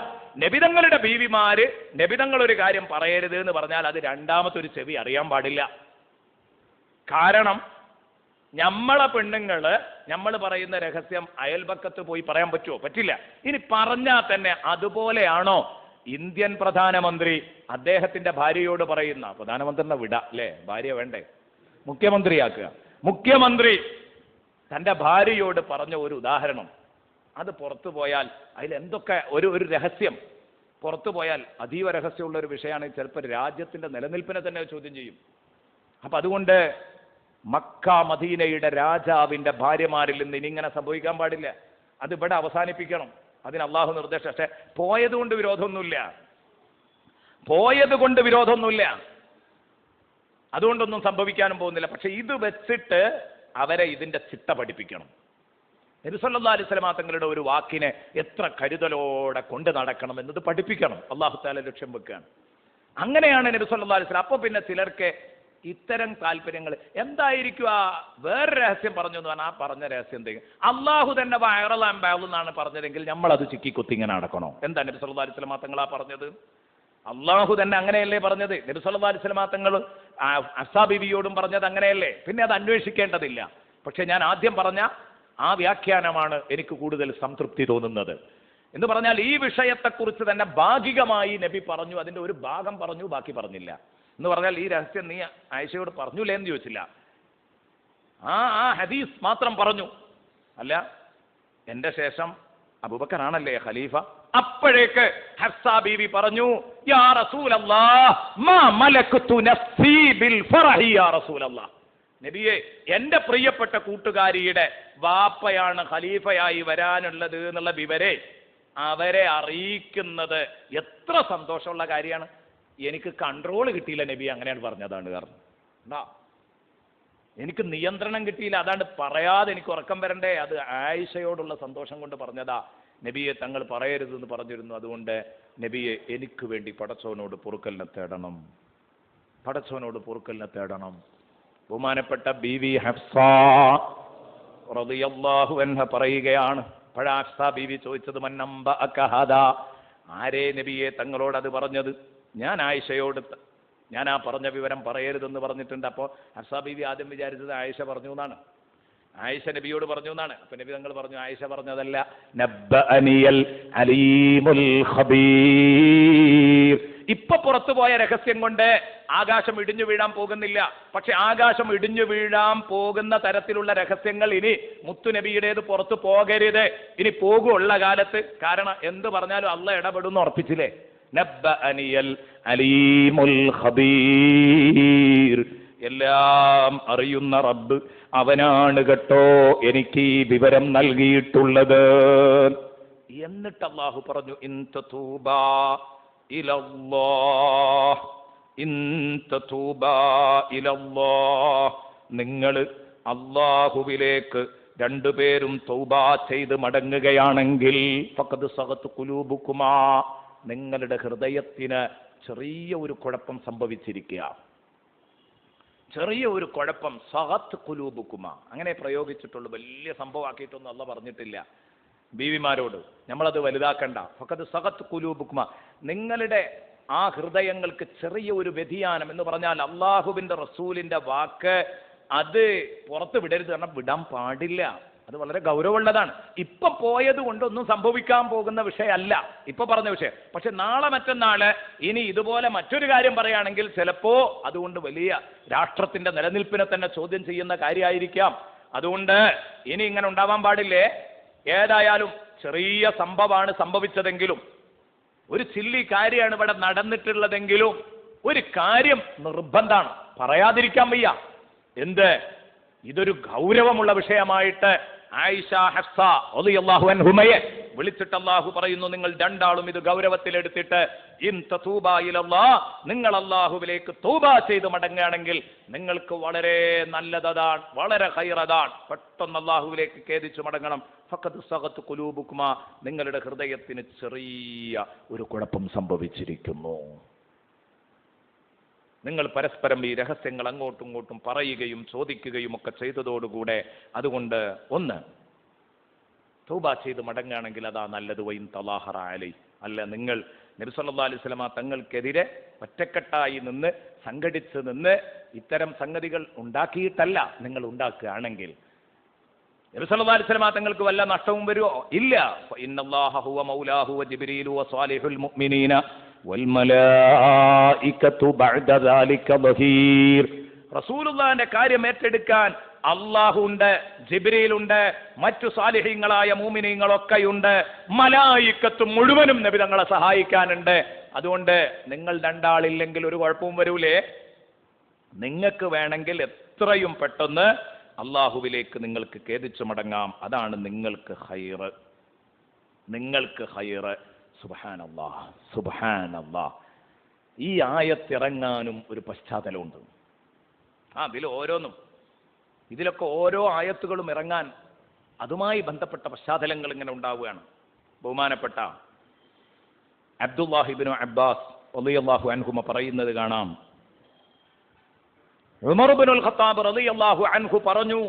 നബിതങ്ങളുടെ ബീവിമാര് നബിതങ്ങൾ ഒരു കാര്യം പറയരുത് എന്ന് പറഞ്ഞാൽ അത് രണ്ടാമത്തൊരു ചെവി അറിയാൻ പാടില്ല. കാരണം നമ്മളെ പെണ്ണുങ്ങള് നമ്മൾ പറയുന്ന രഹസ്യം അയൽപക്കത്ത് പോയി പറയാൻ പറ്റുമോ? പറ്റില്ല. ഇനി പറഞ്ഞാൽ തന്നെ അതുപോലെയാണോ ഇന്ത്യൻ പ്രധാനമന്ത്രി അദ്ദേഹത്തിന്റെ ഭാര്യയോട് പറയുന്ന, പ്രധാനമന്ത്രിനെ വിടാ അല്ലേ, ഭാര്യ വേണ്ടേ, മുഖ്യമന്ത്രിയാക്കുക, മുഖ്യമന്ത്രി തന്റെ ഭാര്യയോട് പറഞ്ഞ ഒരു ഉദാഹരണം അത് പുറത്തു പോയാൽ അതിലെന്തൊക്കെ ഒരു രഹസ്യം പുറത്തു പോയാൽ അതീവ രഹസ്യമുള്ള ഒരു വിഷയമാണ്. ചിലപ്പോൾ രാജ്യത്തിന്റെ നിലനിൽപ്പിനെ തന്നെ ചോദ്യം ചെയ്യും. അപ്പൊ അതുകൊണ്ട് മക്ക മദീനയുടെ രാജാവിന്റെ ഭാര്യമാരിൽ നിന്ന് ഇനി ഇങ്ങനെ സംഭവിക്കാൻ പാടില്ല. അത് ഇവിടെ അവസാനിപ്പിക്കണം. അതിന് അള്ളാഹു നിർദ്ദേശം. പക്ഷെ പോയത് കൊണ്ട് വിരോധമൊന്നുമില്ല, അതുകൊണ്ടൊന്നും സംഭവിക്കാനും പോകുന്നില്ല. പക്ഷെ ഇത് വെച്ചിട്ട് അവരെ ഇതിന്റെ ചിട്ട പഠിപ്പിക്കണം. നബി സല്ലല്ലാഹു അലൈഹി വസല്ലം തങ്ങളുടെ ഒരു വാക്കിനെ എത്ര കരുതലോടെ കൊണ്ട് നടക്കണം എന്നത് പഠിപ്പിക്കണം. അല്ലാഹു തആല ലക്ഷ്യം വെക്കുകയാണ്. അങ്ങനെയാണ് നബി സല്ലല്ലാഹു അലൈഹി വസല്ലം. അപ്പോൾ പിന്നെ ചിലർക്ക് ഇത്തരം താല്പര്യങ്ങൾ എന്തായിരിക്കും? ആ വേറെ രഹസ്യം പറഞ്ഞു എന്ന് പറഞ്ഞാൽ ആ പറഞ്ഞ രഹസ്യം എന്തെങ്കിലും അള്ളാഹു തന്നെ എന്നാണ് പറഞ്ഞതെങ്കിൽ നമ്മൾ അത് ചിക്കിക്കുത്തി ഇങ്ങനെ നടക്കണോ? എന്താ നബി സല്ലല്ലാഹു അലൈഹി വസല്ലം തങ്ങളാ പറഞ്ഞത്? അള്ളാഹു തന്നെ അങ്ങനെയല്ലേ പറഞ്ഞത്? നബി സല്ലല്ലാഹു അലൈഹി വസല്ലം തങ്ങൾ ഹഫ്സ ബീവിയോടും പറഞ്ഞത് അങ്ങനെയല്ലേ? പിന്നെ അത് അന്വേഷിക്കേണ്ടതില്ല. പക്ഷെ ഞാൻ ആദ്യം പറഞ്ഞ ആ വ്യാഖ്യാനമാണ് എനിക്ക് കൂടുതൽ സംതൃപ്തി തോന്നുന്നത്. എന്ന് പറഞ്ഞാൽ ഈ വിഷയത്തെക്കുറിച്ച് തന്നെ ഭാഗികമായി നബി പറഞ്ഞു, അതിന്റെ ഒരു ഭാഗം പറഞ്ഞു, ബാക്കി പറഞ്ഞില്ല. എന്ന് പറഞ്ഞാൽ ഈ രഹസ്യം നീ ആയിഷയോട് പറഞ്ഞില്ലേ എന്ന് ചോദിച്ചില്ല, ആ ഹദീസ് മാത്രം പറഞ്ഞു. അല്ല, എന്റെ ശേഷം അബൂബക്കർ ആണല്ലേ ഖലീഫ. അപ്പോഴേക്ക് ഹഫ്സ ബീവി പറഞ്ഞു, യാ റസൂലല്ലാഹ് മാ മലക്തു നഫ്സി ബിൽ ഫറഹി യാ റസൂലല്ലാഹ്. നബിയെ, എന്റെ പ്രിയപ്പെട്ട കൂട്ടുകാരിയുടെ വാപ്പയാണ് ഖലീഫയായി വരാനുള്ളത് എന്നുള്ള വിവരെ അവരെ അറിയിക്കുന്നത് എത്ര സന്തോഷമുള്ള കാര്യമാണ്. എനിക്ക് കൺട്രോൾ കിട്ടിയില്ല നബി, അങ്ങനെയാണ് പറഞ്ഞതാണ്. കാരണം എനിക്ക് നിയന്ത്രണം കിട്ടിയില്ല, അതാണ്ട് പറയാതെ എനിക്ക് ഉറക്കം വരണ്ടേ. അത് ആയിഷയോടുള്ള സന്തോഷം കൊണ്ട് പറഞ്ഞതാ. നബിയെ തങ്ങൾ പറയരുതെന്ന് പറഞ്ഞിരുന്നു. അതുകൊണ്ട് നബിയെ എനിക്ക് വേണ്ടി പടച്ചവനോട് പൊറുക്കലിനെ തേടണം, പടച്ചവനോട് പൊറുക്കലിനെ തേടണം. ബഹുമാനപ്പെട്ട ബീവി ഹഫ്സ റളിയല്ലാഹു അൻഹ പറയുകയാണ്. ഹഫ്സ ബീവി ചോദിച്ചത് മന്നംബ അകഹദ, ആരേ നബിയെ തങ്ങളോട് അത് പറഞ്ഞത്? ഞാൻ ആയിഷയോട് ഞാൻ ആ പറഞ്ഞ വിവരം പറയരുതെന്ന് പറഞ്ഞിട്ടുണ്ട്. അപ്പോൾ ഹഫ്സ ബീവി ആദ്യം വിചാരിച്ചത് ആയിഷ പറഞ്ഞു എന്നാണ്, ആയിഷ നബിയോട് പറഞ്ഞു എന്നാണ്. അപ്പൊ നബി തങ്ങൾ പറഞ്ഞു ആയിഷ പറഞ്ഞതല്ല, നബ്ബഅനിയൽ അലീമുൽ ഖബീർ. ഇപ്പൊ പുറത്തു പോയ രഹസ്യം കൊണ്ട് ആകാശം ഇടിഞ്ഞു വീഴാൻ പോകുന്നില്ല. പക്ഷെ ആകാശം ഇടിഞ്ഞു വീഴാൻ പോകുന്ന തരത്തിലുള്ള രഹസ്യങ്ങൾ ഇനി മുത്തുനബിയുടേത് പുറത്തു പോകരുത്. ഇനി പോകുള്ള കാലത്ത്. കാരണം എന്ത് പറഞ്ഞാലും അള്ളാഹ് ഇടപെടുമെന്ന് ഉറപ്പിച്ചില്ലേ. നബ്ബഅനിയൽ അലീമുൽ ഖബീർ, എല്ലാം അറിയുന്ന റബ്ബ് അവനാണ് കേട്ടോ എനിക്ക് ഈ വിവരം നൽകിയിട്ടുള്ളത്. എന്നിട്ട് അല്ലാഹു പറഞ്ഞു, ഇൻ തതൂബാ ഇലല്ലാഹ്, ഇൻ തതൂബാ ഇലല്ലാഹ്, നിങ്ങൾ അല്ലാഹുവിലേക്ക് രണ്ടുപേരും തൗബ ചെയ്ത് മടങ്ങുകയാണെങ്കിൽ ഫഖദ് സഗത് ഖുലൂബുകുമാ, നിങ്ങളുടെ ഹൃദയത്തിന് ചെറിയ ഒരു കുഴപ്പം സംഭവിച്ചിരിക്കുക. ചെറിയ ഒരു കുഴപ്പം, സഗത് ഖുലൂബുകുമ, അങ്ങനെ പ്രയോഗിച്ചിട്ടുള്ളൂ. വലിയ സംഭവമാക്കിയിട്ടൊന്നും അല്ലാഹ് പറഞ്ഞിട്ടില്ല ബീവിമാരോട്. നമ്മളത് വലുതാക്കണ്ട. ഫഖദ് സഗത് ഖുലൂബുകുമ, നിങ്ങളുടെ ആ ഹൃദയങ്ങൾക്ക് ചെറിയ ഒരു വ്യതിയാനം എന്ന് പറഞ്ഞാൽ അള്ളാഹുവിന്റെ റസൂലിന്റെ വാക്ക് അത് പുറത്ത് വിടരുത്. കാരണം വിടാൻ പാടില്ല, അത് വളരെ ഗൗരവമുള്ളതാണ്. ഇപ്പൊ പോയത് കൊണ്ടൊന്നും സംഭവിക്കാൻ പോകുന്ന വിഷയമല്ല ഇപ്പൊ പറഞ്ഞ വിഷയം. പക്ഷെ നാളെ മറ്റന്നാള് ഇനി ഇതുപോലെ മറ്റൊരു കാര്യം പറയുകയാണെങ്കിൽ ചിലപ്പോ അതുകൊണ്ട് വലിയ രാഷ്ട്രത്തിന്റെ നിലനിൽപ്പിനെ തന്നെ ചോദ്യം ചെയ്യുന്ന കാര്യമായിരിക്കാം. അതുകൊണ്ട് ഇനി ഇങ്ങനെ ഉണ്ടാവാൻ പാടില്ലേ. ഏതായാലും ചെറിയ സംഭവമാണ് സംഭവിച്ചതെങ്കിലും, ഒരു ചില്ലി കാര്യമാണ് ഇവിടെ നടന്നിട്ടുള്ളതെങ്കിലും ഒരു കാര്യം നിർബന്ധമാണ്, പറയാതിരിക്കാൻ വയ്യ. എന്ത്? ഇതൊരു ഗൗരവമുള്ള വിഷയമായിട്ട് ആയിഷ ഹഫ്സ റളിയല്ലാഹു അൻഹുമയെ വിളിച്ചിട്ട് അല്ലാഹു പറയുന്നു, നിങ്ങൾ രണ്ടാളും ഇത് ഗൗരവത്തിലെടുത്തിട്ട് ഇൻ തതൂബാ ഇലല്ലാഹ്, നിങ്ങൾ അല്ലാഹുവിലേക്ക് തൗബ ചെയ്ത് മടങ്ങുകയാണെങ്കിൽ നിങ്ങൾക്ക് വളരെ നല്ലതാണ്, വളരെ ഖൈറതാണ്. പെട്ടെന്ന് അല്ലാഹുവിലേക്ക് ഖേദിച്ചു മടങ്ങണം. ഫഖദ് സഗത് ഖുലൂബുകുമാ, നിങ്ങളുടെ ഹൃദയത്തിന് ചെറിയ ഒരു കുഴപ്പം സംഭവിച്ചിരിക്കുന്നു. നിങ്ങൾ പരസ്പരം ഈ രഹസ്യങ്ങൾ അങ്ങോട്ടും ഇങ്ങോട്ടും പറയുകയും ചോദിക്കുകയും ഒക്കെ ചെയ്തതോടുകൂടെ അതുകൊണ്ട് ഒന്ന് തൗബ ചെയ്ത് മടങ്ങുകയാണെങ്കിൽ അതാ നല്ലത്. വൈൻ തലാഹറ അലൈ, അല്ല നിങ്ങൾ നബി സല്ലല്ലാഹു അലൈഹി വസല്ലമ തങ്ങൾക്കെതിരെ ഒറ്റക്കെട്ടായി നിന്ന് സംഘടിച്ച് നിന്ന് ഇത്തരം സംഗതികൾ ഉണ്ടാക്കിയിട്ടല്ല നിങ്ങൾ ഉണ്ടാക്കുകയാണെങ്കിൽ നബി സല്ലല്ലാഹു അലൈഹി വസല്ലമ തങ്ങൾക്ക് വല്ല നഷ്ടവും വരുമോ? ഇല്ല. ഇന്നല്ലാഹ ഹുവ മൗലാഹു വ ജിബ്രീലു വ സ്വാലിഹുൽ മുഅ്മിനീന വൽമലായികതു ബഅദ ദാലിക ബഹീർ. റസൂലുള്ളാഹിന്റെ കാര്യം ഏറ്റെടുക്കാൻ അല്ലാഹുണ്ട്, ജിബ്രീലുണ്ട്, മറ്റു സാലിഹീങ്ങളായ മുഅ്മിനീങ്ങളൊക്കെയുണ്ട്, മലായികത്ത് മുഴുവനും നബി തങ്ങളെ സഹായിക്കാനുണ്ട്. അതുകൊണ്ട് നിങ്ങൾ രണ്ടാളില്ലെങ്കിൽ ഒരു കുഴപ്പവും വരൂലേ. നിങ്ങൾക്ക് വേണമെങ്കിൽ എത്രയും പെട്ടെന്ന് അല്ലാഹുവിലേക്ക് നിങ്ങൾക്ക് ഖേദിച്ചു മടങ്ങാം. അതാണ് നിങ്ങൾക്ക് ഖൈറ്, നിങ്ങൾക്ക് ഖൈറ്. സുബ്ഹാനല്ലാഹ്, സുബ്ഹാനല്ലാഹ്. ഈ ആയത്തിറങ്ങാനും ഒരു പശ്ചാത്തലമുണ്ട്. ഇതിലൊക്കെ ഓരോ ആയത്തുകളും ഇറങ്ങാൻ അതുമായി ബന്ധപ്പെട്ട പശ്ചാത്തലങ്ങൾ ഇങ്ങനെ ഉണ്ടാവുകയാണ്. ബഹുമാനപ്പെട്ട അബ്ദുല്ലാഹി ഇബ്നു അബ്ബാസ് റളിയല്ലാഹു അൻഹുമ പറയുന്നത് കാണാം. ഉമർ ഇബ്നുൽ ഖത്താബ് റളിയല്ലാഹു അൻഹു പറഞ്ഞു,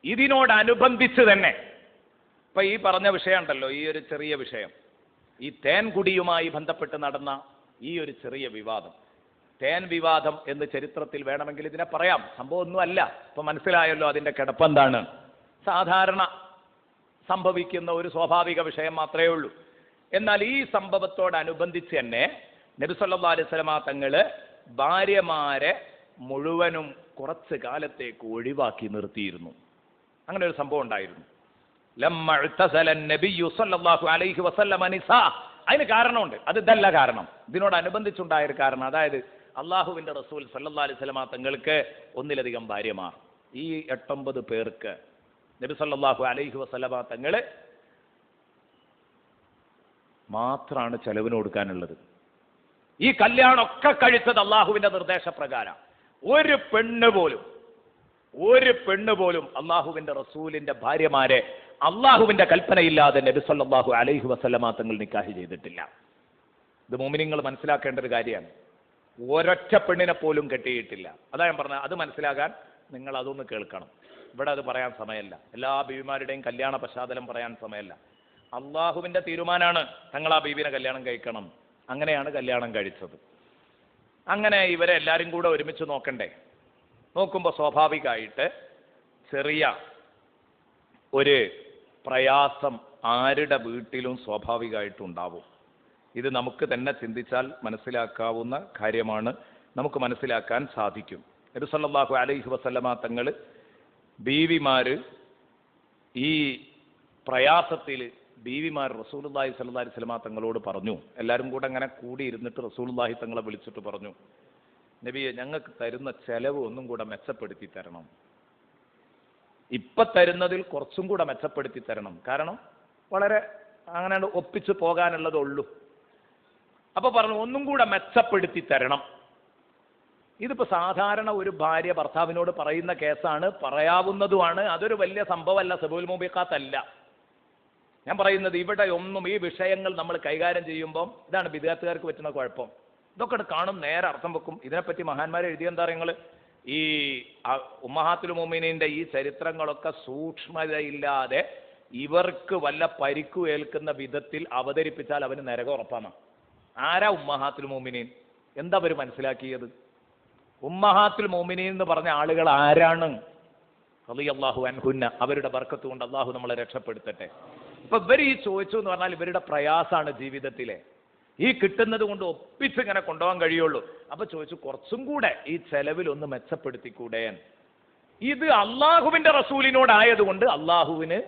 ഇതിനോടനുബന്ധിച്ച് തന്നെ ഇപ്പൊ ഈ പറഞ്ഞ വിഷയം ഉണ്ടല്ലോ, ഈ ഒരു ചെറിയ വിഷയം, ഈ തേൻകുടിയുമായി ബന്ധപ്പെട്ട് നടന്ന ഈ ഒരു ചെറിയ വിവാദം, തേൻ വിവാദം എന്ന് ചരിത്രത്തിൽ വേണമെങ്കിൽ ഇതിനെ പറയാം. സംഭവം ഒന്നുമല്ല. ഇപ്പൊ മനസ്സിലായല്ലോ അതിന്റെ കിടപ്പെന്താണ്. സാധാരണ സംഭവിക്കുന്ന ഒരു സ്വാഭാവിക വിഷയം മാത്രമേ ഉള്ളൂ. എന്നാൽ ഈ സംഭവത്തോടനുബന്ധിച്ച് തന്നെ നബി സല്ലല്ലാഹു അലൈഹി വസല്ലമ തങ്ങള് ഭാര്യമാരെ മുഴുവനും കുറച്ച് കാലത്തേക്ക് ഒഴിവാക്കി നിർത്തിയിരുന്നു. അങ്ങനെ ഒരു സംഭവം ഉണ്ടായിരുന്നു. ലമ്മ ഉതസല നബിയ്യു സല്ലല്ലാഹു അലൈഹി വസല്ലമ നിസാ. അതിന് കാരണമുണ്ട്. അത് ഇതല്ല കാരണം, ഇതിനോടനുബന്ധിച്ചുണ്ടായൊരു കാരണം. അതായത് അള്ളാഹുവിന്റെ റസൂൽ സല്ലല്ലാഹു അലൈഹി വസല്ലമ തങ്ങൾക്ക് ഒന്നിലധികം ഭാര്യമാർ. ഈ 8-9 പേർക്ക് നബി സല്ലല്ലാഹു അലൈഹി വസല്ലമ തങ്ങള് മാത്രമാണ് ചെലവിന് കൊടുക്കാനുള്ളത്. ഈ കല്യാണമൊക്കെ കഴിച്ചത് അള്ളാഹുവിന്റെ നിർദ്ദേശപ്രകാരം. ഒരു പെണ്ണ് പോലും അള്ളാഹുവിന്റെ റസൂലിന്റെ ഭാര്യമാരെ അള്ളാഹുവിന്റെ കൽപ്പനയില്ലാതെ നബി സല്ലല്ലാഹു അലൈഹി വസല്ലമ തങ്ങൾ നിക്കാഹ് ചെയ്തിട്ടില്ല. ഇത് മുഅ്മിനീങ്ങൾ മനസ്സിലാക്കേണ്ട ഒരു കാര്യമാണ്. ഒരൊറ്റ പെണ്ണിനെ പോലും കെട്ടിയിട്ടില്ല. അതാ ഞാൻ പറഞ്ഞത്. അത് മനസ്സിലാകാൻ നിങ്ങൾ അതൊന്ന് കേൾക്കണം. ഇവിടെ അത് പറയാൻ സമയമല്ല. എല്ലാ ബീവിമാരുടെയും കല്യാണ പശ്ചാത്തലം പറയാൻ സമയമല്ല. അള്ളാഹുവിന്റെ തീരുമാനമാണ് തങ്ങൾ ആ ബീവിനെ കല്യാണം കഴിക്കണം. അങ്ങനെയാണ് കല്യാണം കഴിച്ചത്. അങ്ങനെ ഇവരെ എല്ലാവരും കൂടെ ഒരുമിച്ച് നോക്കണ്ടേ? നോക്കുമ്പോൾ സ്വാഭാവികമായിട്ട് ചെറിയ ഒരു പ്രയാസം ആരുടെ വീട്ടിലും സ്വാഭാവികമായിട്ടുണ്ടാവും. ഇത് നമുക്ക് തന്നെ ചിന്തിച്ചാൽ മനസ്സിലാക്കാവുന്ന കാര്യമാണ്. നമുക്ക് മനസ്സിലാക്കാൻ സാധിക്കും. നബി സല്ലല്ലാഹു അലൈഹി വസല്ലമ തങ്ങൾ ബീവിമാർ ഈ പ്രയാസത്തിൽ ബീവിമാർ റസൂലുള്ളാഹി സ്വല്ലല്ലാഹി അലൈഹി വസല്ലമ തങ്ങളോട് പറഞ്ഞു. എല്ലാവരും കൂടെ അങ്ങനെ കൂടി ഇരുന്നിട്ട് റസൂലുള്ളാഹി തങ്ങളെ വിളിച്ചിട്ട് പറഞ്ഞു, നബിയെ, ഞങ്ങൾക്ക് തരുന്ന ചെലവ് ഒന്നും കൂടെ മെച്ചപ്പെടുത്തി തരണം. ഇപ്പം തരുന്നതിൽ കുറച്ചും കൂടെ മെച്ചപ്പെടുത്തി തരണം. കാരണം വളരെ അങ്ങനെ ഒപ്പിച്ച് പോകാനുള്ളതുള്ളൂ. അപ്പോൾ പറഞ്ഞു, ഒന്നും കൂടെ മെച്ചപ്പെടുത്തി തരണം. ഇതിപ്പോൾ സാധാരണ ഒരു ഭാര്യ ഭർത്താവിനോട് പറയുന്ന കേസാണ്, പറയാവുന്നതുമാണ്. അതൊരു വലിയ സംഭവമല്ല, സബൂൽ മുബീഖാത്തല്ല. ഞാൻ പറയുന്നത് ഇവിടെ ഒന്നും ഈ വിഷയങ്ങൾ നമ്മൾ കൈകാര്യം ചെയ്യുമ്പം ഇതാണ് ബിദ്അത്തുകാർക്ക് പറ്റുന്ന കുഴപ്പം. ഇതൊക്കെ കാണും, നേരെ അർത്ഥം വെക്കും. ഇതിനെപ്പറ്റി മഹാന്മാർ എഴുതിയെന്താ നിങ്ങൾ ഈ ഉമ്മഹാത്തുൽ മുഅ്മിനീന്റെ ഈ ചരിത്രങ്ങളൊക്കെ സൂക്ഷ്മതയില്ലാതെ ഇവർക്ക് വല്ല പരിക്കു ഏൽക്കുന്ന വിധത്തിൽ അവതരിപ്പിച്ചാൽ അവന് നരകം ഉറപ്പാണ്. ആരാ ഉമ്മഹാത്തുൽ മുഅ്മിനീൻ? എന്താ അവർ മനസ്സിലാക്കിയത്? ഉമ്മഹാത്തുൽ മുഅ്മിനീൻ എന്ന് പറഞ്ഞ ആളുകൾ ആരാണ്? റളിയല്ലാഹു അൻഹുന്ന. അവരുടെ ബർക്കത്ത് കൊണ്ട് അള്ളാഹു നമ്മളെ രക്ഷപ്പെടുത്തട്ടെ. ഇപ്പൊ ഇവർ ഈ ചോദിച്ചു എന്ന് പറഞ്ഞാൽ ഇവരുടെ പ്രയാസമാണ് ജീവിതത്തിലെ. ഈ കിട്ടുന്നത് കൊണ്ട് ഒപ്പിച്ച് ഇങ്ങനെ കൊണ്ടുപോകാൻ കഴിയുള്ളൂ. അപ്പൊ ചോദിച്ചു, കുറച്ചും കൂടെ ഈ ചെലവിൽ ഒന്ന് മെച്ചപ്പെടുത്തിക്കൂടെ? ഇത് അള്ളാഹുവിന്റെ റസൂലിനോടായതുകൊണ്ട് അള്ളാഹുവിന്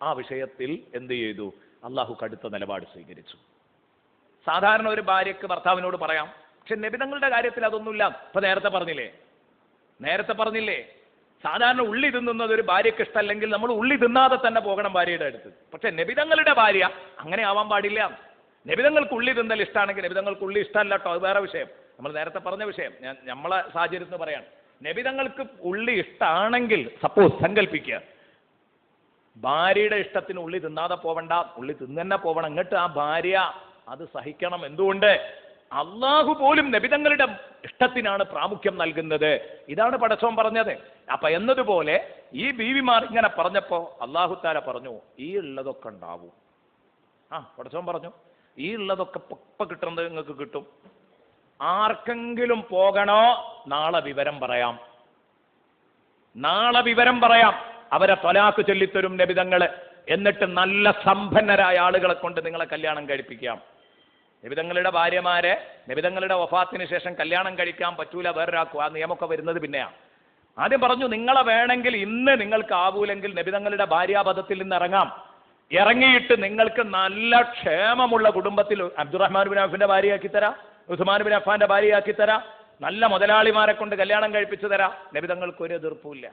ആ വിഷയത്തിൽ എന്ത് ചെയ്തു? അള്ളാഹു കടുത്ത നിലപാട് സ്വീകരിച്ചു. സാധാരണ ഒരു ഭാര്യയ്ക്ക് ഭർത്താവിനോട് പറയാം. പക്ഷെ നബിതങ്ങളുടെ കാര്യത്തിൽ അതൊന്നുമില്ല. ഇപ്പൊ നേരത്തെ പറഞ്ഞില്ലേ, സാധാരണ ഉള്ളി തിന്നുന്നത് ഒരു ഭാര്യയ്ക്ക് ഇഷ്ടമല്ലെങ്കിൽ നമ്മൾ ഉള്ളി തിന്നാതെ തന്നെ പോകണം ഭാര്യയുടെ അടുത്ത്. പക്ഷെ നബിതങ്ങളുടെ ഭാര്യ അങ്ങനെ ആവാൻ പാടില്ല. നബിതങ്ങൾക്ക് ഉള്ളി തിന്നൽ ഇഷ്ടമാണെങ്കിൽ നബിതങ്ങൾക്ക് ഉള്ളി ഇഷ്ടമല്ല കേട്ടോ, അത് വേറെ വിഷയം. നമ്മൾ നേരത്തെ പറഞ്ഞ വിഷയം നമ്മളെ സാഹചര്യത്തിൽ പറയാണ്. നബിതങ്ങൾക്ക് ഉള്ളി ഇഷ്ടമാണെങ്കിൽ, സപ്പോസ് സങ്കല്പിക്കുക, ഭാര്യയുടെ ഇഷ്ടത്തിന് ഉള്ളി തിന്നാതെ പോവണ്ട, ഉള്ളി തിന്നെ പോവണം. എന്നിട്ട് ആ ഭാര്യ അത് സഹിക്കണം. എന്തുകൊണ്ട്? അള്ളാഹു പോലും നബിതങ്ങളുടെ ഇഷ്ടത്തിനാണ് പ്രാമുഖ്യം നൽകുന്നത്. ഇതാണ് പടച്ചോൻ പറഞ്ഞത്. അപ്പൊ എന്നതുപോലെ ഈ ബീവിമാർ ഇങ്ങനെ പറഞ്ഞപ്പോ അള്ളാഹു താല പറഞ്ഞു, ഈ ഉള്ളതൊക്കെ ഉണ്ടാവും. പടച്ചോൻ പറഞ്ഞു, ഈ ഉള്ളതൊക്കെ ഇപ്പൊ കിട്ടുന്നത് നിങ്ങൾക്ക് കിട്ടും. ആർക്കെങ്കിലും പോകണോ? നാളെ വിവരം പറയാം. അവരെ ത്വലാഖ് ചൊല്ലിത്തരും നബിതങ്ങള്. എന്നിട്ട് നല്ല സമ്പന്നരായ ആളുകളെ കൊണ്ട് നിങ്ങളെ കല്യാണം കഴിപ്പിക്കാം. നബിതങ്ങളുടെ ഭാര്യമാരെ നബിതങ്ങളുടെ വഫാത്തിന് ശേഷം കല്യാണം കഴിക്കാൻ പറ്റൂല വേറൊരാൾക്കും. ആ നിയമമൊക്കെ വരുന്നത് പിന്നെയാണ്. ആദ്യം പറഞ്ഞു, നിങ്ങളെ വേണമെങ്കിൽ ഇന്ന് നിങ്ങൾക്ക് ആവൂലെങ്കിൽ നബിതങ്ങളുടെ ഭാര്യാപദത്തിൽ നിന്ന് ഇറങ്ങിയിട്ട് നിങ്ങൾക്ക് നല്ല ക്ഷേമമുള്ള കുടുംബത്തിൽ അബ്ദുറഹ്മാൻ ബിൻ ഔഫിന്റെ ഭാര്യയാക്കി തരാം, ഉസ്മാൻ ബിൻ അഫ്ഫാന്റെ ഭാര്യയാക്കി തരാം, നല്ല മുതലാളിമാരെ കൊണ്ട് കല്യാണം കഴിപ്പിച്ചു തരാം. നബിതങ്ങൾക്ക് ഒരു എതിർപ്പുമില്ല.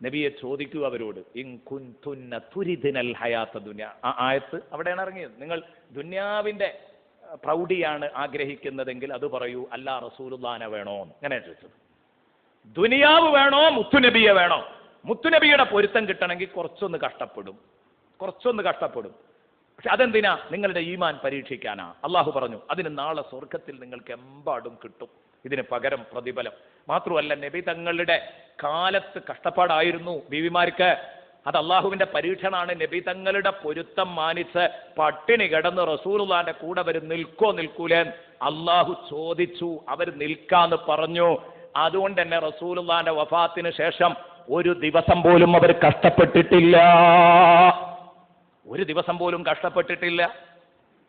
നബിയെ ചോദിക്കൂ അവരോട്, ഇൻ കുൻതുന്ന തുരിദിനൽ ഹയാത്ത ദുനിയ. ആ ആയത്ത് അവിടെയാണ് ഇറങ്ങിയത്. നിങ്ങൾ ദുനിയാവിന്റെ പ്രൗഢിയാണ് ആഗ്രഹിക്കുന്നതെങ്കിൽ അത് പറയൂ, അല്ലാ റസൂലുള്ളാനെ വേണോ? അങ്ങനെ ചോദിച്ചത്. ദുനിയാവ് വേണോ മുത്തുനബിയെ വേണോ? മുത്തുനബിയുടെ പൊരുത്തം കിട്ടണമെങ്കിൽ കുറച്ചൊന്ന് കഷ്ടപ്പെടും. പക്ഷെ അതെന്തിനാ? നിങ്ങളുടെ ഈമാൻ പരീക്ഷിക്കാനാ. അള്ളാഹു പറഞ്ഞു, അതിന് നാളെ സ്വർഗത്തിൽ നിങ്ങൾക്ക് എമ്പാടും കിട്ടും ഇതിന് പകരം പ്രതിഫലം. മാത്രമല്ല, നബി തങ്ങളുടെ കാലത്ത് കഷ്ടപ്പാടായിരുന്നു ബീവിമാർക്ക്. അത് അള്ളാഹുവിന്റെ പരീക്ഷണമാണ്. നബി തങ്ങളുടെ പൊരുത്തം മാനിച്ച് പട്ടിണി കിടന്ന് റസൂലുള്ളാന്റെ കൂടെ അവർ നിൽക്കൂലേ? അള്ളാഹു ചോദിച്ചു, അവർ നിൽക്കാന്ന് പറഞ്ഞു. അതുകൊണ്ട് തന്നെ റസൂലുള്ളാന്റെ വഫാത്തിന് ശേഷം ഒരു ദിവസം പോലും അവർ കഷ്ടപ്പെട്ടിട്ടില്ല.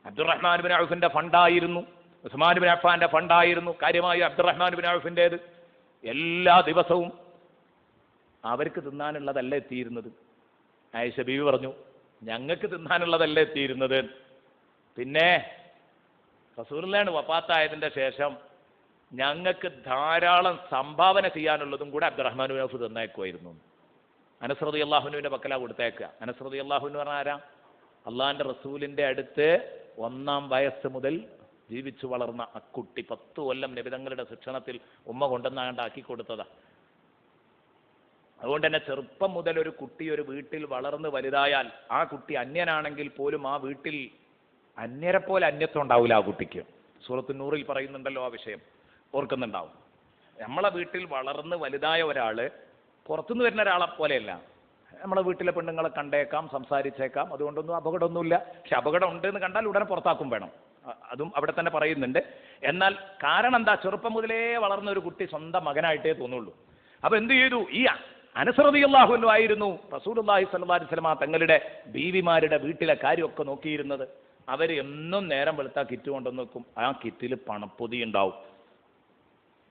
അബ്ദുറഹ്മാൻ ബിൻ ഔഫിന്റെ ഫണ്ടായിരുന്നു, ഉസ്മാൻ ബിൻ അഫ്ഫാന്റെ ഫണ്ടായിരുന്നു കാര്യമായി അബ്ദുറഹ്മാൻ ബിൻ ഔഫിൻ്റേത്. എല്ലാ ദിവസവും അവർക്ക് തിന്നാനുള്ളതല്ല എത്തിയിരുന്നത്. ആയിഷ ബീവി പറഞ്ഞു, ഞങ്ങൾക്ക് തിന്നാനുള്ളതല്ല എത്തിയിരുന്നത്. പിന്നെ റസൂലുള്ളാഹി വഫാത്തായതിന്റെ ശേഷം ഞങ്ങൾക്ക് ധാരാളം സംഭാവന ചെയ്യാനുള്ളതും കൂടെ അബ്ദുറഹ്മാൻ ബിൻ ഔഫ് തന്നേക്കുമായിരുന്നു. അനസ് റളിയല്ലാഹുവിന്റെ പക്കലാ കൊടുത്തേക്കുക. അനസ് റളിയല്ലാഹു എന്ന് പറഞ്ഞാൽ ആരാ? അള്ളാഹിന്റെ റസൂലിന്റെ അടുത്ത് 1-ാം വയസ്സ് മുതൽ ജീവിച്ചു വളർന്ന ആ കുട്ടി 10 കൊല്ലം നബി തങ്ങളുടെ ശിക്ഷണത്തിൽ ഉമ്മ കൊണ്ടുവന്നാണ്ടാക്കി കൊടുത്തതാ. അതുകൊണ്ട് തന്നെ ചെറുപ്പം മുതൽ ഒരു കുട്ടി ഒരു വീട്ടിൽ വളർന്ന് വലുതായാൽ ആ കുട്ടി അന്യനാണെങ്കിൽ പോലും ആ വീട്ടിൽ അന്യരെ പോലെ അന്യത്വം ഉണ്ടാവില്ല ആ കുട്ടിക്ക്. സൂറത്തുൻ നൂറിൽ പറയുന്നുണ്ടല്ലോ ആ വിഷയം, ഓർക്കുന്നുണ്ടാവും. നമ്മളെ വീട്ടിൽ വളർന്ന് വലുതായ ഒരാള് പുറത്തുനിന്ന് വരുന്ന ഒരാളെ പോലെയല്ല. നമ്മളെ വീട്ടിലെ പെണ്ണുങ്ങളെ കണ്ടേക്കാം, സംസാരിച്ചേക്കാം, അതുകൊണ്ടൊന്നും അപകടമൊന്നുമില്ല. പക്ഷെ അപകടം ഉണ്ട് എന്ന് കണ്ടാൽ ഉടനെ പുറത്താക്കും വേണം. അതും അവിടെ തന്നെ പറയുന്നുണ്ട്. എന്നാൽ കാരണം എന്താ, ചെറുപ്പം മുതലേ വളർന്ന ഒരു കുട്ടി സ്വന്തം മകനായിട്ടേ തോന്നുള്ളൂ. അപ്പൊ എന്ത് ചെയ്തു, ഈ അനസ് റളിയല്ലാഹു അൻഹു ആയിരുന്നു റസൂലുള്ളാഹി സ്വല്ലല്ലാഹു അലൈഹി വസല്ലം തങ്ങളുടെ ബീവിമാരുടെ വീട്ടിലെ കാര്യമൊക്കെ നോക്കിയിരുന്നത്. അവർ എന്നും നേരം വെളുത്താ കിറ്റ് കൊണ്ടുവന്ന് വെക്കും. ആ കിറ്റിൽ പണപ്പൊതി ഉണ്ടാവും.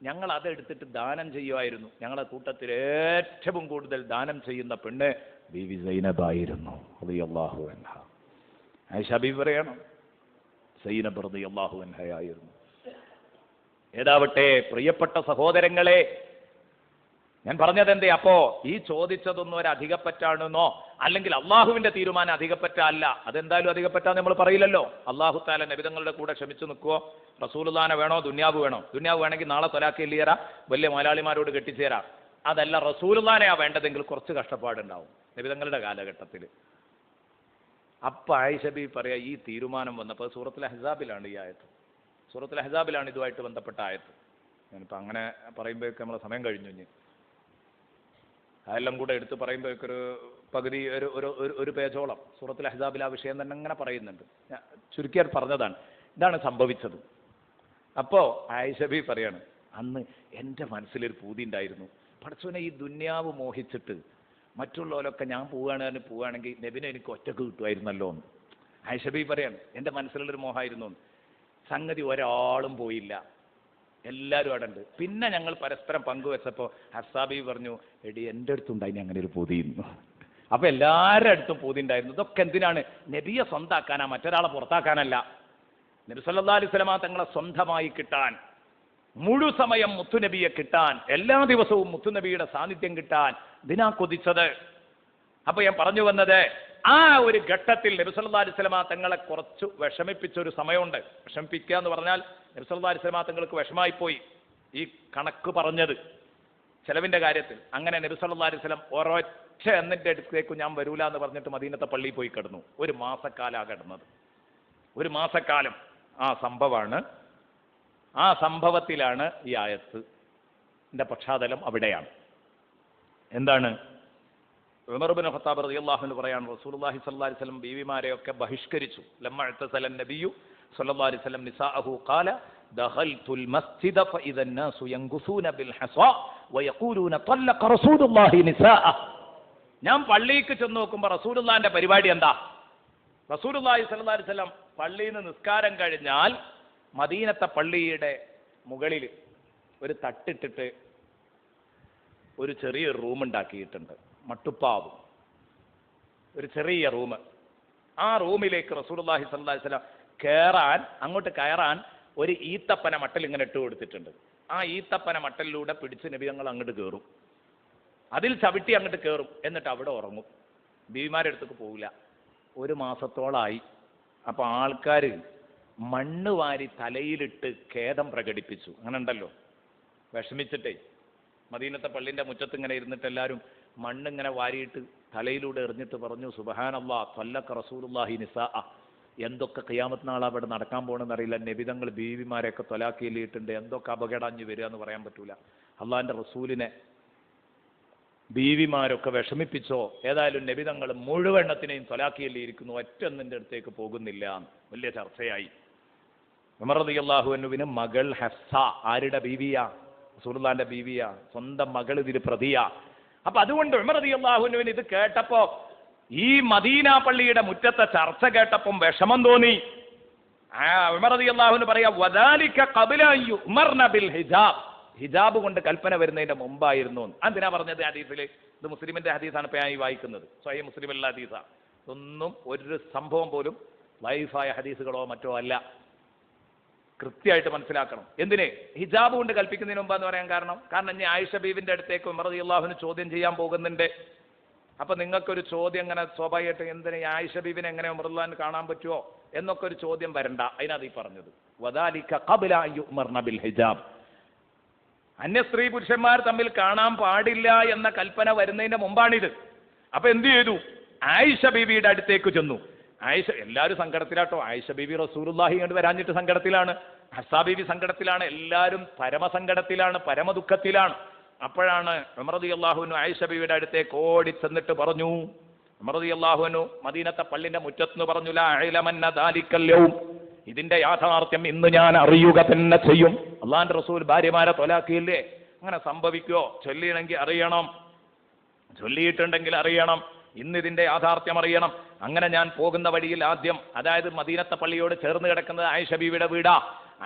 ഞങ്ങൾ അതെടുത്തിട്ട് ദാനം ചെയ്യുമായിരുന്നു. ഞങ്ങളുടെ കൂട്ടത്തിൽ ഏറ്റവും കൂടുതൽ ദാനം ചെയ്യുന്ന പെണ്ണ് ബീവി സൈനബായിരുന്നു റളിയല്ലാഹു അൻഹ. ആയിഷ ബീവി പറയണം, സൈനബ് റളിയല്ലാഹു അൻഹയായിരുന്നു. ഏതാവട്ടെ പ്രിയപ്പെട്ട സഹോദരങ്ങളെ, ഞാൻ പറഞ്ഞതെന്തേ, അപ്പോ ഈ ചോദിച്ചതൊന്നും ഒരു അധികപ്പറ്റാണെന്നോ അല്ലെങ്കിൽ അള്ളാഹുവിന്റെ തീരുമാനം അധികപ്പറ്റല്ല. അതെന്തായാലും അധികപ്പറ്റാന്ന് നമ്മൾ പറയില്ലല്ലോ. അള്ളാഹു താല നബിതങ്ങളുടെ കൂടെ ക്ഷമിച്ചു നിൽക്കുവോ? റസൂലുള്ളാഹിനെ വേണോ ദുന്യാവ് വേണോ? ദുന്യാവ് വേണമെങ്കിൽ നാളെ തൊലാക്ക് എല്ലിയറ വലിയ മലയാളിമാരോട് കെട്ടിച്ചേരാം. അതല്ല റസൂലുള്ളാഹിനെയാ വേണ്ടതെങ്കിൽ കുറച്ച് കഷ്ടപ്പാടുണ്ടാവും നബിതങ്ങളുടെ കാലഘട്ടത്തിൽ. അപ്പൊ ആയിഷ ബീവി പറയാ, ഈ തീരുമാനം വന്നപ്പോൾ സൂറത്തുൽ അഹ്സാബിലാണ് ഈ ആയത്ത്. സൂറത്തുൽ അഹ്സാബിലാണ് ഇതുമായിട്ട് ബന്ധപ്പെട്ട ആയത്ത്. ഞാനിപ്പോൾ അങ്ങനെ പറയുമ്പോഴേക്ക് നമ്മളെ സമയം കഴിഞ്ഞു. ഇനി അതെല്ലാം കൂടെ എടുത്ത് പറയുമ്പോഴേക്കൊരു പകുതി ഒരു പേജോളം സൂറത്തുൽ അഹ്സാബിൽ ആ വിഷയം തന്നെ അങ്ങനെ പറയുന്നുണ്ട്. ഞാൻ ചുരുക്കിയാൽ പറഞ്ഞതാണ്, ഇതാണ് സംഭവിച്ചത്. അപ്പോൾ ആയിഷ ബീവി പറയാണ്, അന്ന് എൻ്റെ മനസ്സിലൊരു പൂതി ഉണ്ടായിരുന്നു, പടച്ചോനെ ഈ ദുന്യാവ് മോഹിച്ചിട്ട് മറ്റുള്ളവരൊക്കെ ഞാൻ പോവുകയാണെങ്കിൽ നബിനെ എനിക്ക് ഒറ്റക്ക് കിട്ടുമായിരുന്നല്ലോ എന്ന്. ആയിഷ ബീവി പറയാണ്, എൻ്റെ മനസ്സിലുള്ളൊരു മോഹമായിരുന്നു. സംഗതി ഒരാളും പോയില്ല, എല്ലാവരും അവിടെ ഉണ്ട്. പിന്നെ ഞങ്ങൾ പരസ്പരം പങ്കുവെച്ചപ്പോൾ ഹസ്സാബി പറഞ്ഞു, എടി എൻ്റെ അടുത്തുണ്ടായിരുന്നു അങ്ങനെ ഒരു പൂതിയിരുന്നു. അപ്പൊ എല്ലാവരുടെ അടുത്തും പൂതി ഉണ്ടായിരുന്നു. ഇതൊക്കെ എന്തിനാണ്? നബിയെ സ്വന്താക്കാനാ, മറ്റൊരാളെ പുറത്താക്കാനല്ല. നബി സല്ലല്ലാഹു അലൈഹി വസല്ലമ തങ്ങളെ സ്വന്തമായി കിട്ടാൻ, മുഴുസമയം മുത്തുനബിയെ കിട്ടാൻ, എല്ലാ ദിവസവും മുത്തുനബിയുടെ സാന്നിധ്യം കിട്ടാൻ ഇതിനാ കൊതിച്ചത്. അപ്പൊ ഞാൻ പറഞ്ഞു വന്നത്, ആ ഒരു ഘട്ടത്തിൽ നബി സല്ലല്ലാഹു അലൈഹി വസല്ലമ തങ്ങളെ കുറച്ച് വിഷമിപ്പിച്ചൊരു സമയമുണ്ട്. വിഷമിപ്പിക്കുക എന്ന് പറഞ്ഞാൽ നബി സല്ലല്ലാഹു അലൈഹി വസല്ലമ തങ്ങൾക്ക് വിഷമായിപ്പോയി ഈ കണക്ക് പറഞ്ഞത് ചെലവിന്റെ കാര്യത്തിൽ. അങ്ങനെ നബി സല്ലല്ലാഹു അലൈഹി വസല്ലം ഒരൊറ്റ എന്നിന്റെ അടുത്തേക്ക് ഞാൻ വരൂല എന്ന് പറഞ്ഞിട്ട് മദീനത്തെ പള്ളിയിൽ പോയി കിടന്നു. ഒരു മാസക്കാലാ കിടന്നത്, ഒരു മാസക്കാലം. ആ സംഭവമാണ്, ആ സംഭവത്തിലാണ് ഈ ആയത്തിന്റെ പശ്ചാത്തലം. അവിടെയാണ് എന്താണ്, ഉമർ ഇബ്നു ഖത്താബ് റളിയല്ലാഹു അൻഹു പറയാണ്, റസൂലുള്ളാഹി സ്വല്ലല്ലാഹു അലൈഹി വസല്ലം ബീവിമാരെയൊക്കെ ബഹിഷ്കരിച്ചു. ലമ്മ അഅ്തസല നബിയു സ്വല്ലല്ലാഹു അലൈഹി വസല്ലം നിസാഅഹു ഖാല ദഖൽതുൽ മസ്ജിദ ഫഇദ الناس ينغثون بالحصى ويقولون طلق رسول الله നിസാഅ. ഞാൻ പള്ളിക്ക് ചെന്ന് നോക്കുമ്പോൾ റസൂലുള്ളാഹിന്റെ പരിപാടി എന്താ? റസൂലുള്ളാഹി സ്വല്ലല്ലാഹു അലൈഹി വസല്ലം പള്ളിയിൽ നിന്ന് നിസ്കാരം കഴിഞ്ഞാൽ മദീനത്തെ പള്ളിയുടെ മുകളിൽ ഒരു തട്ടിട്ടിട്ട് ഒരു ചെറിയൊരു റൂം ഉണ്ടാക്കിയിട്ടുണ്ട്, മട്ടുപ്പാവും, ഒരു ചെറിയ റൂം. ആ റൂമിലേക്ക് റസൂലുള്ളാഹി സ്വല്ലല്ലാഹു അലൈഹി വസല്ലം അങ്ങോട്ട് കയറാൻ ഒരു ഈത്തപ്പന മട്ടൽ ഇങ്ങനെ ഇട്ട് കൊടുത്തിട്ടുണ്ട്. ആ ഈത്തപ്പന മട്ടലിലൂടെ പിടിച്ച് നബി തങ്ങൾ അങ്ങോട്ട് കയറും, അതിൽ ചവിട്ടി അങ്ങോട്ട് കയറും, എന്നിട്ട് അവിടെ ഉറങ്ങും. ബീവിമാരുടെ അടുത്തേക്ക് പോവില്ല. ഒരു മാസത്തോളമായി. അപ്പൊ ആൾക്കാർ മണ്ണ് വാരി തലയിലിട്ട് ഖേദം പ്രകടിപ്പിച്ചു. അങ്ങനെ ഉണ്ടല്ലോ, വിഷമിച്ചിട്ടേ മദീനത്തെ പള്ളിന്റെ മുറ്റത്ത് ഇങ്ങനെ ഇരുന്നിട്ട് എല്ലാവരും മണ്ണിങ്ങനെ വാരിയിട്ട് തലയിലൂടെ എറിഞ്ഞിട്ട് പറഞ്ഞു, സുബ്ഹാനല്ലാഹ് ത്വല്ലഖ റസൂലുള്ളാഹി നിസാഅ. എന്തൊക്കെ ഖിയാമത്ത് നാൾ അവിടെ നടക്കാൻ പോകണമെന്ന് അറിയില്ല. നബിതങ്ങൾ ബീവിമാരെയൊക്കെ തൊലാക്കിയിട്ടുണ്ട്, എന്തൊക്കെ അപകടഞ്ഞ് വരിക എന്ന് പറയാൻ പറ്റൂല. അള്ളാഹിന്റെ റസൂലിനെ ബീവിമാരൊക്കെ വിഷമിപ്പിച്ചോ? ഏതായാലും നബിതങ്ങൾ മുഴുവെണ്ണത്തിനെയും തൊലാക്കിയല്ലിയിരിക്കുന്നു, ഒറ്റൊന്നിൻ്റെ അടുത്തേക്ക് പോകുന്നില്ല. വലിയ ചർച്ചയായി. ഉമർ റളിയല്ലാഹു അൻഹുവിന് മകൾ ഹഫ്സ, ആരുടെ ബീവിയാ? റസൂലുള്ളാഹിന്റെ ബീവിയാ, സ്വന്തം മകൾ ഇതിൽ പ്രതിയാ. അപ്പൊ അതുകൊണ്ട് ഉമർ റളിയല്ലാഹു അൻഹുവിന് ഇത് കേട്ടപ്പോ, ഈ മദീന പള്ളിയുടെ മുറ്റത്തെ ചർച്ച കേട്ടപ്പം വിഷമം തോന്നി. ഉമർ റളിയല്ലാഹു അൻഹു പറയാ, വദാലിക ഖബ്ല അൻ യുഅ്മർന ബിൽ ഹിജാബ്. ഹിജാബ് കൊണ്ട് കൽപ്പന വരുന്നതിന്റെ മുമ്പായിരുന്നു. എന്തിനാ പറഞ്ഞത് ഹദീസിൽ? ഇത് മുസ്ലിമിന്റെ ഹദീസാണ് ഇപ്പൊ ഞാൻ വായിക്കുന്നത്, സ്വഹീഹ് മുസ്ലിമിലുള്ള ഹദീസാ. ഒന്നും ഒരു സംഭവം പോലും ലൈഫായ ഹദീസുകളോ മറ്റോ അല്ല. കൃത്യമായിട്ട് മനസ്സിലാക്കണം. എന്തിന് ഹിജാബ് കൊണ്ട് കൽപ്പിക്കുന്നതിന് മുമ്പാന്ന് പറയാൻ കാരണം ഇനി ആയിഷ ബീവിന്റെ അടുത്തേക്ക് ഉമർ റളിയല്ലാഹു അൻഹു ചോദ്യം ചെയ്യാൻ പോകുന്നുണ്ട്. അപ്പൊ നിങ്ങൾക്കൊരു ചോദ്യം ഇങ്ങനെ സ്വാഭാവികമായിട്ട് എന്തിനാ ആയിഷ ബീബിനെ എങ്ങനെ ഉമറുല്ലാൻ കാണാൻ പറ്റുമോ എന്നൊക്കെ ഒരു ചോദ്യം വരണ്ട. അതിനത് ഈ പറഞ്ഞത് വദാലിക ഖബ്ല അൻ യുഅ്മർന ബിൽ ഹിജാബ്. അന്യ സ്ത്രീ പുരുഷന്മാർ തമ്മിൽ കാണാൻ പാടില്ല എന്ന കൽപ്പന വരുന്നതിന്റെ മുമ്പാണിത്. അപ്പൊ എന്ത് ചെയ്തു? ആയിഷ ബീവിയുടെ അടുത്തേക്ക് ചെന്നു. ആയിഷ, എല്ലാവരും സങ്കടത്തിലാട്ടോ. ആയിഷ ബീവി റസൂലുള്ളാഹി കണ്ട് വരാഞ്ഞിട്ട് സങ്കടത്തിലാണ്, ഹഫ്സാ ബീവി സങ്കടത്തിലാണ്, എല്ലാവരും പരമസങ്കടത്തിലാണ്, പരമദുഃഖത്തിലാണ്. അപ്പോഴാണ് ഉമർ റളിയല്ലാഹു അൻഹു ആയിഷ ബീവിയുടെ അടുത്തേക്ക് ഓടി ചെന്നിട്ട് പറഞ്ഞു, ഉമർ റളിയല്ലാഹു അൻഹു മദീനത്തെ പള്ളിന്റെ മുറ്റത്ത് പറഞ്ഞു, ലാ ഇലമന്ന ദാലിക്കൽ യൗം, ഇതിന്റെ യാഥാർത്ഥ്യം ഇന്ന് ഞാൻ അറിയുക തന്നെ ചെയ്യും. അള്ളാന്റെ റസൂൽ ഭാര്യമാരെ തൊലാക്കിയില്ലേ? അങ്ങനെ സംഭവിക്കോ? ചൊല്ലിയില്ലെങ്കിൽ അറിയണം, ചൊല്ലിയിട്ടുണ്ടെങ്കിൽ അറിയണം, ഇന്ന് ഇതിന്റെ യാഥാർത്ഥ്യം അറിയണം. അങ്ങനെ ഞാൻ പോകുന്ന വഴിയിൽ ആദ്യം, അതായത് മദീനത്തെ പള്ളിയോട് ചേർന്ന് കിടക്കുന്നത് ആയിഷ ബീവിയുടെ വീടാ.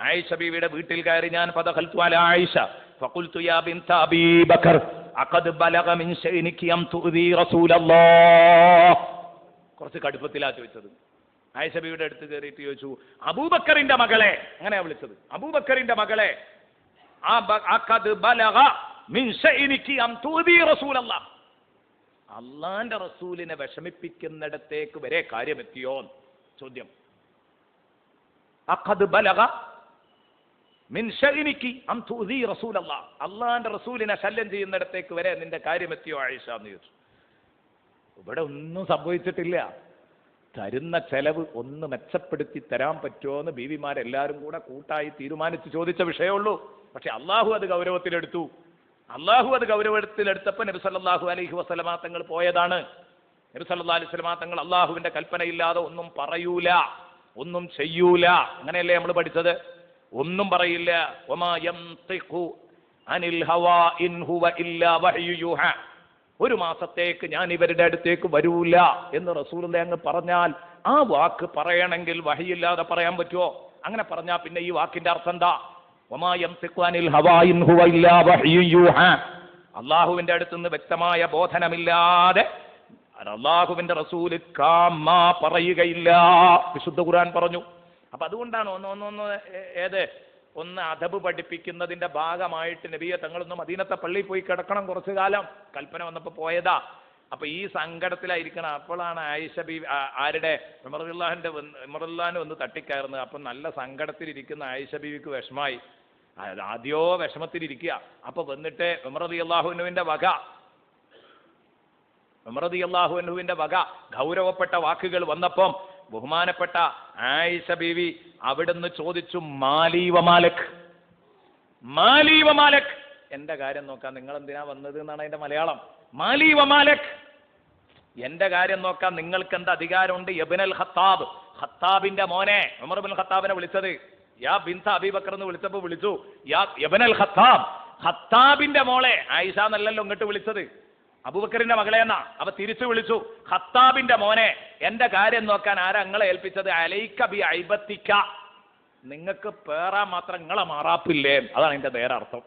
ആയിഷ ബീവിയുടെ വീട്ടിൽ കയറി ഞാൻ ഫദഖൽതു അലാ ആയിഷ ഫഖുൽതു യാ ബിൻത അബീ ബക്കർ അഖദ് ബലഗ മിൻ ശൈനികി അം തുദി റസൂലല്ലാഹ്. കുറച്ച് കടുപ്പത്തിലാ ചോദിച്ചത്. ആയിഷ ബീവിയുടെ അടുത്ത് കയറിയിട്ട് ചോദിച്ചു, അബൂബക്കറിന്റെ മകളെ, അങ്ങനെയാ വിളിച്ചത്, അബൂബക്കറിന്റെ മകളെ, അഖദ് ബലഗ മിൻ ശൈനികി അം തുദി റസൂലല്ലാഹ്, അള്ളാന്റെ റസൂലിനെ വിഷമിപ്പിക്കുന്നിടത്തേക്ക് വരെ കാര്യമെത്തിയോ? ചോദ്യം. അഖദ് ബലഗ മിൻ ശൈനികി അം തുദി റസൂലല്ലാഹ്, അള്ളാന്റെ റസൂലിനെ ശല്യം ചെയ്യുന്നിടത്തേക്ക് വരെ നിന്റെ കാര്യമെത്തിയോ ആയിഷ എന്ന് ചോദിച്ചു. ഇവിടെ ഒന്നും സംഭവിച്ചിട്ടില്ല. തരുന്ന ചെലവ് ഒന്ന് മെച്ചപ്പെടുത്തി തരാൻ പറ്റുമോ എന്ന് ബീവിമാരെല്ലാവരും കൂടെ കൂട്ടായി തീരുമാനിച്ച് ചോദിച്ച വിഷയമുള്ളൂ. പക്ഷെ അള്ളാഹു അത് ഗൗരവത്തിലെടുത്തു. അള്ളാഹു അത് ഗൗരവത്തിലെടുത്തപ്പോൾ നബി സല്ലല്ലാഹു അലൈഹി വസല്ലമ തങ്ങൾ പോയതാണ്. നബി സല്ലല്ലാഹു അലൈഹി വസല്ലമ തങ്ങൾ അള്ളാഹുവിന്റെ കൽപ്പനയില്ലാതെ ഒന്നും പറയൂല, ഒന്നും ചെയ്യൂല. അങ്ങനെയല്ലേ നമ്മൾ പഠിച്ചത്? ഒന്നും പറയില്ല. വമാ യംതിഖു അനിൽ ഹവാ ഇൻ ഹുവ ഇല്ലാ വഹ്യു യൂഹാ. ഒരു മാസത്തേക്ക് ഞാൻ ഇവരുടെ അടുത്തേക്ക് വരൂല എന്ന് റസൂലുള്ളാഹി അങ്ങ് പറഞ്ഞാൽ, ആ വാക്ക് പറയണമെങ്കിൽ വഹയില്ലാതെ പറയാൻ പറ്റുമോ? അങ്ങനെ പറഞ്ഞാൽ പിന്നെ ഈ വാക്കിന്റെ അർത്ഥം എന്താ? വമാ യംതിഖു അനിൽ ഹവാ ഇൻ ഹുവ ഇല്ലാ വഹ്യു യൂഹാ. അള്ളാഹുവിന്റെ അടുത്തുനിന്ന് വ്യക്തമായ ബോധനമില്ലാതെ അള്ളാഹുവിന്റെ റസൂല് കാമാ പറയുകയില്ല. വിശുദ്ധ ഖുർആൻ പറഞ്ഞു. അപ്പൊ അതുകൊണ്ടാണ് ഒന്ന് അദബ് പഠിപ്പിക്കുന്നതിന്റെ ഭാഗമായിട്ട് നബിയെ തങ്ങളൊന്ന് മദീനത്തെ പള്ളിയിൽ പോയി കിടക്കണം കുറച്ചു കാലം, കൽപ്പന വന്നപ്പോൾ പോയതാ. അപ്പൊ ഈ സങ്കടത്തിലായിരിക്കണം. അപ്പോഴാണ് ആയിഷ ബീവി ആരുടെ ഉമർ റളിയല്ലാഹു ഒന്ന് തട്ടിക്കയറുന്നത്. അപ്പൊ നല്ല സങ്കടത്തിലിരിക്കുന്ന ആയിഷ ബീവിക്ക് വിഷമായി. ആദ്യോ വിഷമത്തിലിരിക്കുക. അപ്പൊ വന്നിട്ട് ഉമർ റളിയല്ലാഹു അൻഹുവിന്റെ വക ഗൗരവപ്പെട്ട വാക്കുകൾ വന്നപ്പം ബഹുമാനപ്പെട്ട ആയിഷ ബീവി അവിടുന്ന് ചോദിച്ചു, മാലി വമാലക്, മാലി വമാലക്, എന്റെ കാര്യം നോക്കാൻ നിങ്ങൾ എന്തിനാ വന്നത് എന്നാണ് അതിന്റെ മലയാളം. മാലി വമാലക്, എന്റെ കാര്യം നോക്കാൻ നിങ്ങൾക്ക് എന്ത് അധികാരമുണ്ട്? യബ്നൽ ഖത്താബ്, ഖത്താബിന്റെ മോനെ. ഉമർ ഇബ്നുൽ ഖത്താബിനെ വിളിച്ചത് യാ ബിൻത അബീ ബക്കർ എന്ന് വിളിച്ചപ്പോൾ വിളിച്ചു യാ യബ്നൽ ഖത്താബ്, ഖത്താബിന്റെ മോളെ. ആയിഷ എന്നല്ലല്ലോ ഇങ്ങോട്ട് വിളിച്ചത്, അബൂബക്കറിന്റെ മകളെ എന്നാ. അപ്പൊ തിരിച്ചു വിളിച്ചു, ഖത്താബിന്റെ മോനെ, എന്റെ കാര്യം നോക്കാൻ ആരാ നിങ്ങളെ ഏൽപ്പിച്ചത്? അലൈക ബി ഐബത്തിക, നിങ്ങൾക്ക് പേറാൻ മാത്രം നിങ്ങളെ മാറാപ്പില്ലേ? അതാണ് എന്റെ നേരെ അർത്ഥം.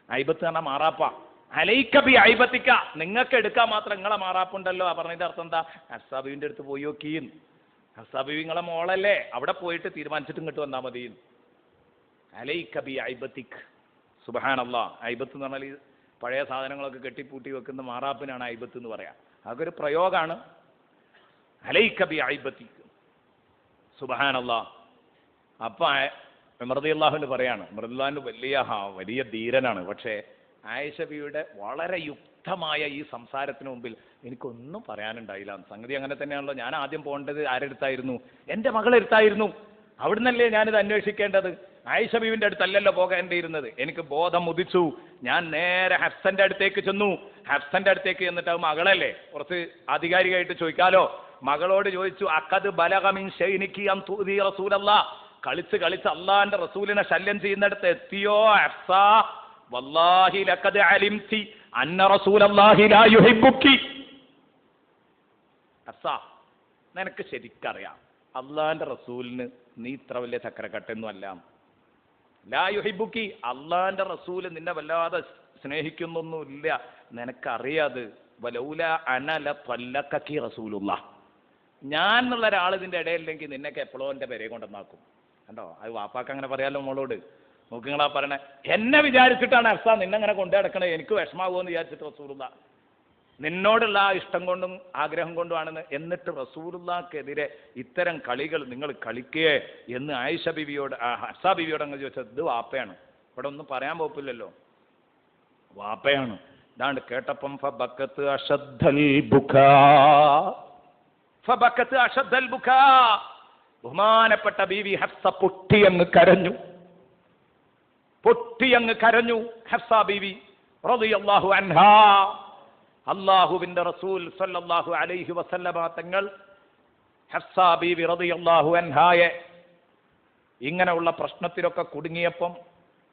ഐബത്ത് പറഞ്ഞാൽ മാറാപ്പ. അലൈക ബി ഐബത്തിക, നിങ്ങൾക്ക് എടുക്കാൻ മാത്രം നിങ്ങളെ മാറാപ്പുണ്ടല്ലോ. പറഞ്ഞതിന്റെ അർത്ഥം എന്താ? ഹഫ്സാ ബീവിന്റെ അടുത്ത് പോയി നോക്കിയും, ഹഫ്സാ ബീവി നിങ്ങളെ മോളല്ലേ, അവിടെ പോയിട്ട് തീരുമാനിച്ചിട്ട് ഇങ്ങോട്ട് വന്നാൽ മതി. അലൈക ബി ഐബത്തിക്. സുബ്ഹാനല്ലാഹ്. ഐബത്ത് എന്ന് പറഞ്ഞാൽ പഴയ സാധനങ്ങളൊക്കെ കെട്ടിപ്പൂട്ടി വെക്കുന്ന മാറാപ്പിനാണ് ഐബത്ത് എന്ന് പറയാം. അതൊരു പ്രയോഗമാണ്. അലൈക ബി ഐബത്തിക്. സുബ്ഹാനല്ലാഹ്. അപ്പൊ ഉമർ റളിയല്ലാഹു അൻഹു പറയാണ്, ഉമർ റളിയല്ലാഹു അൻഹു വലിയ ധീരനാണ്. പക്ഷേ ആയിഷ ബീവിയുടെ വളരെ യുക്തമായ ഈ സംസാരത്തിന് മുമ്പിൽ എനിക്കൊന്നും പറയാനുണ്ടായില്ല. സംഗതി അങ്ങനെ തന്നെയാണല്ലോ. ഞാൻ ആദ്യം പോകേണ്ടത് ആരെടുത്തായിരുന്നു? എൻ്റെ മകളെടുത്തായിരുന്നു. അവിടുന്നല്ലേ ഞാനിത് അന്വേഷിക്കേണ്ടത്. ആയിഷ ബീവിന്റെ അടുത്തല്ലല്ലോ പോകേണ്ടിയിരുന്നത്. എനിക്ക് ബോധം ഉദിച്ചു. ഞാൻ നേരെ ഹഫ്സന്റെ അടുത്തേക്ക് ചെന്നു. ഹഫ്സന്റെ അടുത്തേക്ക് ചെന്നിട്ട് അത് മകളല്ലേ, കുറച്ച് ആധികാരികമായിട്ട് ചോദിക്കാലോ. മകളോട് ചോദിച്ചു, അഖദ് ബലഗ മിൻ ശൈനികി അൻ തുദി റസൂലല്ലാഹ്, കളിച്ച് അള്ളാന്റെ റസൂലിനെ ശല്യം ചെയ്യുന്നിടത്ത് എത്തിയോ ഹഫ്സ? വല്ലാഹി ലഖദ് അലിംതി അന്ന റസൂലല്ലാഹി ലാ യുഹിബ്ബുക്കി. ഹഫ്സ, നിനക്ക് ശരിക്കറിയാം അള്ളാന്റെ റസൂലിന് നീ ഇത്ര വലിയ ചക്രക്കട്ടൊന്നും അല്ല. ലാ യുഹിബ്ബുക്കി, അള്ളാന്റെ റസൂല് നിന്നെ വല്ലാതെ സ്നേഹിക്കുന്നൊന്നുമില്ല, നിനക്കറിയാത്. വലൗല അന ലതല്ലഖകി റസൂലുള്ളാഹ്, ഞാൻ എന്നുള്ള ഒരാൾ ഇതിന്റെ ഇടയില്ലെങ്കിൽ നിന്നൊക്കെ എപ്പോഴും എൻ്റെ പേരെ കൊണ്ടുവന്നാക്കും. കണ്ടോ, അത് വാപ്പാക്ക് അങ്ങനെ പറയാലോ മോളോട്. നോക്കിങ്ങളാ പറയണേ, എന്നെ വിചാരിച്ചിട്ടാണ് ഹഫ്സ നിന്നെ അങ്ങനെ കൊണ്ടു നടക്കണേ, എനിക്ക് വിഷമാകുമെന്ന് വിചാരിച്ചിട്ട് റസൂലുള്ളാഹ്. നിന്നോടുള്ള ആ ഇഷ്ടം കൊണ്ടും ആഗ്രഹം കൊണ്ടുമാണെന്ന്. എന്നിട്ട് റസൂലുള്ളാഹിക്കെതിരെ ഇത്തരം കളികൾ നിങ്ങൾ കളിക്കേ എന്ന് ആയിഷ ബിവിയോട് ഹഫ്സ ബിവിയോട് അങ്ങ് ചോദിച്ചത്. ഇത് വാപ്പയാണ്, ഇവിടെ ഒന്നും പറയാൻ പോപ്പില്ലല്ലോ, വാപ്പയാണ്. ഇതാണ്ട് കേട്ടപ്പം ഫബക്കത്ത് അഷദ്ദൽ ബുകാ, ഫബക്കത്ത് അഷദ്ദൽ ബുകാ, ബഹുമാനപ്പെട്ട ബീവി ഹഫ്സ പൊട്ടിയങ്ങ് കരഞ്ഞു, പൊട്ടിയങ്ങ് കരഞ്ഞു ഹഫ്സ ബീവി റളിയല്ലാഹു അൻഹാ. അല്ലാഹുവിന്റെ റസൂൽ സല്ലല്ലാഹു അലൈഹി വസല്ലമ തങ്ങൾ ഹഫ്സ ബീവി റളിയല്ലാഹു അൻഹായെ ഇങ്ങനെയുള്ള പ്രശ്നത്തിലൊക്കെ കുടുങ്ങിയപ്പം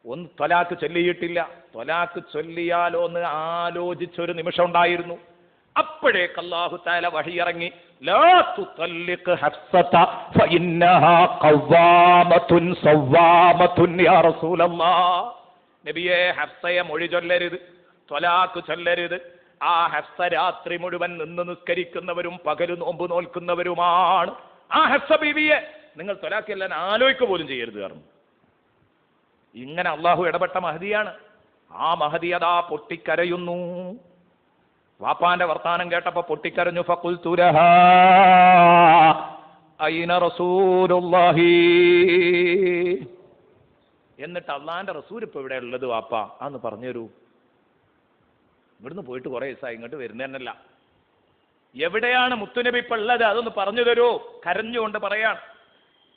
ഒന്ന് ത്വലാഖ് ചൊല്ലിയിട്ടില്ല. ത്വലാഖ് ചൊല്ലിയാലോ എന്ന് ആലോചിച്ചൊരു നിമിഷം ഉണ്ടായിരുന്നു. അപ്പോഴേക്ക് അല്ലാഹു തആല വഹയിറങ്ങി, ലാ തുതല്ലിഖ് ഹഫ്സത ഫഇന്നഹാ ഖവ്വാമത്തുൻ സവ്വാമത്തുൻ യാ റസൂലല്ലാഹ്. നബിയെ, ഹഫ്സയെ മൊഴി ചൊല്ലരുത്, ത്വലാഖ് ചൊല്ലരുത്. ആ ഹഫ്സ രാത്രി മുഴുവൻ നിന്ന് നിസ്കരിക്കുന്നവരും പകല് നോമ്പ് നോൽക്കുന്നവരുമാണ്. ആ ഹഫ്സ ബീവിയെ നിങ്ങൾ ത്വലാഖ് ചെല്ലാൻ ആലോചിക്കുക പോലും ചെയ്യരുത് പറഞ്ഞു. ഇങ്ങനെ അള്ളാഹു ഇടപെട്ട മഹദിയാണ്. ആ മഹദി അതാ പൊട്ടിക്കരയുന്നു. വാപ്പാന്റെ വർത്താനം കേട്ടപ്പോ പൊട്ടിക്കരഞ്ഞു. ഫഖുൽതു ലഹാ അയ്ന റസൂലുള്ളാഹി. എന്നിട്ട് അള്ളാന്റെ റസൂൽ ഇപ്പൊ ഇവിടെ ഉള്ളത് വാപ്പ അന്ന് പറഞ്ഞു തരൂ. ഇവിടുന്ന് പോയിട്ട് കുറെ ദിവസമായി, ഇങ്ങോട്ട് വരുന്നതന്നല്ല. എവിടെയാണ് മുത്തുനബി ഇപ്പൊ ഉള്ളത് അതൊന്ന് പറഞ്ഞു തരൂ. കരഞ്ഞുകൊണ്ട് പറയാൻ.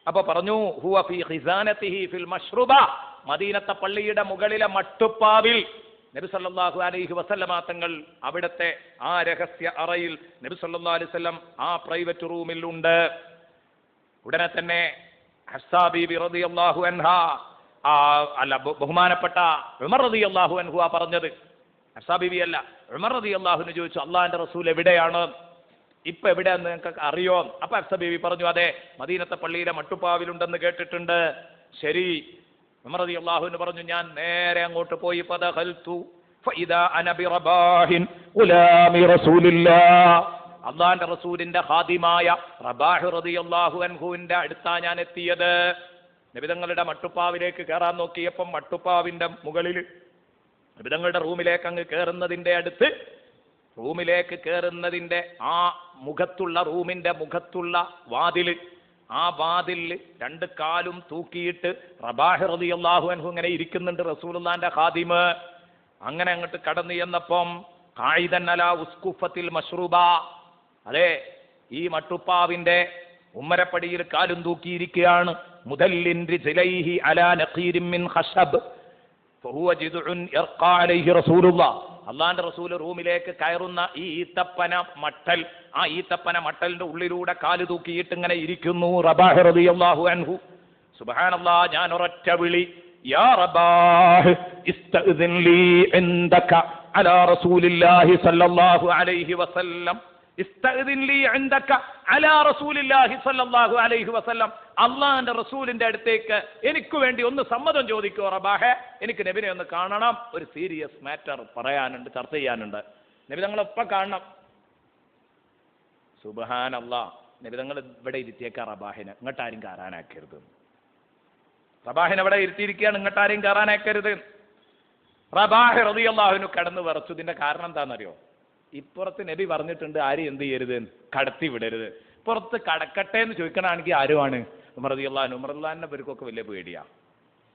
അപ്പൊ പറഞ്ഞു, ഹുവ ഫീ ഖിസാനതിഹി ഫിൽ മശ്റുബ, മദീനത്തെ പള്ളിയുടെ മുകളിലെ മട്ടുപ്പാവിൽ നബി സല്ലല്ലാഹു അലൈഹി വസല്ലമ തങ്ങൾ അവിടുത്തെ ആ രഹസ്യ അറയിൽ നബി സല്ലല്ലാഹു അലൈഹി വസല്ലം ആ പ്രൈവറ്റ് റൂമിൽ ഉണ്ട്. ഉടനെ തന്നെ ഹഫ്സ ബീബി റളിയല്ലാഹു അൻഹാ, ബഹുമാനപ്പെട്ട ഉമർ റളിയല്ലാഹു അൻഹു പറഞ്ഞത്, ഹഫ്സ ബീബി അല്ല, ഉമർ റളിയല്ലാഹുവിന് ചോദിച്ചു, അള്ളാഹിന്റെ റസൂൽ എവിടെയാണ്, ഇപ്പൊ എവിടെയാന്ന് നിങ്ങൾക്ക് അറിയോ? അപ്പൊ ഹഫ്സ ബീബി പറഞ്ഞു, അതെ, മദീനത്തെ പള്ളിയിലെ മട്ടുപ്പാവിലുണ്ടെന്ന് കേട്ടിട്ടുണ്ട്. ശരി. ഉമർ റളിയല്ലാഹു പറഞ്ഞു, ഞാൻ നേരെ അങ്ങോട്ട് പോയി. ഫദഖൽതു ഫഇദാ അന ബിറബാഹിൻ ഗുലാമി റസൂലില്ലാഹ്, അല്ലാഹുവിന്റെ റസൂലിന്റെ ഖാദിമായ റബാഹ് റളിയല്ലാഹു അൻഹുവിന്റെ അടുത്താ ഞാൻ എത്തിയത്. നബിതങ്ങളുടെ മട്ടുപ്പാവിലേക്ക് കയറാൻ നോക്കിയപ്പം മട്ടുപ്പാവിന്റെ മുകളിൽ നബിതങ്ങളുടെ റൂമിലേക്ക് അങ്ങ് കയറുന്നതിന്റെ അടുത്ത്, റൂമിലേക്ക് കയറുന്നതിന്റെ ആ മുഖത്തുള്ള റൂമിന്റെ മുഖത്തുള്ള വാതില്, ആ വാതിലിൽ രണ്ട് കാലും തൂക്കിയിട്ട് റബാഹ് റളിയല്ലാഹു അൻഹു ഇങ്ങനെ ഇരിക്കുന്നുണ്ട്, റസൂലുള്ളാഹിന്റെ ഖാദിമ്. അങ്ങനെ അങ്ങോട്ട് കടന്നു ചെന്നപ്പം ഖായിദൻ അലാ ഉസ്കുഫത്തിൽ മശ്റൂബ, അതെ, ഈ മട്ടുപ്പാവിന്റെ ഉമ്മരപ്പടിയിൽ കാലും തൂക്കിയിരിക്കുകയാണ്. മുദല്ലിൻ റിജ്ലൈഹി അലാ നഖീരിൻ മിൻ ഖശബ് ഫഹുവ ജിദ്ഉൻ യർഖാ അലൈഹി റസൂലുള്ളാഹ്. അള്ളാന്റെ റസൂൽ റൂമിലേക്ക് കയറുന്ന ഈ ഈത്തപ്പന മട്ടൽ, ആ ഈത്തപ്പന മട്ടലിന്റെ ഉള്ളിലൂടെ കാല് തൂക്കിയിട്ട് ഇങ്ങനെ ഇരിക്കുന്നു റബാഹ് റളിയല്ലാഹു അൻഹു. സുബ്ഹാനല്ലാഹ്, ഞാൻ ഒരൊറ്റ വിളി, യാ റബാഹ് ഇസ്തഅ്ദിൻ ലീ ഇൻദക അലാ റസൂലില്ലാഹി സ്വല്ലല്ലാഹു അലൈഹി വസല്ലം, ഇസ്തഅ്ദിൻ ലീ ഇൻദക അലാ റസൂലില്ലാഹി സ്വല്ലല്ലാഹു അലൈഹി വസല്ലം, അള്ളാഹിന്റെ റസൂലിന്റെ അടുത്തേക്ക് എനിക്ക് വേണ്ടി ഒന്ന് സമ്മതം ചോദിക്കോ റബാഹെ, എനിക്ക് നബിനെ ഒന്ന് കാണണം, ഒരു സീരിയസ് മാറ്റർ പറയാനുണ്ട്, ചർച്ച ചെയ്യാനുണ്ട്, നബി തങ്ങളൊപ്പം കാണണം. സുബ്ഹാനല്ലാഹ്, നബി തങ്ങൾ ഇവിടെ ഇരുത്തിയേക്കാ റബാഹിനെ, ഇങ്ങോട്ടാരും കയറാനാക്കരുത്. റബാഹിനെ ഇവിടെ ഇരുത്തിയിരിക്കുകയാണ്, ഇങ്ങോട്ടാരും കയറാനാക്കരുത്. റബാഹ് റളിയല്ലാഹു അൻഹു കടന്നു വിറച്ചു. ഇതിന്റെ കാരണം എന്താണെന്നറിയോ? ഇപ്പുറത്ത് നബി പറഞ്ഞിട്ടുണ്ട് ആരും എന്ത് ചെയ്യരുത്, കടത്തി വിടരുത്. പുറത്ത് കടക്കട്ടെ എന്ന് ചോദിക്കണമെങ്കിൽ ആരുമാണ്? ഉമർ റളിയല്ലാഹു അൻഹു. ഉമർ റളിയല്ലാഹു അൻഹു ഇവർക്കൊക്കെ വലിയ പേടിയാ,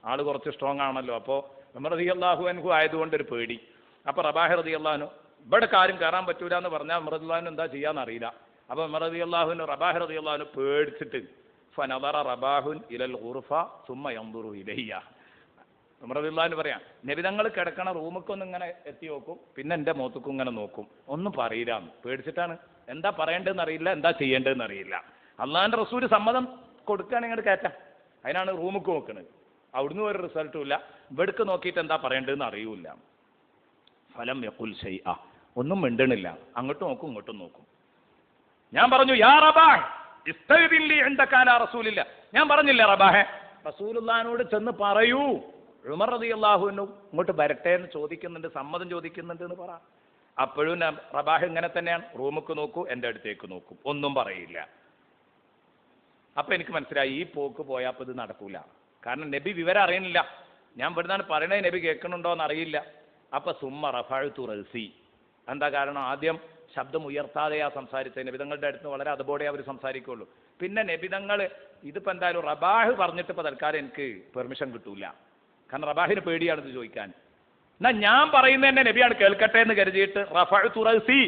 ആള് കുറച്ച് സ്ട്രോങ് ആണല്ലോ. അപ്പോൾ ഉമർ റളിയല്ലാഹു അൻഹു ആയതുകൊണ്ട് ഒരു പേടി. അപ്പൊ റബാഹ് റളിയല്ലാഹു അൻഹു ഇവിടെ ആരും കയറാൻ പറ്റൂല എന്ന് പറഞ്ഞാൽ ഉമർ റളിയല്ലാഹു അൻഹു എന്താ ചെയ്യാന്ന് അറിയില്ല. അപ്പൊ ഉമർ റളിയല്ലാഹു അൻഹു റബാഹ് റളിയല്ലാഹു അൻഹു പേടിച്ചിട്ട് ഫനദറ റബാഹുൻ ഇലൽ ഗുർഫ സുമ്മ യൻദുറു ഇലയ്യ. ഉമർ റളിയല്ലാഹു അൻഹു പറയാം, നബി തങ്ങൾ കിടക്കണ റൂമൊക്കൊന്നും ഇങ്ങനെ എത്തി നോക്കും, പിന്നെ എൻ്റെ മുഖത്തേക്കും ഇങ്ങനെ നോക്കും, ഒന്നും പറയില്ല, പേടിച്ചിട്ടാണ്. എന്താ പറയേണ്ടതെന്ന് അറിയില്ല, എന്താ ചെയ്യേണ്ടതെന്ന് അറിയില്ല. അള്ളാഹിന്റെ റസൂൽ സമ്മതം കൊടുക്കുകയാണെങ്കിൽ ഇങ്ങോട്ട് കയറ്റാം, അതിനാണ് റൂമിക്ക് നോക്കുന്നത്. അവിടുന്ന് ഒരു റിസൾട്ടും ഇല്ല, ഇവിടേക്ക് നോക്കിയിട്ട് എന്താ പറയേണ്ടതെന്ന് അറിയൂല. ഫലം യഖുൽ ശൈഅ, ഒന്നും മിണ്ടണില്ല, അങ്ങോട്ടും നോക്കും ഇങ്ങോട്ടും നോക്കും. ഞാൻ പറഞ്ഞു, യാ റബാഹ് ഇസ്തഗ്ദിൻ ലി ഇൻദക അലാ റസൂലില്ല, ഞാൻ പറഞ്ഞില്ലേ റബാഹെ, റസൂലുള്ളാഹിനോട് ചെന്ന് പറയൂ ഉമർ റളിയല്ലാഹു അൻഹു ഇങ്ങോട്ട് വരട്ടെ എന്ന് ചോദിക്കുന്നുണ്ട്, സമ്മതം ചോദിക്കുന്നുണ്ട് എന്ന് പറ. അപ്പോഴും റബാഹ് ഇങ്ങനെ തന്നെയാണ്, റൂമിക്ക് നോക്കൂ, എൻ്റെ അടുത്തേക്ക് നോക്കും, ഒന്നും പറയില്ല. അപ്പൊ എനിക്ക് മനസ്സിലായി, ഈ പോക്ക് പോയാൽ അപ്പോൾ ഇത് നടക്കൂല. കാരണം നബി വിവരം അറിയുന്നില്ല, ഞാൻ ഇവിടുന്നാണ് പറയണത്, നബി കേൾക്കണുണ്ടോ എന്ന് അറിയില്ല. അപ്പൊ സുമ്മ റഫഅ്തു റഅ്സി, എന്താ കാരണം? ആദ്യം ശബ്ദം ഉയർത്താതെയാ സംസാരിച്ചത്. നബിതങ്ങളുടെ അടുത്ത് വളരെ അതുപോലെ അവർ സംസാരിക്കുള്ളൂ. പിന്നെ നബിതങ്ങൾ ഇതിപ്പോൾ എന്തായാലും റബാഹ് പറഞ്ഞിട്ട് ഇപ്പോൾ തൽക്കാലം എനിക്ക് പെർമിഷൻ കിട്ടൂല, കാരണം റബാഹിന് പേടിയാണ് ഇത് ചോദിക്കാൻ. എന്നാൽ ഞാൻ പറയുന്നത് തന്നെ നബിയാണ് കേൾക്കട്ടെ എന്ന് കരുതിയിട്ട് റഫഅ്തു റഅസി,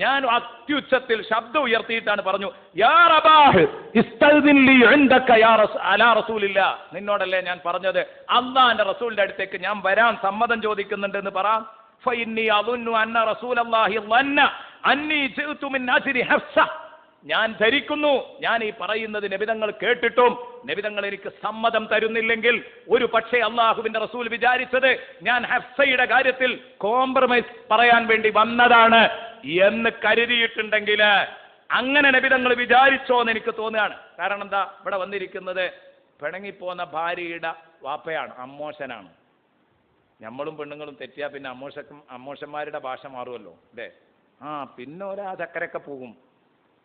ഞാൻ അത്യുച്ചത്തിൽ ശബ്ദം ഉയർത്തിയിട്ടാണ് പറഞ്ഞു, യാ റബാഹ് ഇസ്തഅ്ദിൻ ലി ഇൻദക യാ അലാ റസൂലില്ലാ, നിന്നോടല്ലേ ഞാൻ പറഞ്ഞത് അല്ലാഹുവിന്റെ റസൂലിന്റെ അടുത്തേക്ക് ഞാൻ വരാൻ സമ്മതം ചോദിക്കുന്നുണ്ട് എന്ന് പറ. ഫഇന്നി അദുന്നു അന്ന റസൂലല്ലാഹി ളന്ന അന്നി ജിഅ്തു മിൻ അജ്രി ഹഫ്സ, ഞാൻ ധരിക്കുന്നു ഞാൻ ഈ പറയുന്നത് നബിതങ്ങൾ കേട്ടിട്ടും നബിതങ്ങൾ എനിക്ക് സമ്മതം തരുന്നില്ലെങ്കിൽ ഒരു പക്ഷേ അള്ളാഹുവിന്റെ റസൂൽ വിചാരിച്ചത് ഞാൻ ഹഫ്സയുടെ കാര്യത്തിൽ കോംപ്രമൈസ് പറയാൻ വേണ്ടി വന്നതാണ് എന്ന് കരുതിയിട്ടുണ്ടെങ്കിൽ അങ്ങനെ നബിതങ്ങൾ വിചാരിച്ചോ എന്ന് എനിക്ക് തോന്നുകയാണ്. കാരണം എന്താ, ഇവിടെ വന്നിരിക്കുന്നത് പിണങ്ങിപ്പോന്ന ഭാര്യയുടെ വാപ്പയാണ്, അമ്മോശനാണ്. നമ്മളും പെണ്ണുങ്ങളും തെറ്റിയാ പിന്നെ അമ്മോശന്മാരുടെ ഭാഷ മാറുമല്ലോ അല്ലേ? പിന്നെ ഒരാ ചക്കരയൊക്കെ പോകും,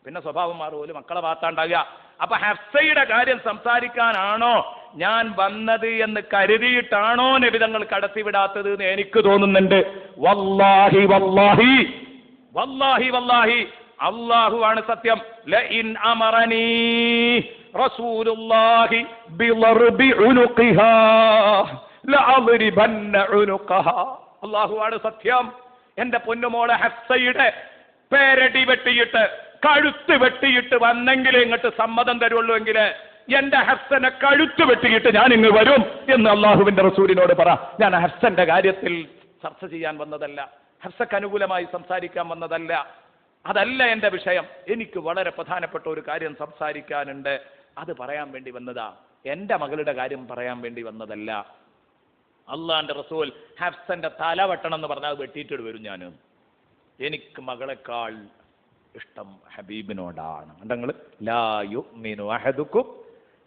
പിന്നെ സ്വഭാവം മാറുമല്ലോ, മക്കളെ ഭാഗത്താണ്ടാകുക. അപ്പൊ ഹഫ്സയുടെ കാര്യം സംസാരിക്കാനാണോ ഞാൻ വന്നത് എന്ന് കരുതിയിട്ടാണോ നബിതങ്ങൾ കടത്തിവിടാത്തത് എന്ന് എനിക്ക് തോന്നുന്നുണ്ട്. വല്ലാഹി വല്ലാഹി വല്ലാഹി വല്ലാഹി, അല്ലാഹുവാണ് സത്യം. ലഇൻ അമറനീ റസൂലുള്ളാഹി ബിളർബി ഉനുഖിഹാ ലഅദ്രിബന്ന ഉനുഖഹാ, അല്ലാഹുവാണ് സത്യം. എന്റെ പൊന്നുമോളെ ഹഫ്സയുടെ പേരടി വെട്ടിയിട്ട് കഴുത്ത് വെട്ടിയിട്ട് വന്നെങ്കിൽ ഇങ്ങോട്ട് സമ്മതം തരുള്ളൂ എങ്കിൽ എന്റെ ഹഫ്സനെ കഴുത്ത് വെട്ടിയിട്ട് ഞാൻ ഇങ്ങ് വരും എന്ന് അള്ളാഹുവിന്റെ റസൂലിനോട് പറ. ഞാൻ ഹഫ്സന്റെ കാര്യത്തിൽ ചർച്ച ചെയ്യാൻ വന്നതല്ല, ഹഫ്സക്ക് അനുകൂലമായി സംസാരിക്കാൻ വന്നതല്ല, അതല്ല എന്റെ വിഷയം. എനിക്ക് വളരെ പ്രധാനപ്പെട്ട ഒരു കാര്യം സംസാരിക്കാനുണ്ട്, അത് പറയാൻ വേണ്ടി വന്നതാ. എന്റെ മകളുടെ കാര്യം പറയാൻ വേണ്ടി വന്നതല്ല. അള്ളാന്റെ റസൂൽ ഹഫ്സന്റെ തല വെട്ടണം എന്ന് പറഞ്ഞാൽ അത് വെട്ടിയിട്ട് വരും ഞാൻ. എനിക്ക് മകളെക്കാൾ ഇഷ്ടം ഹബീബിനോടാണ്. നിങ്ങൾ ലാ യുഅ്മിനു അഹദുക്കും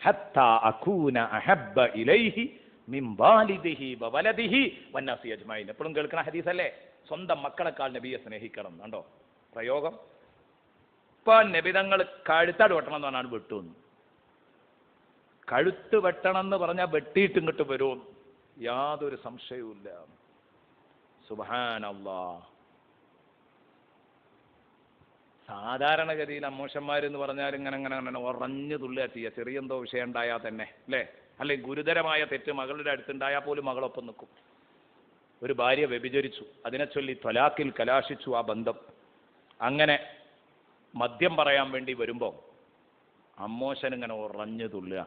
ഹത്താ അകൂന അഹബ്ബ ഇലൈഹി മിൻ വാലിദിഹി വവലദിഹി വന്നാസി അജ്മഈൻ. എപ്പോഴും കേൾക്കുന്ന ഹദീസ് അല്ലേ, സ്വന്തം മക്കളെക്കാൾ നബിയെ സ്നേഹിക്കണം. കണ്ടോ പ്രയോഗം. ഇപ്പൊ നബിതങ്ങൾ കഴുത്താട് വെട്ടണം എന്ന് പറഞ്ഞാൽ വെട്ടും. കഴുത്ത് വെട്ടണം എന്ന് പറഞ്ഞാൽ വെട്ടിയിട്ട് ഇങ്ങോട്ട് വരും, യാതൊരു സംശയവുമില്ല. സുബ്ഹാനല്ലാഹ്. സാധാരണഗതിയിൽ അമ്മോശന്മാരെന്ന് പറഞ്ഞാൽ ഇങ്ങനെ ഉറഞ്ഞു തുള്ളുക ചെയ്യുക, ചെറിയ എന്തോ വിഷയം ഉണ്ടായാൽ തന്നെ അല്ലേ, അല്ലെങ്കിൽ ഗുരുതരമായ തെറ്റ് മകളുടെ അടുത്തുണ്ടായാൽ പോലും മകളൊപ്പം നിൽക്കും. ഒരു ഭാര്യ വ്യഭിചരിച്ചു, അതിനെ ചൊല്ലി ത്വലാഖിൽ കലാശിച്ചു ആ ബന്ധം. അങ്ങനെ മദ്യം പറയാൻ വേണ്ടി വരുമ്പോൾ അമ്മോശൻ ഇങ്ങനെ ഉറഞ്ഞു തുള്ളുക.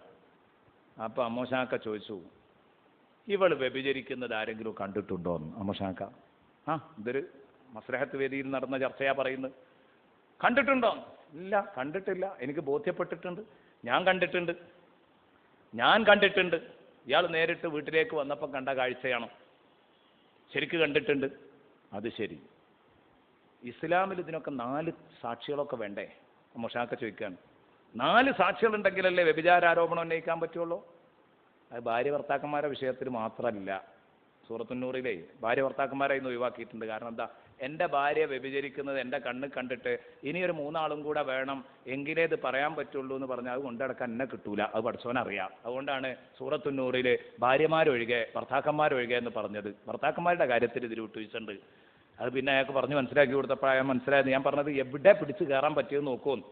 അപ്പം അമ്മോശാക്ക ചോദിച്ചു, ഇവൾ വ്യഭിചരിക്കുന്നത് ആരെങ്കിലും കണ്ടിട്ടുണ്ടോ എന്ന്. അമ്മോശാക്ക ഇതൊരു മസ്ലഹത്ത് വേദിയിൽ നടന്ന ചർച്ചയാ പറയുന്നത്. കണ്ടിട്ടുണ്ടോ? ഇല്ല, കണ്ടിട്ടില്ല, എനിക്ക് ബോധ്യപ്പെട്ടിട്ടുണ്ട്, ഞാൻ കണ്ടിട്ടുണ്ട്. ഇയാൾ നേരിട്ട് വീട്ടിലേക്ക് വന്നപ്പോൾ കണ്ട കാഴ്ചയാണോ? ശരിക്ക് കണ്ടിട്ടുണ്ട്. അത് ശരി, ഇസ്ലാമിൽ ഇതിനൊക്കെ 4 സാക്ഷികളൊക്കെ വേണ്ടേ? മൊഷാക്ക ചോദിക്കുകയാണ്. 4 സാക്ഷികളുണ്ടെങ്കിലല്ലേ വ്യഭിചാരാരോപണം ഉന്നയിക്കാൻ പറ്റുള്ളൂ. അത് ഭാര്യ ഭർത്താക്കന്മാരുടെ വിഷയത്തിൽ മാത്രമല്ല. സൂറത്തുന്നൂറിലെ ഭാര്യ ഭർത്താക്കന്മാരെ ഇന്ന് ഒഴിവാക്കിയിട്ടുണ്ട്. കാരണം എന്താ, എൻ്റെ ഭാര്യ വ്യഭിചരിക്കുന്നത് എൻ്റെ കണ്ണ് കണ്ടിട്ട് ഇനിയൊരു 3 ആളും കൂടെ വേണം എങ്കിലേ ഇത് പറയാൻ പറ്റുള്ളൂ എന്ന് പറഞ്ഞാൽ അത് കൊണ്ടടക്കാൻ എന്നെ കിട്ടൂല, അത് പഠിച്ചവനറിയാം. അതുകൊണ്ടാണ് സൂറത്തുന്നൂറിൽ ഭാര്യമാരൊഴികെ ഭർത്താക്കന്മാരൊഴികെ എന്ന് പറഞ്ഞത്. ഭർത്താക്കന്മാരുടെ കാര്യത്തിൽ ഇതിൽ വിട്ടുവീഴ്ചയുണ്ട്. അത് പിന്നെ അയാൾക്ക് പറഞ്ഞ് മനസ്സിലാക്കി കൊടുത്തപ്പോൾ അയാൾ മനസ്സിലായത്. ഞാൻ പറഞ്ഞത് എവിടെ പിടിച്ച് കയറാൻ പറ്റിയത് നോക്കും,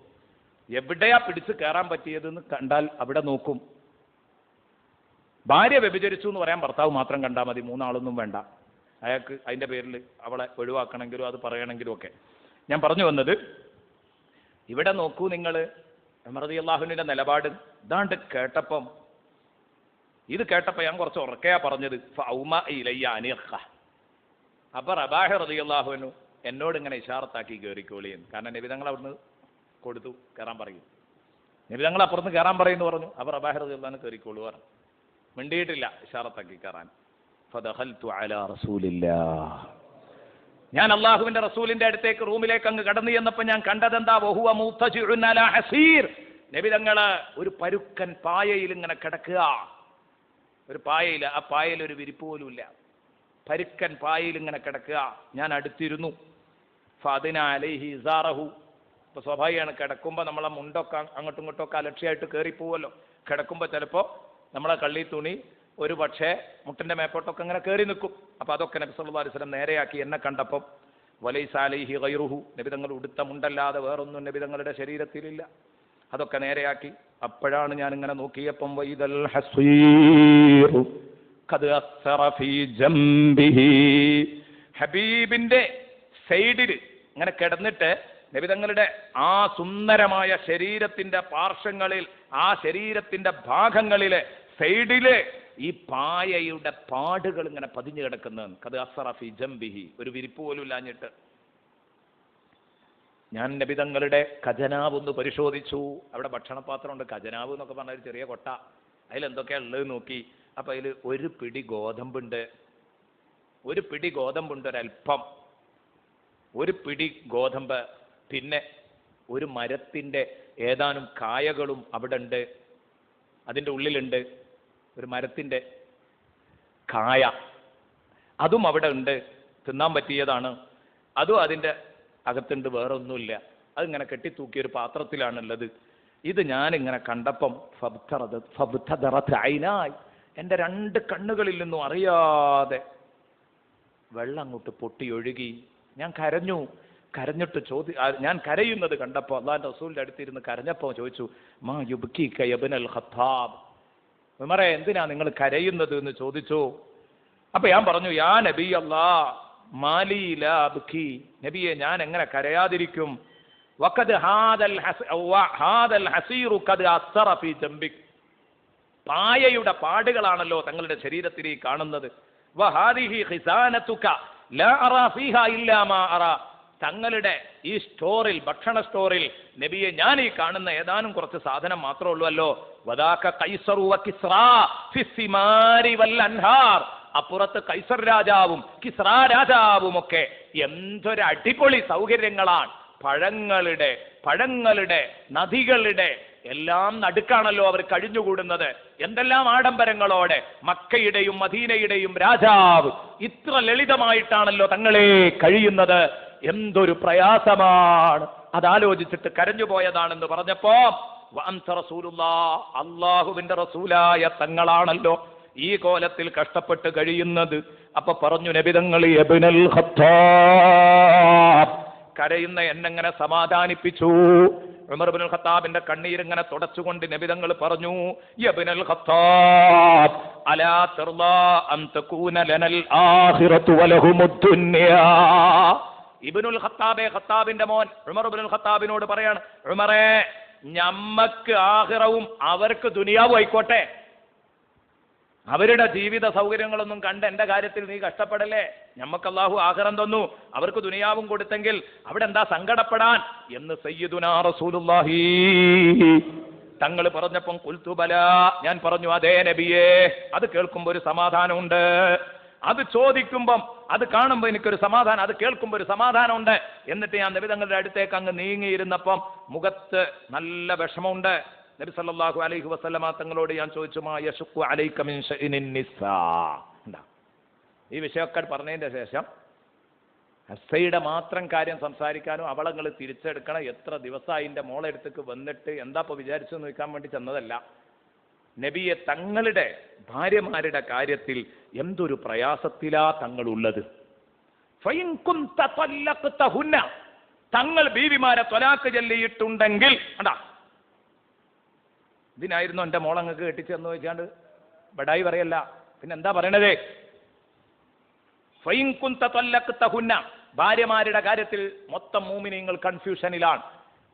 എവിടെയാ പിടിച്ച് കയറാൻ പറ്റിയതെന്ന് കണ്ടാൽ അവിടെ നോക്കും. ഭാര്യ വ്യഭിചരിച്ചു എന്ന് പറയാൻ ഭർത്താവ് മാത്രം കണ്ടാൽ മതി, 3 ആളൊന്നും വേണ്ട. അയാൾക്ക് അതിൻ്റെ പേരിൽ അവളെ ഒഴിവാക്കണമെങ്കിലും അത് പറയണമെങ്കിലും ഒക്കെ. ഞാൻ പറഞ്ഞു വന്നത്, ഇവിടെ നോക്കൂ നിങ്ങൾ, ഉമർ റളിയല്ലാഹുവിന്റെ നിലപാട് ഇതാണ്ട് കേട്ടപ്പം, ഇത് കേട്ടപ്പോൾ ഞാൻ കുറച്ച് ഉറക്കെയാ പറഞ്ഞത്. ഫൗമ ഇലയ്യ അനിഖ. അപ്പൊ റബാഹ് റളിയല്ലാഹു അൻഹു എന്നോട് ഇങ്ങനെ ഇശാറത്താക്കി കയറിക്കോളിയെന്ന്. കാരണം നബിതങ്ങൾ അവിടുന്ന് കൊടുത്തു കയറാൻ പറയും, നബിതങ്ങൾ അപ്പുറത്ത് കയറാൻ പറയുമെന്ന് പറഞ്ഞു. അപ്പൊ റബാഹ് റളിയല്ലാഹു അൻഹു കയറിക്കോളൂ പറഞ്ഞു, മിണ്ടിയിട്ടില്ല, ഇശാറത്താക്കി കയറാൻ. ഫദഖൽതു അലാ റസൂലില്ലാഹ്. ഞാൻ അള്ളാഹുവിന്റെ റസൂലിന്റെ അടുത്തേക്ക് റൂമിലേക്ക് അങ്ങ് കടന്നു ചെന്നപ്പോൾ ഞാൻ കണ്ടതെന്താ, വഹുവ മുത്തജിഉൻ അലാ ഹസീർ. നബിതങ്ങള് ഒരു പരുക്കൻ പായയിൽ ഇങ്ങനെ കിടക്കുക. ഒരു പായയിൽ, ആ പായയിൽ ഒരു വിരിപ്പ് പോലും ഇല്ല, പരുക്കൻ പായയിൽ ഇങ്ങനെ കിടക്കുക. ഞാൻ അടുത്തിരുന്നു. ഫഅദ്ന അലൈഹി ഇസാറഹു. ഇപ്പൊ സ്വാഭാവികമാണ്, കിടക്കുമ്പോൾ നമ്മളെ മുണ്ടൊക്കെ അങ്ങോട്ടും ഇങ്ങോട്ടും ഒക്കെ അലക്ഷ്യമായിട്ട് കയറിപ്പോവല്ലോ. കിടക്കുമ്പോൾ ചിലപ്പോൾ നമ്മളെ കള്ളി തുണി ഒരു പക്ഷേ മുട്ടിന്റെ മേപ്പോട്ടൊക്കെ ഇങ്ങനെ കയറി നിൽക്കും. അപ്പൊ അതൊക്കെ നബി സല്ലല്ലാഹു അലൈഹി വസല്ലം നേരെയാക്കി എന്നെ കണ്ടപ്പം വലൈസ അലൈഹി ഗൈറുഹു, നബി തങ്ങൾ ഉടുത്ത മുണ്ടല്ലാതെ വേറൊന്നും നബി തങ്ങളുടെ ശരീരത്തിലില്ല. അതൊക്കെ നേരെയാക്കി. അപ്പോഴാണ് ഞാൻ ഇങ്ങനെ നോക്കിയപ്പം വൈദൽ ഹസീറു ഖദ് അസ്റ ഫീ ജംബിഹി, ഹബീബിന്റെ സൈഡിൽ ഇങ്ങനെ കിടന്നിട്ട് നബി തങ്ങളുടെ ആ സുന്ദരമായ ശരീരത്തിന്റെ പാർശ്വങ്ങളിൽ, ആ ശരീരത്തിന്റെ ഭാഗങ്ങളിലെ സൈഡില് ഈ പായയുടെ പാടുകൾ ഇങ്ങനെ പതിഞ്ഞു കിടക്കുന്നതാണ്. ഖദ് അസ്റ ഫീ ജംബിഹി, ഒരു വിരിപ്പ് പോലും ഇല്ലാഞ്ഞിട്ട്. ഞാൻ നബി തങ്ങളുടെ ഖജനാവ് ഒന്ന് പരിശോധിച്ചു. അവിടെ ഭക്ഷണപാത്രം ഉണ്ട്. ഖജനാവ് എന്നൊക്കെ പറഞ്ഞ ഒരു ചെറിയ കൊട്ട, അതിലെന്തൊക്കെയാ ഉള്ളത് നോക്കി. അപ്പൊ അതിൽ ഒരു പിടി ഗോതമ്പുണ്ട്, ഒരൽപ്പം, ഒരു പിടി ഗോതമ്പ്, പിന്നെ ഒരു മരത്തിന്റെ ഏതാനും കായകളും അവിടെ ഉണ്ട്. അതിൻ്റെ ഉള്ളിലുണ്ട് ഒരു മരത്തിന്റെ കായ, അതും അവിടെ ഉണ്ട്, തിന്നാൻ പറ്റിയതാണ്. അതും അതിൻ്റെ അകത്തുണ്ട്, വേറെ ഒന്നുമില്ല. അതിങ്ങനെ കെട്ടിത്തൂക്കിയൊരു പാത്രത്തിലാണുള്ളത്. ഇത് ഞാനിങ്ങനെ കണ്ടപ്പം എൻ്റെ 2 കണ്ണുകളിൽ നിന്നും അറിയാതെ വെള്ളം അങ്ങോട്ട് പൊട്ടിയൊഴുകി. ഞാൻ കരഞ്ഞിട്ട് ഞാൻ കരയുന്നത് കണ്ടപ്പോൾ, അള്ളാഹുവിന്റെ റസൂലിന്റെ അടുത്തിരുന്ന് കരഞ്ഞപ്പോൾ ചോദിച്ചു, മാ യുബ്കീക യബ്നൽ ഖത്താബ്, ഉമറേ എന്തിനാ നിങ്ങൾ കരയുന്നത് എന്ന് ചോദിച്ചു. അപ്പൊ ഞാൻ പറഞ്ഞു, യാ നബി അല്ലാഹ് മാലി ലാ അബ്കി, നബിയെ ഞാൻ എങ്ങനെ കരയാതിരിക്കും. വഖദ് ഹാദൽ ഹസീറു ഖദ് അസ്റ ഫീ ജംബിക്, പായയുടെ പാടുകളാണല്ലോ തങ്ങളുടെ ശരീരത്തിൽ ഈ കാണുന്നത്. വഹാദിഹി ഖിസാനതുക ലാ അറാ ഫീഹാ ഇല്ലാ മാ അറാ, തങ്ങളുടെ ഈ സ്റ്റോറിൽ, ഭക്ഷണ സ്റ്റോറിൽ നബിയെ ഞാൻ ഈ കാണുന്ന ഏതാനും കുറച്ച് സാധനം മാത്രമേ ഉള്ളൂവല്ലോ. വദാക കൈസറു വകിസ്റാ ഫിസ്സിമാരി വൽ അൻഹാർ, അപ്പുറത്ത് കൈസർ രാജാവും കിസ്റ രാജാവും ഒക്കെ എന്തൊരു അടിപൊളി സൗകര്യങ്ങളാണ്. പഴങ്ങളുടെ നദികളുടെ എല്ലാം നടുക്കാണല്ലോ അവർ കഴിഞ്ഞുകൂടുന്നത്. എന്തെല്ലാം ആഡംബരങ്ങളോടെ മക്കയുടെയും മദീനയുടെയും രാജാവ് ഇത്ര ലളിതമായിട്ടാണല്ലോ തങ്ങളെ കഴിയുന്നത്. എന്തൊരു പ്രയാസമാണ്. അതാലോചിച്ചിട്ട് കരഞ്ഞുപോയതാണെന്ന് പറഞ്ഞപ്പോ വഅൻത റസൂലുള്ളാഹ്, അല്ലാഹുവിന്റെ റസൂലായ തങ്ങളാണല്ലോ ഈ കോലത്തിൽ കഷ്ടപ്പെട്ട് കഴിയുന്നത്. അപ്പൊ പറഞ്ഞു നബി തങ്ങൾ, ഇബ്നുൽ ഖത്താബ്, കരയുന്ന എന്നെങ്ങനെ സമാധാനിപ്പിച്ചു. ഉമർ ഇബ്നുൽ ഖത്താബിന്റെ കണ്ണീരിങ്ങനെ തുടച്ചുകൊണ്ട് നബി തങ്ങൾ പറഞ്ഞു, ഇബ്നുൽ ഖത്താബ് അലാ തർലാ അൻ തകൂന ലനൽ ആഖിറതു വലഹുമുദ് ദുനിയാ. ഇബ്നുൽ ഖത്താബെ, ഖത്താബിന്റെ മോൻ ഉമർ ഇബ്നുൽ ഖത്താബിനോട് പറയാണ്, ഉമറേ ഞമ്മക്ക് ആഖിറവും അവർക്ക് ദുനിയാവും ആയിക്കോട്ടെ. അവരുടെ ജീവിത സൗകര്യങ്ങളൊന്നും കണ്ട് എന്റെ കാര്യത്തിൽ നീ കഷ്ടപ്പെടല്ലേ. ഞമ്മക്ക് അല്ലാഹു ആഖിറം തന്നു, അവർക്ക് ദുനിയാവും കൊടുത്തെങ്കിൽ അവിടെ എന്താ സങ്കടപ്പെടാൻ എന്ന് സയ്യിദുനാ റസൂലുള്ളാഹി തങ്ങൾ പറഞ്ഞപ്പം ഖുൽതു ബലാ, ഞാൻ പറഞ്ഞു അതേ നബിയേ. അത് കേൾക്കുമ്പോൾ ഒരു സമാധാനമുണ്ട്, അത് ചോദിക്കുമ്പം അത് കാണുമ്പോൾ എനിക്കൊരു സമാധാനം, അത് കേൾക്കുമ്പോൾ ഒരു സമാധാനമുണ്ട്. എന്നിട്ട് ഞാൻ നബി തങ്ങളുടെ അടുത്തേക്ക് അങ്ങ് നീങ്ങിയിരുന്നപ്പം മുഖത്ത് നല്ല വിഷമമുണ്ട്. നബി സല്ലല്ലാഹു അലൈഹി വസല്ലമ തങ്ങളോട് ഞാൻ ചോദിച്ചു, മാ യശുഖു അലൈക മിൻ ശൈഇൻ നിസാ. ഈ വിഷയമൊക്കെ പറഞ്ഞതിന്റെ ശേഷം ഹസ്സയുടെ മാത്രം കാര്യം സംസാരിക്കാനും അവളങ്ങൾ തിരിച്ചെടുക്കണം, എത്ര ദിവസമായി എൻ്റെ മോളെടുത്തേക്ക് വന്നിട്ട് എന്താ ഇപ്പോൾ വിചാരിച്ചു നോക്കാൻ വേണ്ടി ചെന്നതല്ല. നബിയെ തങ്ങളുടെ ഭാര്യമാരുടെ കാര്യത്തിൽ എന്തൊരു പ്രയാസത്തിലാ തങ്ങളുള്ളത്. തങ്ങൾ ബീവിമാരെ ത്വലാഖ് ചൊല്ലിയിട്ടുണ്ടെങ്കിൽ, അണ്ടാ ഇതിനായിരുന്നു എൻ്റെ മോളങ്ങൾക്ക് കെട്ടിച്ചെന്ന് ചോദിച്ചാണ്ട് ബടായി പറയല്ല, പിന്നെ എന്താ പറയണത്? ഭാര്യമാരുടെ കാര്യത്തിൽ മൊത്തം മുഅ്മിനീങ്ങൾ കൺഫ്യൂഷനിലാണ്.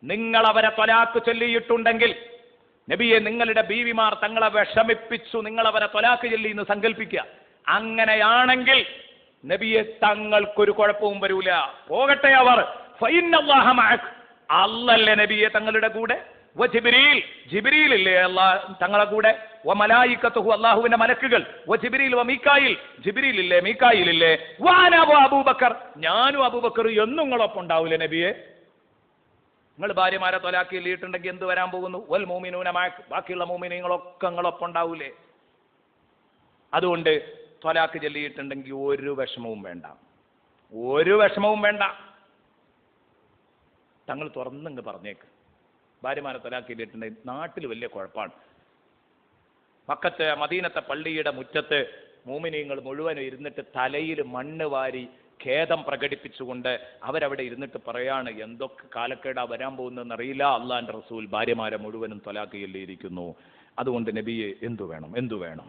നിങ്ങൾ അവരെ ത്വലാഖ് ചൊല്ലിയിട്ടുണ്ടെങ്കിൽ, നബിയെ നിങ്ങളുടെ ബീവിമാർ തങ്ങളെ വിഷമിപ്പിച്ചു, നിങ്ങൾ അവരെ ത്വലാഖ് ചൊല്ലി എന്ന് സങ്കല്പിക്കുക. അങ്ങനെയാണെങ്കിൽ നബിയെ തങ്ങൾക്കൊരു കുഴപ്പവും വരൂല, പോകട്ടെ അവർ. ഫഇന്നല്ലാഹ മഅക്, അല്ലല്ലേ നബിയെ തങ്ങളുടെ കൂടെ. വജിബ്രീൽ, ജിബ്രീൽ ഇല്ലേ തങ്ങളെ കൂടെ. വമലായികത്തുഹു, അല്ലാഹുവിന്റെ മലക്കുകൾ. വജിബ്രീൽ വമീകായിൽ, ജിബ്രീൽ ഇല്ലേ മീകായിൽ ഇല്ലേ. വഅന അബൂബക്കർ, ഞാനും അബൂബക്കർ എന്നും നിങ്ങളൊപ്പം ഉണ്ടാവൂലേ നബിയെ. നിങ്ങൾ ഭാര്യമാരെ ത്വലാഖ് ചൊല്ലിയിട്ടുണ്ടെങ്കിൽ എന്ത് വരാൻ പോകുന്നു? വൽ മുഅ്മിനൂന മഅക്, ബാക്കിയുള്ള മുഅ്മിനീങ്ങളൊക്കെ നിങ്ങളൊപ്പം ഉണ്ടാവൂലേ. അതുകൊണ്ട് ത്വലാഖ് ചൊല്ലിയിട്ടുണ്ടെങ്കിൽ ഒരു വിഷമവും വേണ്ട, ഒരു വിഷമവും വേണ്ട. തങ്ങൾ തുറന്നങ്ങ് പറഞ്ഞേക്ക്, ഭാര്യമാരെ ത്വലാഖ് ചൊല്ലിയിട്ടുണ്ടെങ്കിൽ നാട്ടിൽ വലിയ കുഴപ്പമാണ്. മക്കത്തെ മദീനത്തെ പള്ളിയുടെ മുറ്റത്ത് മുഅ്മിനീങ്ങൾ മുഴുവനും ഇരുന്നിട്ട് തലയിൽ മണ്ണ് വാരി ഖേദം പ്രകടിപ്പിച്ചുകൊണ്ട് അവരവിടെ ഇരുന്നിട്ട് പറയാണ്, എന്തൊക്കെ കാലക്കേടാ വരാൻ പോകുന്നതെന്ന് അറിയില്ല, അള്ളാഹിന്റെ റസൂൽ ഭാര്യമാരെ മുഴുവനും ത്വലാഖ് ചൊല്ലിയിരിക്കുന്നു, അതുകൊണ്ട് നബിയെ എന്തു വേണം,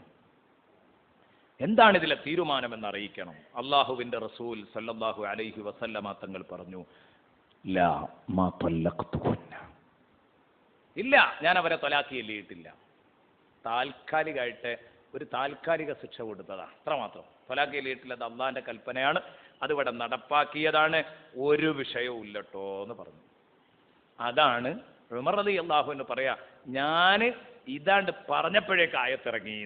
എന്താണ് ഇതിലെ തീരുമാനമെന്ന് അറിയിക്കണം. അള്ളാഹുവിന്റെ റസൂൽ സല്ലല്ലാഹു അലൈഹി വസല്ലമ തങ്ങൾ പറഞ്ഞു, ലാ മാ തല്ലഖ്തുഹുന്ന, ഇല്ല, ഞാൻ അവരെ ത്വലാഖ് ചൊല്ലിയിട്ടില്ല. താൽക്കാലികമായിട്ട് ഒരു താൽക്കാലിക ശിക്ഷ കൊടുത്തതാണ്, അത്രമാത്രം. ത്വലാഖ് ചൊല്ലിയിട്ടില്ല, അത് അള്ളാഹിന്റെ കൽപ്പനയാണ്, അതിവിടെ നടപ്പാക്കിയതാണ്, ഒരു വിഷയവും ഇല്ലട്ടോ എന്ന് പറഞ്ഞു. അതാണ് ഉമർ റളിയല്ലാഹു അൻഹു പറയാ, ഞാൻ ഇതാണ്ട് പറഞ്ഞപ്പോഴേക്ക് ആയത്തിറങ്ങി,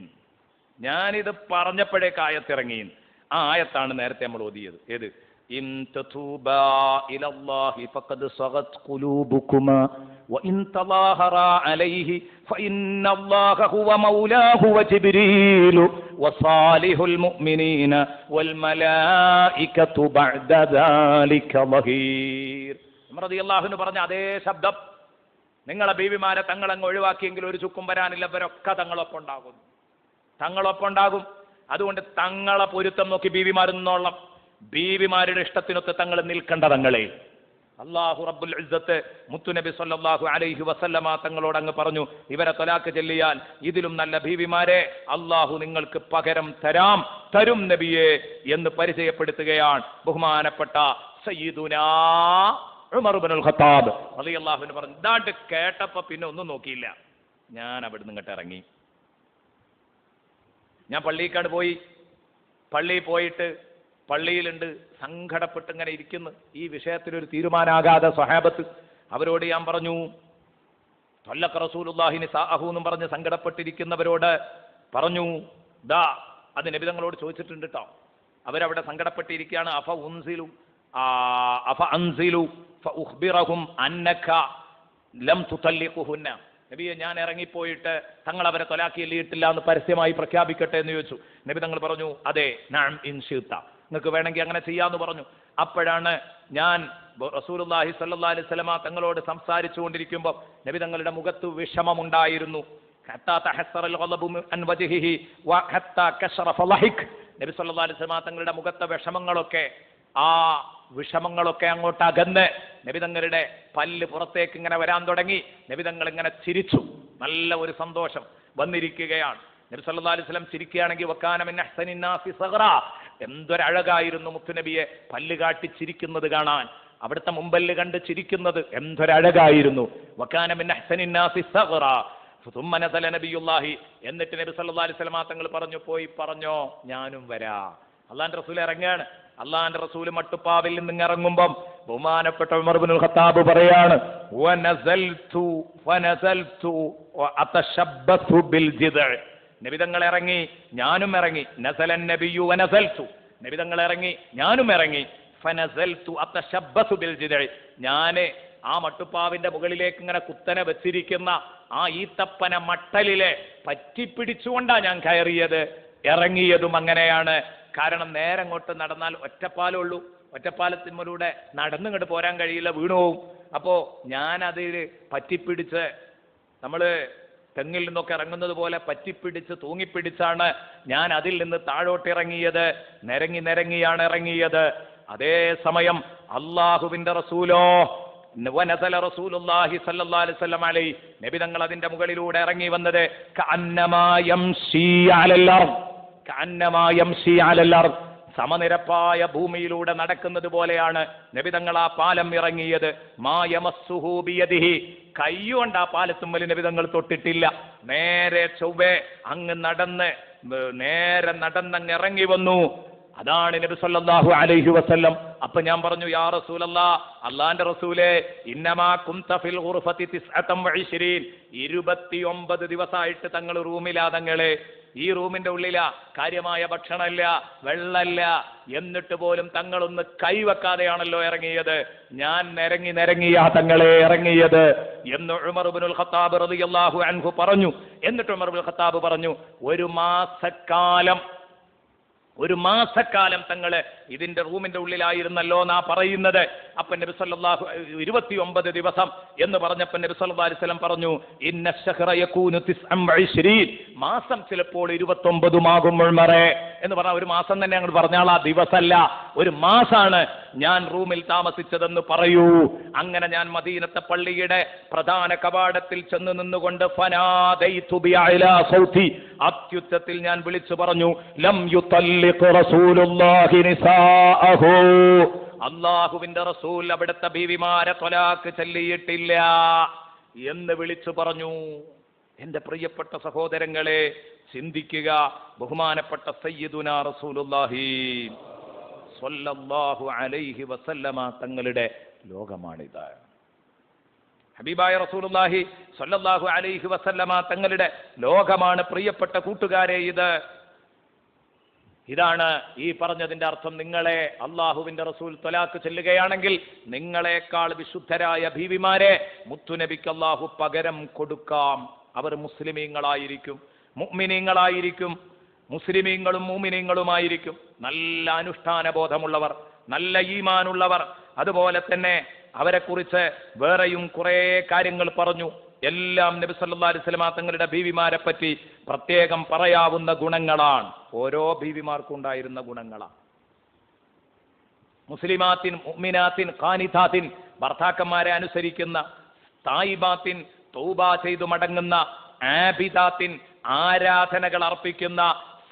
ഞാനിത് പറഞ്ഞപ്പോഴേക്ക് ആയത്തിറങ്ങി. ആ ആയത്താണ് നേരത്തെ നമ്മൾ ഓതിയത്. ഏത്? ഇൻ തതൂബാ ഇലല്ലാഹി ഫഖദ് സഗത് ഖുലൂബുകുമാ വഇൻ തളാഹറാ അലൈഹി ഫഇന്നല്ലാഹ ഹുവ മൗലാഹു വജിബ്രീലു വസാലിഹുൽ മുഅ്മിനീന വൽ മലായികതു ബഅദ ദാലിക വഹീർ. ഉമർ റളിയല്ലാഹു അൻഹു പറഞ്ഞ അതേ ശബ്ദം, നിങ്ങളെ ബീവിമാരെ തങ്ങളങ്ങ് ഒഴിവാക്കിയെങ്കിൽ ഒരു ചുക്കും വരാനില്ല, ഇവരൊക്കെ തങ്ങളൊപ്പം ഉണ്ടാകും. അതുകൊണ്ട് തങ്ങളെ പൊരുത്തം നോക്കി ബീവിമാർ നിന്നോളം, ബീവിമാരുടെ ഇഷ്ടത്തിനൊത്ത് തങ്ങൾ നിൽക്കേണ്ട തങ്ങളെ. അല്ലാഹു റബ്ബുൽ ഇസ്സത്ത് മുത്തുനബി സല്ലല്ലാഹു അലൈഹി വസല്ലമ തങ്ങളോട് അങ്ങ് പറഞ്ഞു, ഇവരെ ത്വലാഖ് ചൊല്ലിയാൽ ഇതിലും നല്ല ബീവിമാരെ അല്ലാഹു നിങ്ങൾക്ക് പകരം തരും നബിയെ എന്ന് പരിചയപ്പെടുത്തുകയാണ് ബഹുമാനപ്പെട്ട സയ്യിദുനാ ഉമർ ഇബ്നുൽ ഖത്താബ് റളിയല്ലാഹു അൻഹു പറഞ്ഞു. ഇതാണ്ട് കേട്ടപ്പോൾ പിന്നെ ഒന്നും നോക്കിയില്ല, ഞാൻ അവിടുന്ന് ഇങ്ങോട്ട് ഇറങ്ങി. ഞാൻ പള്ളിക്കാട് പോയി. പള്ളിയിൽ പോയിട്ട് പള്ളിയിലുണ്ട്, സങ്കടപ്പെട്ട് ഇങ്ങനെ ഇരിക്കുന്നു. ഈ വിഷയത്തിലൊരു തീരുമാനമാകാതെ സ്വഹാബത്ത്. അവരോട് ഞാൻ പറഞ്ഞു, ത്വല്ലഖ റസൂലുള്ളാഹി നിസാഅഹു എന്നും പറഞ്ഞ് സങ്കടപ്പെട്ടിരിക്കുന്നവരോട് പറഞ്ഞു, ദാ അത് നബി തങ്ങളോട് ചോദിച്ചിട്ടുണ്ട് കേട്ടോ. അവരവിടെ സങ്കടപ്പെട്ടിരിക്കുകയാണ്. അഫ അൻസിലു ഫഉഖ്ബിറഹും അന്നക ലം തുതല്ലിഖുഹുന്ന, നബിയെ ഞാൻ ഇറങ്ങിപ്പോയിട്ട് തങ്ങൾ അവരെ ത്വലാഖ് ചൊല്ലിയിട്ടില്ല എന്ന് പരസ്യമായി പ്രഖ്യാപിക്കട്ടെ എന്ന് ചോദിച്ചു. നബി തങ്ങൾ പറഞ്ഞു, അതെ, നഅം ഇൻ ശിഅ്ത, നിങ്ങൾക്ക് വേണമെങ്കിൽ അങ്ങനെ ചെയ്യാമെന്ന് പറഞ്ഞു. അപ്പോഴാണ് ഞാൻ റസൂലുള്ളാഹി സ്വല്ലല്ലാഹു അലൈഹി വസല്ലമ തങ്ങളോട് സംസാരിച്ചു കൊണ്ടിരിക്കുമ്പോൾ നബി തങ്ങളുടെ മുഖത്ത് വിഷമമുണ്ടായിരുന്നു. ഹത്താ തഹസ്സറൽ ഗളബു അൻ വജ്ഹിഹി വഹത്താ കശറഫ ലഹിക്. നബി സ്വല്ലല്ലാഹു അലൈഹി വസല്ലമ തങ്ങളുടെ മുഖത്തെ വിഷമങ്ങളൊക്കെ അങ്ങോട്ട് അകന്ന് നബി തങ്ങളുടെ പല്ല് പുറത്തേക്ക് ഇങ്ങനെ വരാൻ തുടങ്ങി. നബി തങ്ങൾ ഇങ്ങനെ ചിരിച്ചു, നല്ല ഒരു സന്തോഷം വന്നിരിക്കുകയാണ്. നബി സല്ലല്ലാഹു അലൈഹി വസല്ലം ചിരിക്കുകയാണെങ്കിൽ വകാന മിൻ അഹ്സനിൻ നാസി സഗ്റ, എന്തൊരഴകായിരുന്നു മുത്തുനബിയെ പല്ല് കാട്ടി ചിരിക്കുന്നത് കാണാൻ, അവിടുത്തെ മുമ്പല്ല് കണ്ട് ചിരിക്കുന്നത് എന്തൊരഴകായിരുന്നു. വകാന മിൻ അഹ്സനിൻ നാസി സഗ്റ സുമ്മ നസല നബിയുല്ലാഹി, എന്നിട്ട് നബി സല്ലല്ലാഹു അലൈഹി വസല്ലം തങ്ങൾ പറഞ്ഞു, പോയി പറഞ്ഞോ ഞാനും വരാ. അള്ളാന്റെ റസൂൽ ഇറങ്ങുകയാണ്. അള്ളാന്റെ റസൂൽ മട്ടുപ്പാവിൽ നിന്ന് ഇറങ്ങുമ്പം ബഹുമാനപ്പെട്ട ഉമർ ഇബ്നുൽ ഖത്താബ് പറയാണ്, നബി തങ്ങൾ ഇറങ്ങി, ഞാനും ഇറങ്ങി. നസലൻ നബിയു വനസൽതു, നബി തങ്ങൾ ഇറങ്ങി, ഞാനും ഇറങ്ങി. ഫനസൽതു അതശബ്ബസു ബിൽ ജിദ്, ഞാന് ആ മട്ടുപ്പാവിന്റെ മുകളിലേക്ക് ഇങ്ങനെ കുത്തനെ വെച്ചിരിക്കുന്ന ആ ഈത്തപ്പന മട്ടലിലെ പറ്റിപ്പിടിച്ചുകൊണ്ടാണ് ഞാൻ കയറിയത്. ഇറങ്ങിയതും അങ്ങനെയാണ്. കാരണം നേരെ അങ്ങോട്ട് നടന്നാൽ ഒറ്റപ്പാലമുള്ളൂ, ഒറ്റപ്പാലത്തിലൂടെ നടന്നിങ്ങോട്ട് പോരാൻ കഴിയില്ല, വീണുപോകും. അപ്പോൾ ഞാനതിൽ പറ്റിപ്പിടിച്ച്, നമ്മൾ തെങ്ങിൽ നിന്നൊക്കെ ഇറങ്ങുന്നത് പോലെ പറ്റിപ്പിടിച്ച് തൂങ്ങിപ്പിടിച്ചാണ് ഞാൻ അതിൽ നിന്ന് താഴോട്ടിറങ്ങിയത്. നിരങ്ങിയാണ് ഇറങ്ങിയത്. അതേ സമയം അള്ളാഹുവിന്റെ റസൂലോ വനസല റസൂലുള്ളാഹി സ്വല്ലല്ലാഹു അലൈഹി വസല്ലം അലൈഹി, നബി തങ്ങൾ അതിന്റെ മുകളിലൂടെ ഇറങ്ങി വന്നത് കഅന്നമാ യംശി അലൽ അർദ്, സമനിരപ്പായ ഭൂമിയിലൂടെ നടക്കുന്നത് പോലെയാണ് നബി തങ്ങൾ ആ പാലം ഇറങ്ങിയത്. മാ യമസ്സുഹു ബിയദിഹി, കൈകൊണ്ട് ആ പാലത്തുമ്മൽ നബി തങ്ങൾ തൊട്ടിട്ടില്ല. നേരെ ചൊവ്വേ അങ്ങ് നടന്നങ്ങ് ഇറങ്ങി വന്നു. അതാണ് നബി സല്ലല്ലാഹു അലൈഹി വസല്ലം. അപ്പൊ ഞാൻ പറഞ്ഞു, യാ റസൂലല്ലാഹ്, അള്ളാന്റെ റസൂലേ, ഇന്നമാ കുന്ത ഫിൽ ഗുർഫതി 29, 29 ദിവസമായിട്ട് തങ്ങൾ റൂമിലാ. തങ്ങളെ ഈ റൂമിന്റെ ഉള്ളിലാ, കാര്യമായ ഭക്ഷണമില്ല, വെള്ളമില്ല, എന്നിട്ട് പോലും തങ്ങളൊന്ന് കൈവെക്കാതെയാണല്ലോ ഇറങ്ങിയത്. ഞാൻ നിരങ്ങിയാ തങ്ങളെ ഇറങ്ങിയത് എന്ന് ഉമർ ഇബ്നുൽ ഖത്താബ് റളിയല്ലാഹു അൻഹു പറഞ്ഞു. എന്നിട്ട് ഉമർ ഇബ്നുൽ ഖത്താബ് പറഞ്ഞു, 1 മാസക്കാലം ഒരു മാസക്കാലം തങ്ങള് ഇതിന്റെ റൂമിന്റെ ഉള്ളിലായിരുന്നല്ലോ എന്നാ പറയുന്നത്. അപ്പൊ നബി സല്ലല്ലാഹു 29 ദിവസം എന്ന് പറഞ്ഞപ്പോൾ നബി സല്ലല്ലാഹു അലൈഹി വസല്ലം പറഞ്ഞു, ഇന്ന ശഹ്റ യകൂനു 29, മാസം ചിലപ്പോൾ 29 ആകും ഉൾമറെ എന്ന് പറഞ്ഞാൽ ഒരു മാസം തന്നെ അങ്ങോട്ട് പറഞ്ഞാൽ ആ ദിവസമല്ല, ഒരു മാസാണ് ഞാൻ റൂമിൽ താമസിച്ചതെന്ന് പറയൂ. അങ്ങനെ ഞാൻ മദീനത്തെ പള്ളിയുടെ പ്രധാന കവാടത്തിൽ ചെന്ന് നിന്നുകൊണ്ട് ഫനാദൈതു ബിഅലാ സൗതി, അത്യുച്ചത്തിൽ ഞാൻ വിളിച്ചു പറഞ്ഞു, ലം യുതല്ലിഖ് റസൂലുള്ളാഹി നിസാഅഹു, അല്ലാഹുവിന്റെ റസൂൽ അവിടുത്തെ ബീവിമാരെ ത്വലാഖ് ചൊല്ലിയിട്ടില്ല എന്ന് വിളിച്ചു പറഞ്ഞു. എന്റെ പ്രിയപ്പെട്ട സഹോദരങ്ങളെ, ചിന്തിക്കുക. ബഹുമാനപ്പെട്ട സയ്യിദുനാ റസൂലുള്ളാഹി സ്വല്ലല്ലാഹു അലൈഹി വസല്ലമ തങ്ങളുടെ ലോകമാണിത്. ഹബീബായ റസൂലുള്ളാഹി സ്വല്ലല്ലാഹു അലൈഹി വസല്ലമ തങ്ങളുടെ ലോകമാണ് പ്രിയപ്പെട്ട കൂട്ടുകാരെ ഇത്. ഇതാണ് ഈ പറഞ്ഞതിന്റെ അർത്ഥം. നിങ്ങളെ അള്ളാഹുവിന്റെ റസൂൽ ത്വലാഖ് ചെല്ലുകയാണെങ്കിൽ നിങ്ങളെക്കാൾ വിശുദ്ധരായ ബീവിമാരെ മുത്തുനബിക്ക് അള്ളാഹു പകരം കൊടുക്കാം. അവർ മുസ്ലിമീങ്ങളായിരിക്കും, മുഅ്മിനീങ്ങളായിരിക്കും, മുസ്ലിമീങ്ങളും മുഅ്മിനീങ്ങളുമായിരിക്കും. നല്ല അനുഷ്ഠാന ബോധമുള്ളവർ, നല്ല ഈമാനുള്ളവർ. അതുപോലെ തന്നെ അവരെക്കുറിച്ച് വേറെയും കുറേ കാര്യങ്ങൾ പറഞ്ഞു. എല്ലാം നബി സല്ലല്ലാഹു അലൈഹി വസല്ലം തങ്ങളുടെ ബീവിമാരെ പറ്റി പ്രത്യേകം പറയാവുന്ന ഗുണങ്ങളാണ്. ഓരോ ബീവിമാർക്കും ഉണ്ടായിരുന്ന ഗുണങ്ങളാണ്. മുസ്ലിമാത്തിൻ, മുഅ്മിനാത്തിൻ, ഖാനിതാത്തിൻ, ഭർത്താക്കന്മാരെ അനുസരിക്കുന്ന, തായിബാത്തിൻ, തൗബ ചെയ്തു മടങ്ങുന്ന, ആബിദാത്തിൻ, ആരാധനകൾ അർപ്പിക്കുന്ന,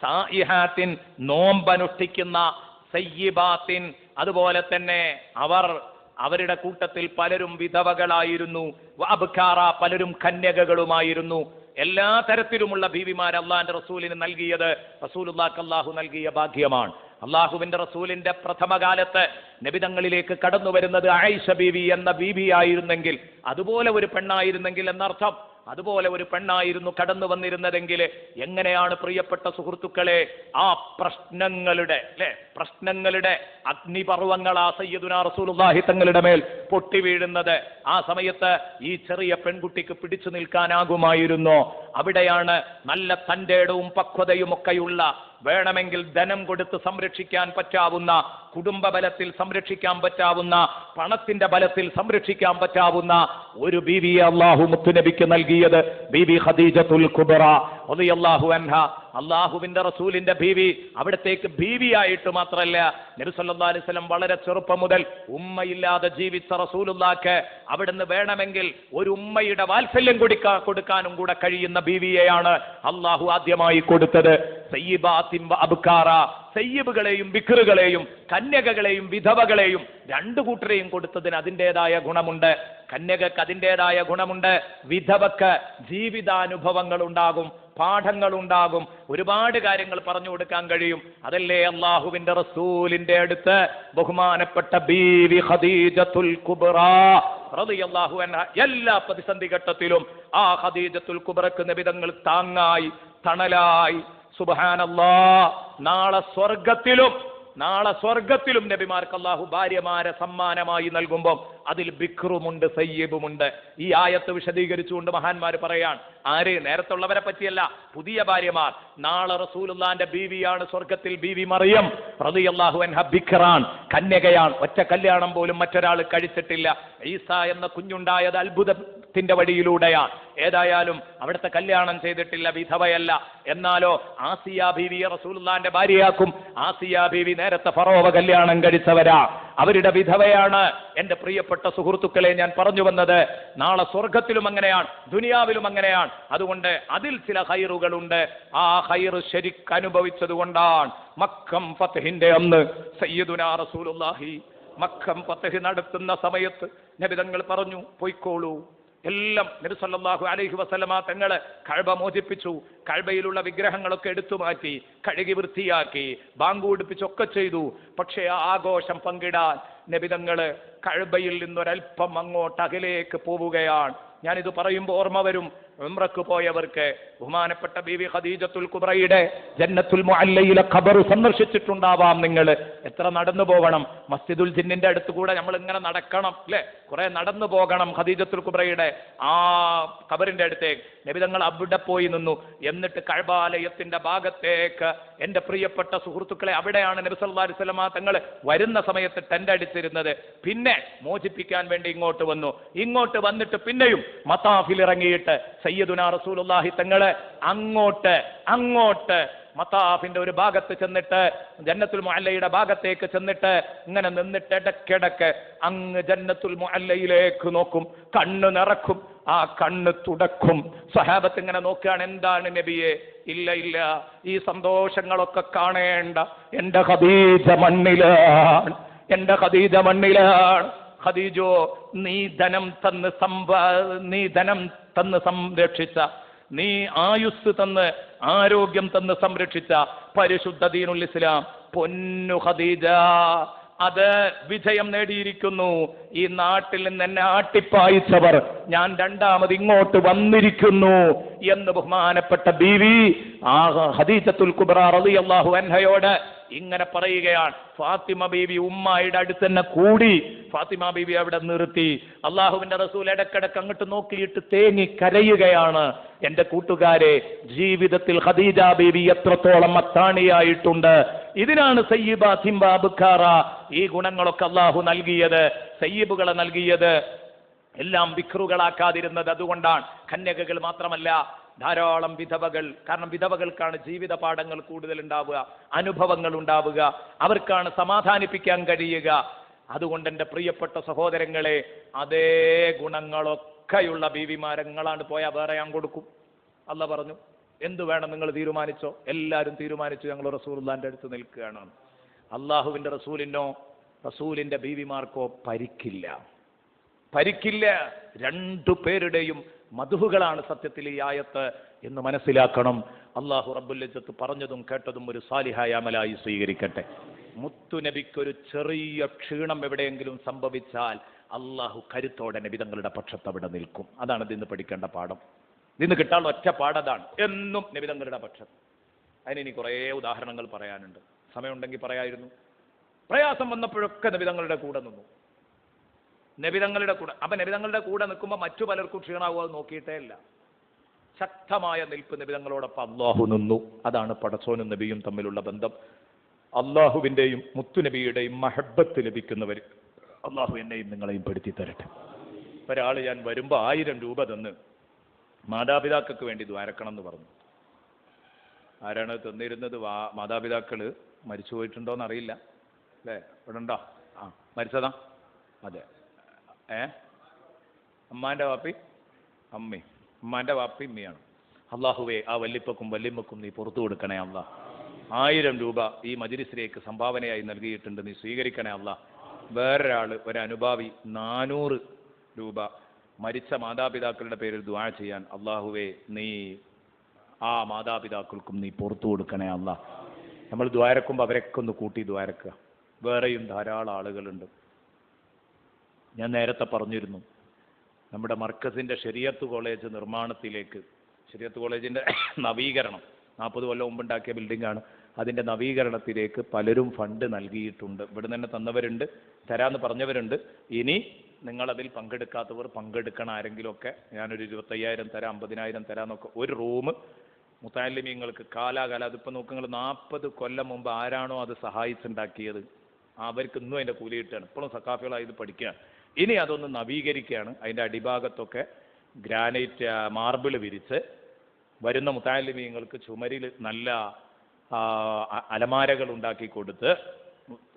സായിഹാത്തിൻ, നോമ്പനുഷ്ഠിക്കുന്ന, സയ്യിബാത്തിൻ, അതുപോലെ തന്നെ അവരുടെ കൂട്ടത്തിൽ പലരും വിധവകളായിരുന്നു, വഅബ്കാറ, പലരും കന്യകകളുമായിരുന്നു. എല്ലാ തരത്തിലുമുള്ള ബീവിമാർ അള്ളാഹിന്റെ റസൂലിന് നൽകിയത് റസൂലുള്ളാഹിക്ക് അള്ളാഹു നൽകിയ ഭാഗ്യമാണ്. അള്ളാഹുവിന്റെ റസൂലിന്റെ പ്രഥമകാലത്ത് നബിതങ്ങളിലേക്ക് കടന്നു വരുന്നത് ആയിഷ ബീവി എന്ന ബീവിയായിരുന്നെങ്കിൽ, അതുപോലെ ഒരു പെണ്ണായിരുന്നെങ്കിൽ എന്നർത്ഥം. അതുപോലെ ഒരു പെണ്ണായിരുന്നു കടന്നു വന്നിരുന്നതെങ്കിൽ എങ്ങനെയാണ് പ്രിയപ്പെട്ട സുഹൃത്തുക്കളെ ആ പ്രശ്നങ്ങളുടെ അഗ്നിപർവ്വങ്ങളാ സയ്യിദുനാ റസൂലുള്ളാഹി തങ്ങളുടെ മേൽ പൊട്ടി വീഴുന്നത്. ആ സമയത്ത് ഈ ചെറിയ പെൺകുട്ടിക്ക് പിടിച്ചു നിൽക്കാനാകുമായിരുന്നോ? അവിടെയാണ് നല്ല തന്റേടവും പക്വതയും ഒക്കെയുള്ള, വേണമെങ്കിൽ ധനം കൊടുത്ത് സംരക്ഷിക്കാൻ പറ്റാവുന്ന, കുടുംബ ബലത്തിൽ സംരക്ഷിക്കാൻ പറ്റാവുന്ന, പണത്തിന്റെ ബലത്തിൽ സംരക്ഷിക്കാൻ പറ്റാവുന്ന ഒരു ബീവിയെ അള്ളാഹു മുത്തുനബിക്ക് നൽകിയത് ബീബി ഖദീജത്തുൽ കുബ്ര റളിയല്ലാഹു അൻഹാ. അള്ളാഹുവിന്റെ റസൂലിന്റെ ബീവി, അവിടത്തേക്ക് ബീവിയായിട്ട് മാത്രമല്ല, നബി സല്ലല്ലാഹു അലൈഹി വസല്ലം വളരെ ചെറുപ്പം മുതൽ ഉമ്മയില്ലാതെ ജീവിച്ച റസൂലുള്ളാഹിക്ക് അവിടുന്ന് വേണമെങ്കിൽ ഒരു ഉമ്മയുടെ വാത്സല്യം കൊടുക്കാനും കൂടെ കഴിയുന്ന ബീവിയെയാണ് അള്ളാഹു ആദ്യമായി കൊടുത്തത്. സയ്യിബാത്തിൻ വഅബ്കാറ, സയ്യിബുകളെയും ബിക്റുകളെയും കന്യകകളെയും വിധവകളെയും രണ്ടു കൂട്ടരെയും കൊടുത്തതിന് അതിൻ്റെതായ ഗുണമുണ്ട്. കന്യകക്ക് അതിൻ്റെതായ ഗുണമുണ്ട്, വിധവക്ക് ജീവിതാനുഭവങ്ങൾ ഉണ്ടാകും, പാഠങ്ങൾ ഉണ്ടാകും, ഒരുപാട് കാര്യങ്ങൾ പറഞ്ഞു കൊടുക്കാൻ കഴിയും. അതല്ലേ അള്ളാഹുവിന്റെ റസൂലിന്റെ അടുത്ത് ബഹുമാനപ്പെട്ട ബീവി ഖദീജത്തുൽ കുബ്ര റളിയല്ലാഹു അൻഹ എല്ലാ പ്രതിസന്ധി ഘട്ടത്തിലും ആ ഖദീജത്തുൽ കുബ്രക്ക് നബിതങ്ങൾ താങ്ങായി, തണലായി. സുബ്ഹാനല്ലാഹ്, നാളെ സ്വർഗത്തിലും നബിമാർക്ക് അല്ലാഹു ഭാര്യമാരെ സമ്മാനമായി നൽകുമ്പോൾ അതിൽ ബിക്റുമുണ്ട്, സയ്യിബുമുണ്ട്. ഈ ആയത്ത് വിശദീകരിച്ചുകൊണ്ട് മഹാന്മാർ പറയാൻ, ആര്? നേരത്തുള്ളവരെ പറ്റിയല്ല, പുതിയ ഭാര്യമാർ. നാളെ റസൂലുള്ളാഹിന്റെ ബീവിയാണ് സ്വർഗത്തിൽ ബീവി മറിയം റളിയല്ലാഹു അൻഹ, ബിക്റാൻ, കന്യകയാണ്. ഒറ്റ കല്യാണം പോലും മറ്റൊരാൾ കഴിച്ചിട്ടില്ല. ഈസ എന്ന കുഞ്ഞുണ്ടായത് അത്ഭുതത്തിന്റെ വഴിയിലൂടെയാണ്. ഏതായാലും അവിടുത്തെ കല്യാണം ചെയ്തിട്ടില്ല, വിധവയല്ല. എന്നാലോ ആസിയ ബീവിയെ റസൂലുള്ളാഹിന്റെ ഭാര്യയാക്കും. ആസിയ ബീവി നേരത്തെ ഫറോവ കല്യാണം കഴിച്ചവരാ, അവരുടെ വിധവയാണ്. എന്റെ പ്രിയപ്പെട്ട സുഹൃത്തുക്കളെ, ഞാൻ പറഞ്ഞു വന്നത് നാളെ സ്വർഗത്തിലും അങ്ങനെയാണ്, ദുനിയാവിലും അങ്ങനെയാണ്. അതുകൊണ്ട് അതിൽ ചില ഖൈറുകളുണ്ട്. ആ ഖൈർ ശരിക്ക് അനുഭവിച്ചത് കൊണ്ടാണ് മക്കം ഫത്ഹിന്റെ അന്ന് സയ്യിദുനാ റസൂലുള്ളാഹി മക്കം ഫത്ഹ് നടത്തുന്ന സമയത്ത് നബിതങ്ങൾ പറഞ്ഞു, പൊയ്ക്കോളൂ. എല്ലാം നബി സല്ലല്ലാഹു അലൈഹി വസല്ലമ തങ്ങൾ കഅബ മോചിപ്പിച്ചു. കഅബയിലുള്ള വിഗ്രഹങ്ങളൊക്കെ എടുത്തു മാറ്റി, കഴുകി വൃത്തിയാക്കി, ബാങ്ക് കൊടുപ്പിച്ചൊക്കെ ചെയ്തു. പക്ഷേ ആ ആഘോഷം പങ്കിടാൻ നബിതങ്ങൾ കഅബയിൽ നിന്നൊരൽപ്പം അങ്ങോട്ട് അകലേക്ക് പോവുകയാണ്. ഞാനിത് പറയുമ്പോൾ ഓർമ്മ വരും, ഉംറക്ക് പോയവർക്ക് ബഹുമാനപ്പെട്ട ബീവി ഖദീജത്തുൽ കുബ്രയുടെ ജന്നത്തുൽ മുഅല്ലയിലെ ഖബർ സന്ദർശിച്ചിട്ടുണ്ടാവാം. നിങ്ങൾ എത്ര നടന്നു പോകണം, മസ്ജിദുൽ ജിന്നിന്റെ അടുത്ത് കൂടെ നമ്മൾ ഇങ്ങനെ നടക്കണം അല്ലെ, കുറെ നടന്നു പോകണം ഖദീജത്തുൽ കുബ്രയുടെ ആ ഖബറിന്റെ അടുത്തേക്ക്. നബി തങ്ങൾ അവിടെ പോയി നിന്നു. എന്നിട്ട് കഅബാലയത്തിന്റെ ഭാഗത്തേക്ക്, എന്റെ പ്രിയപ്പെട്ട സുഹൃത്തുക്കളെ, അവിടെയാണ് നബി സല്ലല്ലാഹു അലൈഹി വസല്ലമ തങ്ങൾ വരുന്ന സമയത്ത് ടെന്റ് അടിച്ചിരുന്നത്. പിന്നെ മോചിപ്പിക്കാൻ വേണ്ടി ഇങ്ങോട്ട് വന്നു. ഇങ്ങോട്ട് വന്നിട്ട് പിന്നെയും മതാഫിൽ ഇറങ്ങിയിട്ട് സയ്യിദുനാ റസൂലുള്ളാഹി തങ്ങള് അങ്ങോട്ട് മതാഫിന്റെ ഒരു ഭാഗത്ത് ചെന്നിട്ട്, ജന്നത്തുൽ മുഅല്ലയുടെ ഭാഗത്തേക്ക് ചെന്നിട്ട് ഇങ്ങനെ നിന്നിട്ട് ഇടയ്ക്കിടയ്ക്ക് അങ്ങ് ജന്നത്തുൽ മുഅല്ലയിലേക്ക് നോക്കും, കണ്ണ് നിറക്കും, ആ കണ്ണ് തുടക്കും. സ്വഹാബത്ത് ഇങ്ങനെ നോക്കുകയാണ്, എന്താണ് നബിയെ? ഇല്ല, ഈ സന്തോഷങ്ങളൊക്കെ കാണേണ്ട, എന്റെ ഖദീജ മണ്ണിലാണ്. ഖദീജോ, നീ ധനം തന്ന് സംരക്ഷിച്ച, നീ ആയുസ് തന്ന് ആരോഗ്യം തന്ന് സംരക്ഷിച്ച പരിശുദ്ധ ദീനുൽ ഇസ്ലാം പൊന്നു ഖദീജ, അത് വിജയം നേടിയിരിക്കുന്നു. ഈ നാട്ടിൽ നിന്ന് എന്നെ ആട്ടിപ്പായിച്ചവർ ഞാൻ രണ്ടാമത് ഇങ്ങോട്ട് വന്നിരിക്കുന്നു എന്ന് ബഹുമാനപ്പെട്ട ബീവി ഖദീജത്തുൽ കുബ്ര റളിയല്ലാഹു അൻഹയോട് ഇങ്ങനെ പറയുകയാണ്. ഫാത്തിമ ബീവി ഉമ്മായുടെ അടുത്ത് തന്നെ കൂടി. ഫാത്തിമ ബീവി അവിടെ നിർത്തി. അള്ളാഹുവിന്റെ റസൂൽ ഇടക്കിടക്ക് അങ്ങോട്ട് നോക്കിയിട്ട് തേങ്ങി കരയുകയാണ്. എന്റെ കൂട്ടുകാരെ, ജീവിതത്തിൽ ഖദീജ ബീവി എത്രത്തോളം അത്താണിയായിട്ടുണ്ട്. ഇതിനാണ് സയ്യിബ സിംബ ബുഖാറ ഈ ഗുണങ്ങളൊക്കെ അള്ളാഹു നൽകിയത്, സയ്യിബുകളെ നൽകിയത്, എല്ലാം വിക്രുകളാക്കാതിരുന്നത്. അതുകൊണ്ടാണ് കന്യകകൾ മാത്രമല്ല, ധാരാളം വിധവകൾ. കാരണം വിധവകൾക്കാണ് ജീവിത പാഠങ്ങൾ കൂടുതൽ ഉണ്ടാവുക, അനുഭവങ്ങൾ ഉണ്ടാവുക, അവർക്കാണ് സമാധാനിപ്പിക്കാൻ കഴിയുക. അതുകൊണ്ട് എൻ്റെ പ്രിയപ്പെട്ട സഹോദരങ്ങളെ, അതേ ഗുണങ്ങളൊക്കെയുള്ള ബീവിമാരങ്ങളാണ് പോയാൽ വേറെ ഞാൻ കൊടുക്കും. അല്ല പറഞ്ഞു, എന്തു വേണം നിങ്ങൾ തീരുമാനിച്ചോ. എല്ലാവരും തീരുമാനിച്ചു, ഞങ്ങൾ റസൂലുള്ളാഹിന്റെ അടുത്ത് നിൽക്കുകയാണ്. അള്ളാഹുവിന്റെ റസൂലിന്റെ ബീവിമാർക്കോ പരിക്കില്ല. രണ്ടു പേരുടെയും മധുഹുകളാണ് സത്യത്തിൽ ഈ ആയത്ത് എന്ന് മനസ്സിലാക്കണം. അള്ളാഹു റബ്ബുൽ ഇസ്സത്ത് പറഞ്ഞതും കേട്ടതും ഒരു സാലിഹായ അമലായി സ്വീകരിക്കട്ടെ. മുത്തുനബിക്കൊരു ചെറിയ ക്ഷീണം എവിടെയെങ്കിലും സംഭവിച്ചാൽ അള്ളാഹു കരുത്തോടെ നബി തങ്ങളുടെ പക്ഷത്ത് അവിടെ നിൽക്കും. അതാണ് ഇതിന്ന് പഠിക്കേണ്ട പാഠം. ഇതിന്ന് കിട്ടാനുള്ള ഒറ്റ പാഠതാണ്, എന്നും നബി തങ്ങളുടെ പക്ഷത്ത്. അതിന് കുറേ ഉദാഹരണങ്ങൾ പറയാനുണ്ട്, സമയമുണ്ടെങ്കിൽ പറയായിരുന്നു. പ്രയാസം വന്നപ്പോഴൊക്കെ നബി തങ്ങളുടെ കൂടെ നിന്നു. നബിതങ്ങളുടെ കൂടെ. അപ്പൊ നബിതങ്ങളുടെ കൂടെ നിൽക്കുമ്പോൾ മറ്റു പലർക്കും ക്ഷീണാവുക നോക്കിയിട്ടേ ഇല്ല. ശക്തമായ നിൽപ്പ് നബിതങ്ങളോടൊപ്പം അള്ളാഹു നിന്നു. അതാണ് പടച്ചോനും നബിയും തമ്മിലുള്ള ബന്ധം. അള്ളാഹുവിന്റെയും മുത്തുനബിയുടെയും മഹബത്ത് ലഭിക്കുന്നവർ അള്ളാഹു എന്നെയും നിങ്ങളെയും പെടുത്തി തരട്ടെ. ഒരാൾ ഞാൻ വരുമ്പോൾ 1000 രൂപ തന്ന് മാതാപിതാക്കൾക്ക് വേണ്ടി ദ്വാരക്കണം എന്ന് പറഞ്ഞു. ആരാണ് തന്നിരുന്നത്? മാതാപിതാക്കള് മരിച്ചു പോയിട്ടുണ്ടോന്ന് അറിയില്ല അല്ലേ? ഇവിടെ ഉണ്ടോ? മരിച്ചതാ? അതെ. അമ്മാന്റെ വാപ്പി അമ്മയും, ഉമ്മാന്റെ വാപ്പി ഉമ്മയാണ്. അള്ളാഹുവേ, ആ വല്ലിപ്പക്കും വല്യമ്മക്കും നീ പുറത്തു കൊടുക്കണേ അല്ലാ. 1000 രൂപ ഈ മജ്‌ലിസിലേക്ക് സംഭാവനയായി നൽകിയിട്ടുണ്ട്, നീ സ്വീകരിക്കണേ അല്ലാ. വേറൊരാൾ, ഒരനുഭാവി 400 രൂപ മരിച്ച മാതാപിതാക്കളുടെ പേരിൽ ദുആ ചെയ്യാൻ, അള്ളാഹുവേ നീ ആ മാതാപിതാക്കൾക്കും നീ പുറത്തു കൊടുക്കണേ അല്ലാ. നമ്മൾ ദ്വാരക്കുമ്പോൾ അവരൊക്കെ ഒന്ന് കൂട്ടി ദ്വാരക്കുക. വേറെയും ധാരാളം ആളുകളുണ്ട്. ഞാൻ നേരത്തെ പറഞ്ഞിരുന്നു, നമ്മുടെ മർക്കസിന്റെ ശരീഅത്ത് കോളേജ് നിർമ്മാണത്തിലേക്ക്, ശരീഅത്ത് കോളേജിന്റെ നവീകരണം 40 കൊല്ലം മുമ്പുണ്ടാക്കിയ ബിൽഡിംഗാണ്, അതിന്റെ നവീകരണത്തിലേക്ക് പലരും ഫണ്ട് നൽകിയിട്ടുണ്ട്. ഇവിടെ തന്നെ തന്നവരുണ്ട്, തരാമെന്ന് പറഞ്ഞവരുണ്ട്. ഇനി നിങ്ങളതിൽ പങ്കെടുക്കാത്തവർ പങ്കെടുക്കണം. ആരെങ്കിലുമൊക്കെ ഞാനൊരു 25,000 തരാം, 50,000 തരാമെന്നൊക്കെ. ഒരു റൂം മുത്തഅല്ലിമീങ്ങൾക്ക് കാലാകാലം, അതിപ്പോൾ നോക്കുക നിങ്ങൾ, 40 കൊല്ലം മുമ്പ് ആരാണോ അത് സഹായിച്ചുണ്ടാക്കിയത് അവർക്ക് ഇന്നും അതിൻ്റെ കൂലി കിട്ടുകയാണ്. ഇപ്പോഴും സക്കാഫികളായി ഇത് പഠിക്കുകയാണ്. ഇനി അതൊന്ന് നവീകരിക്കുകയാണ്. അതിൻ്റെ അടിഭാഗത്തൊക്കെ ഗ്രാനൈറ്റ് മാർബിൾ വിരിച്ച് വരുന്ന മുത്തഅല്ലിമീങ്ങൾക്ക് ചുമരിൽ നല്ല അലമാരകൾ ഉണ്ടാക്കി കൊടുത്ത്,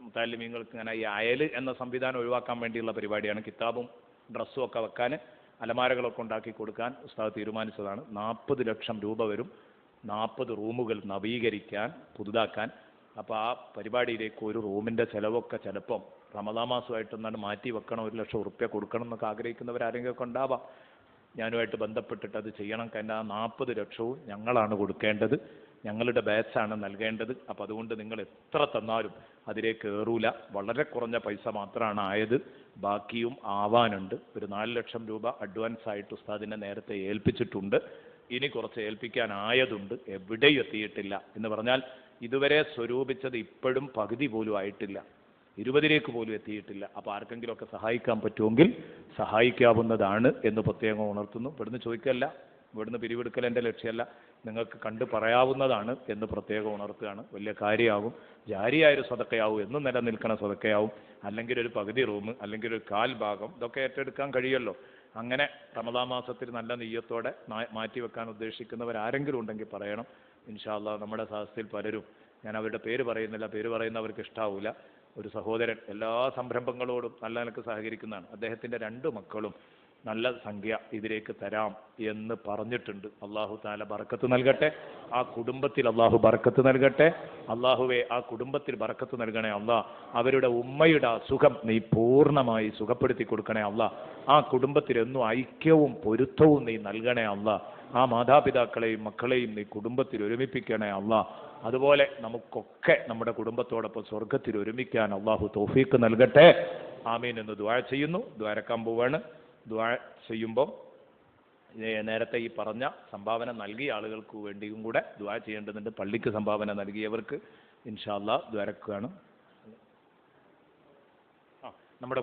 മുത്തഅല്ലിമീങ്ങൾക്ക് ഇങ്ങനെ ഈ അയൽ എന്ന സംവിധാനം ഒഴിവാക്കാൻ വേണ്ടിയുള്ള പരിപാടിയാണ്. കിതാബും ഡ്രസ്സും ഒക്കെ വെക്കാൻ അലമാരകളൊക്കെ ഉണ്ടാക്കി കൊടുക്കാൻ ഉസ്താദ് തീരുമാനിച്ചതാണ്. 40 ലക്ഷം രൂപ വരും 40 റൂമുകൾ നവീകരിക്കാൻ, പുതുതാക്കാൻ. അപ്പോൾ ആ പരിപാടിയിലേക്ക് ഒരു റൂമിൻ്റെ ചിലവൊക്കെ ചിലപ്പം റമദാൻ മാസമായിട്ടൊന്നാണ് മാറ്റി വെക്കണം, 1 ലക്ഷം ഉറുപ്യ കൊടുക്കണം എന്നൊക്കെ ആഗ്രഹിക്കുന്നവരാരെങ്കിലുമൊക്കെ ഉണ്ടാവാം. ഞാനുമായിട്ട് ബന്ധപ്പെട്ടിട്ട് അത് ചെയ്യണം. കാരണം ആ 40 ലക്ഷവും ഞങ്ങളാണ് കൊടുക്കേണ്ടത്, ഞങ്ങളുടെ ബാച്ചാണ് നൽകേണ്ടത്. അപ്പോൾ അതുകൊണ്ട് നിങ്ങൾ എത്ര തന്നാലും അതിലേക്ക് കയറൂല. വളരെ കുറഞ്ഞ പൈസ മാത്രമാണ് ആയത്, ബാക്കിയും ആവാനുണ്ട്. ഒരു 4 ലക്ഷം രൂപ അഡ്വാൻസ് ആയിട്ട് ഉസ്താദിനെ നേരത്തെ ഏൽപ്പിച്ചിട്ടുണ്ട്. ഇനി കുറച്ച് ഏൽപ്പിക്കാനായതുണ്ട്, എവിടെയും എത്തിയിട്ടില്ല. എന്ന് പറഞ്ഞാൽ ഇതുവരെ സ്വരൂപിച്ചത് ഇപ്പോഴും പകുതി പോലും ആയിട്ടില്ല, 20ലേക്ക് പോലും എത്തിയിട്ടില്ല. അപ്പോൾ ആർക്കെങ്കിലുമൊക്കെ സഹായിക്കാൻ പറ്റുമെങ്കിൽ സഹായിക്കാവുന്നതാണ് എന്ന് പ്രത്യേകം ഉണർത്തുന്നു. ഇവിടുന്ന് ചോദിക്കല്ല, ഇവിടുന്ന് പിരിവെടുക്കൽ എൻ്റെ ലക്ഷ്യമല്ല, നിങ്ങൾക്ക് കണ്ട് പറയാവുന്നതാണ് എന്ന് പ്രത്യേകം ഉണർത്തുകയാണ്. വലിയ കാര്യമാകും, ജാരിയായൊരു സ്വതക്കയാവും, എന്നും നിലനിൽക്കണ സ്വതക്കയാവും. അല്ലെങ്കിൽ ഒരു പകുതി റൂം, അല്ലെങ്കിൽ ഒരു 1/4 ഭാഗം, ഇതൊക്കെ ഏറ്റെടുക്കാൻ കഴിയുമല്ലോ. അങ്ങനെ റമദാൻ മാസത്തിൽ നല്ല നെയ്യത്തോടെ മാറ്റിവെക്കാൻ ഉദ്ദേശിക്കുന്നവരാരെങ്കിലും ഉണ്ടെങ്കിൽ പറയണം. ഇൻഷാ അല്ലാഹ് നമ്മുടെ സദസ്സിൽ പലരും, ഞാൻ അവരുടെ പേര് പറയുന്നില്ല, പേര് പറയുന്നവർക്ക് ഇഷ്ടാവില്ല, ഒരു സഹോദരൻ എല്ലാ സംരംഭങ്ങളോടും നല്ല നിലക്ക് സഹകരിക്കുന്നതാണ്. അദ്ദേഹത്തിൻ്റെ 2 മക്കളും നല്ല സംഖ്യ ഇതിലേക്ക് തരാം എന്ന് പറഞ്ഞിട്ടുണ്ട്. അള്ളാഹു തആല ബർക്കത്ത് നൽകട്ടെ, ആ കുടുംബത്തിൽ അള്ളാഹു ബർക്കത്ത് നൽകട്ടെ. അള്ളാഹുവെ ആ കുടുംബത്തിൽ ബർക്കത്ത് നൽകണേ അള്ളാഹ്. അവരുടെ ഉമ്മയുടെ അസുഖം നീ പൂർണ്ണമായി സുഖപ്പെടുത്തി കൊടുക്കണേ അള്ളാഹ്. ആ കുടുംബത്തിൽ എന്നും ഐക്യവും പൊരുത്തവും നീ നൽകണേ അള്ളാഹ്. ആ മാതാപിതാക്കളെയും മക്കളെയും നീ കുടുംബത്തിൽ ഒരുമിപ്പിക്കണേ അള്ളാഹ്. അതുപോലെ നമുക്കൊക്കെ നമ്മുടെ കുടുംബത്തോടൊപ്പം സ്വർഗത്തിൽ ഒരുമിക്കാൻ അള്ളാഹു തൗഫീഖ് നൽകട്ടെ. ആമീൻ എന്ന് ദുആ ചെയ്യുന്നു. ദ്വാരക്കാൻ പോവാണ്. ദുആ ചെയ്യുമ്പോൾ നേരത്തെ ഈ പറഞ്ഞ സംഭാവന നൽകിയ ആളുകൾക്ക് വേണ്ടിയും കൂടെ ദുആ ചെയ്യേണ്ടതുണ്ട്. പള്ളിക്ക് സംഭാവന നൽകിയവർക്ക് ഇൻഷാ അല്ലാഹ് ദ്വാരക്കുകയാണ്. നമ്മുടെ